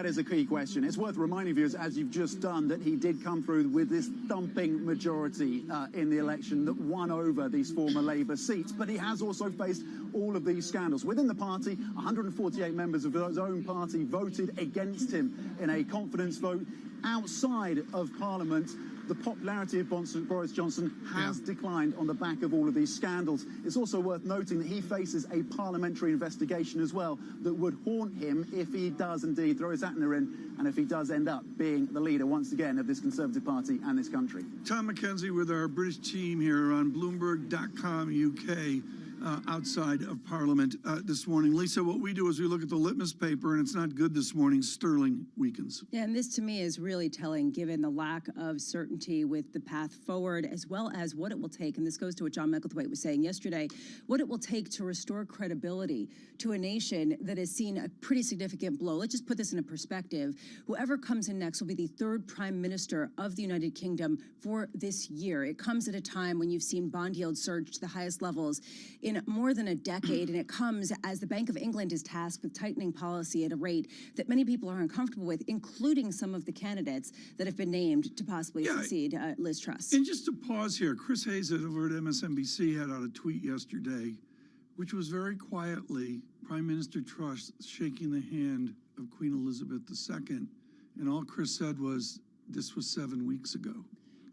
is a key question. It's worth reminding viewers, as you've just done, that he did come through with this thumping majority in the election that won over these former Labour seats. But he has also faced all of these scandals. Within the party, 148 members of his own party voted against him in a confidence vote. Outside of Parliament, the popularity of Boris Johnson has declined on the back of all of these scandals. It's also worth noting that he faces a parliamentary investigation as well that would haunt him if he does indeed throw his hat in the ring and if he does end up being the leader once again of this Conservative Party and this country. Tom McKenzie with our British team here on Bloomberg.com UK. Outside of Parliament this morning. Lisa, what we do is we look at the litmus paper, and it's not good this morning. Sterling weakens. Yeah, and this to me is really telling, given the lack of certainty with the path forward, as well as what it will take, and this goes to what John Micklethwaite was saying yesterday, what it will take to restore credibility to a nation that has seen a pretty significant blow. Let's just put this in a perspective. Whoever comes in next will be the third Prime Minister of the United Kingdom for this year. It comes at a time when you've seen bond yields surge to the highest levels in more than a decade, and it comes as the Bank of England is tasked with tightening policy at a rate that many people are uncomfortable with, including some of the candidates that have been named to possibly succeed Liz Truss. And just to pause here, Chris Hayes over at MSNBC had out a tweet yesterday, which was very quietly Prime Minister Truss shaking the hand of Queen Elizabeth II, and all Chris said was, this was 7 weeks ago.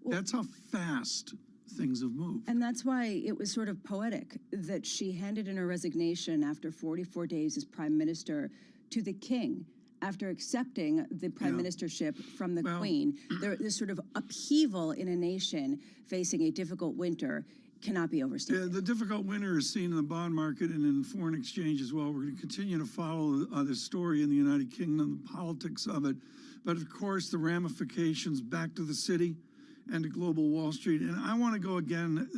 Well, that's how fast things have moved. And that's why it was sort of poetic that she handed in her resignation after 44 days as Prime Minister to the King after accepting the Prime Ministership from the Queen. This sort of upheaval in a nation facing a difficult winter cannot be overstated. Yeah, the difficult winter is seen in the bond market and in foreign exchange as well. We're going to continue to follow this story in the United Kingdom, the politics of it. But of course, the ramifications back to the city and to global Wall Street. And I want to go again.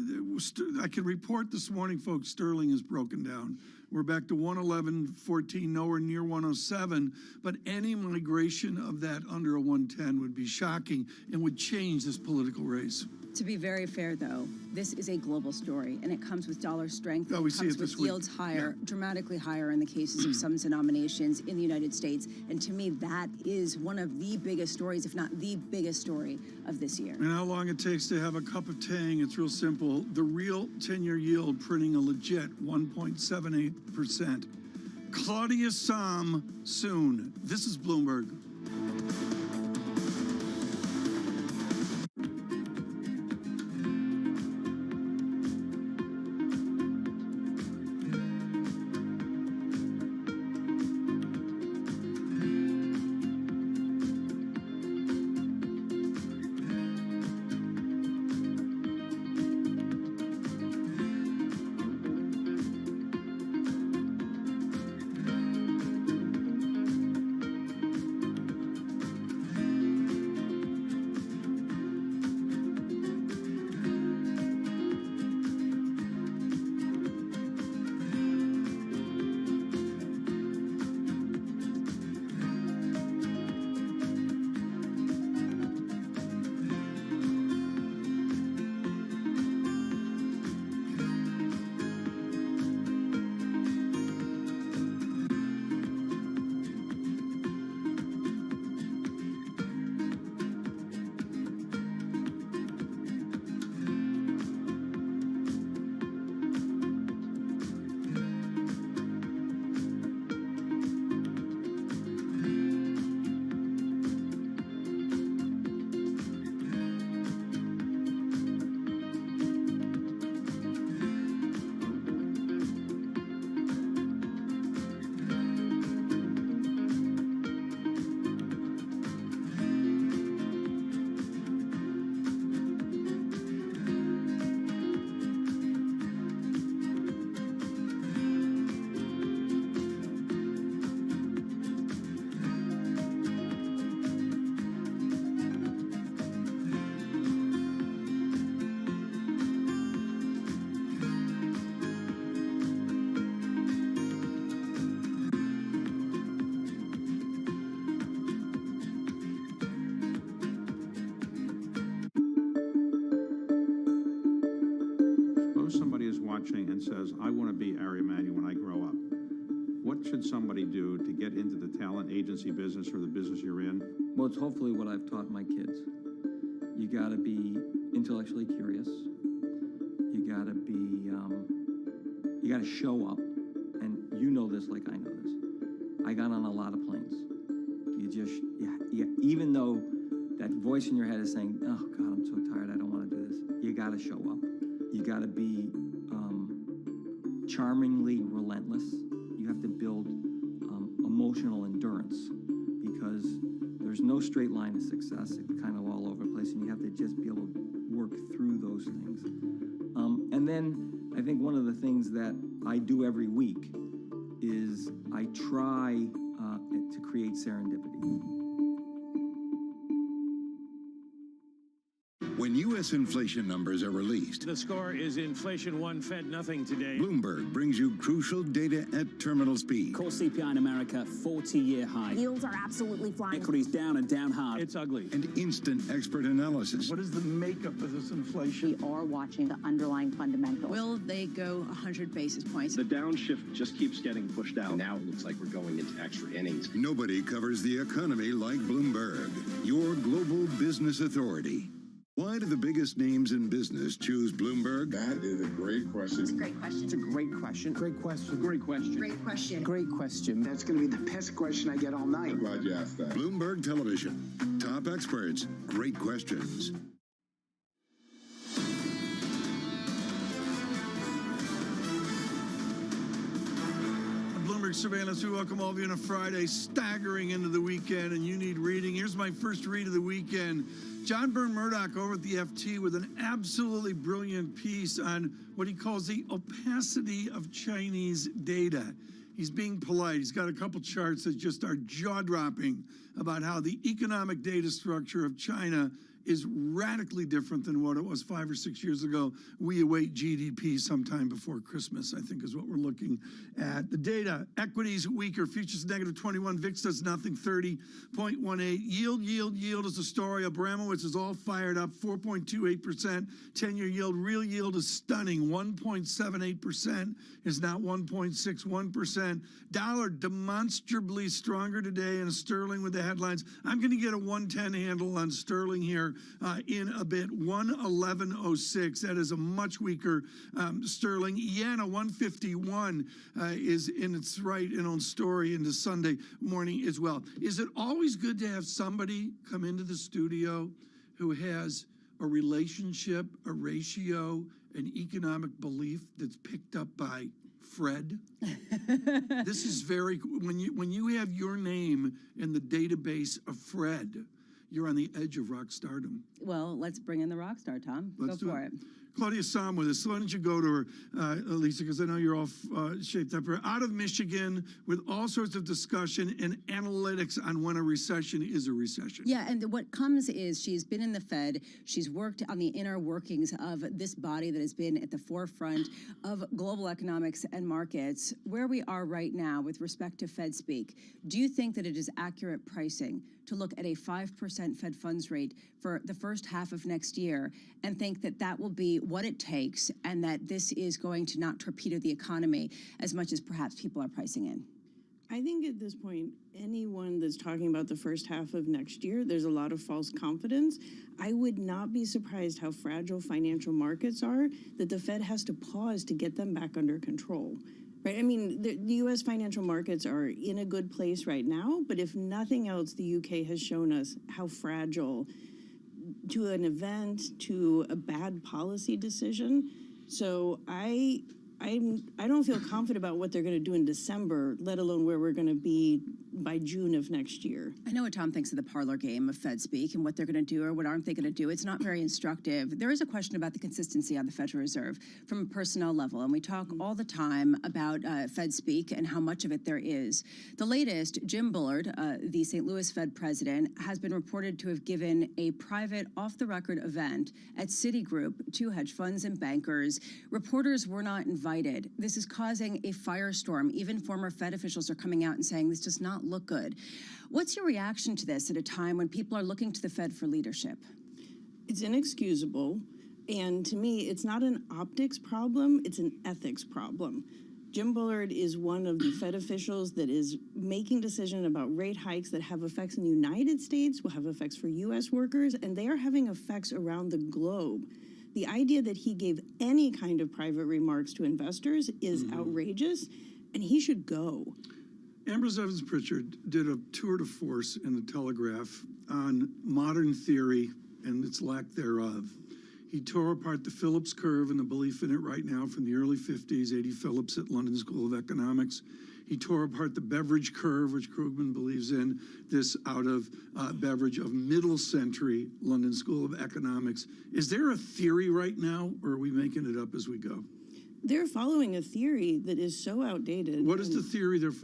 I can report this morning, folks, sterling is broken down. We're back to 111.14, nowhere near 107. But any migration of that under a 110 would be shocking and would change this political race. To be very fair, though, this is a global story, and it comes with dollar strength. We see it this week. Yields higher, dramatically higher in the cases of some denominations in the United States. And to me, that is one of the biggest stories, if not the biggest story of this year. And how long it takes to have a cup of Tang, it's real simple. The real 10-year yield printing a legit 1.78%. Claudia Sahm soon. This is Bloomberg. should somebody do to get into the talent agency business or the business you're in? Well, it's hopefully what I've taught my kids. You got to be intellectually curious. You got to be, you got to show up. And you know this like I know this. I got on a lot of planes. You just, even though that voice in your head is saying, oh God, I'm so tired, I don't want to do this. You got to show up. You got to be charmingly relentless. You have to build emotional endurance because there's no straight line to success. It's kind of all over the place, and you have to just be able to work through those things. And then I think one of the things that I do every week is I try to create serendipity. When U.S. inflation numbers are released, The score is inflation won, Fed nothing today. Bloomberg brings you crucial data at terminal speed. Core CPI in America, 40-year high. Yields are absolutely flying. Equities down and down hard. It's ugly. And instant expert analysis. What is the makeup of this inflation? We are watching the underlying fundamentals. Will they go 100 basis points? The downshift just keeps getting pushed out. Now it looks like we're going into extra innings. Nobody covers the economy like Bloomberg, your global business authority. Why do the biggest names in business choose Bloomberg? That is a great question. It's a great question. It's a great question. Great question. Great question. Great question. Great question. That's going to be the best question I get all night. I'm glad you asked that. Bloomberg Television. Top experts. Great questions. Bloomberg Surveillance, we welcome all of you on a Friday, staggering into the weekend, and you need reading. Here's my first read of the weekend. John Byrne Murdoch over at the FT with an absolutely brilliant piece on what he calls the opacity of Chinese data. He's being polite. He's got a couple charts that just are jaw-dropping about how the economic data structure of China is radically different than what it was 5 or 6 years ago. We await GDP sometime before Christmas, I think is what we're looking at. The data, equities weaker, futures negative 21, VIX does nothing, 30.18. Yield is the story. Abramowitz is all fired up, 4.28%. 10-year yield, real yield is stunning, 1.78%, is now 1.61%. Dollar demonstrably stronger today, and sterling with the headlines. I'm going to get a 110 handle on sterling here in a bit. 111.06. That is a much weaker sterling. Yen, a 151 is in its right and own story into Sunday morning as well. Is it always good to have somebody come into the studio who has a relationship, a ratio, an economic belief that's picked up by Fred? This is very, when you have your name in the database of Fred, you're on the edge of rock stardom. Well, let's bring in the rock star, Tom. Go for it. Claudia Sam with us. So why don't you go to her, Lisa, because I know you're all shaped up here. Out of Michigan with all sorts of discussion and analytics on when a recession is a recession. Yeah, and what comes is she's been in the Fed. She's worked on the inner workings of this body that has been at the forefront of global economics and markets. Where we are right now with respect to Fed speak, do you think that it is accurate pricing to look at a 5% Fed funds rate for the first half of next year and think that that will be what it takes and that this is going to not torpedo the economy as much as perhaps people are pricing in? I think at this point, anyone that's talking about the first half of next year, there's a lot of false confidence. I would not be surprised how fragile financial markets are, that the Fed has to pause to get them back under control. Right. I mean, the U.S. financial markets are in a good place right now, but if nothing else, the U.K. has shown us how fragile to an event, to a bad policy decision. So I don't feel confident about what they're going to do in December, let alone where we're going to be by June of next year. I know what Tom thinks of the parlor game of Fed speak and what they're going to do or what aren't they going to do. It's not very instructive. There is a question about the consistency on the Federal Reserve from a personnel level, and we talk all the time about Fed speak and how much of it there is. The latest, Jim Bullard, the St. Louis Fed president, has been reported to have given a private off-the-record event at Citigroup to hedge funds and bankers. Reporters were not invited. This is causing a firestorm. Even former Fed officials are coming out and saying this does not look good. What's your reaction to this at a time when people are looking to the Fed for leadership? It's inexcusable. And to me, it's not an optics problem, it's an ethics problem. Jim Bullard is one of the Fed officials that is making decisions about rate hikes that have effects in the United States, will have effects for U.S. workers, and they are having effects around the globe. The idea that he gave any kind of private remarks to investors is outrageous, and he should go. Ambrose Evans Pritchard did a tour de force in the Telegraph on modern theory and its lack thereof. He tore apart the Phillips curve and the belief in it right now from the early 50s, A.D. Phillips at London School of Economics. He tore apart the Beveridge curve, which Krugman believes in, this out of Beveridge of middle century London School of Economics. Is there a theory right now, or are we making it up as we go? They're following a theory that is so outdated. What is the theory they're following?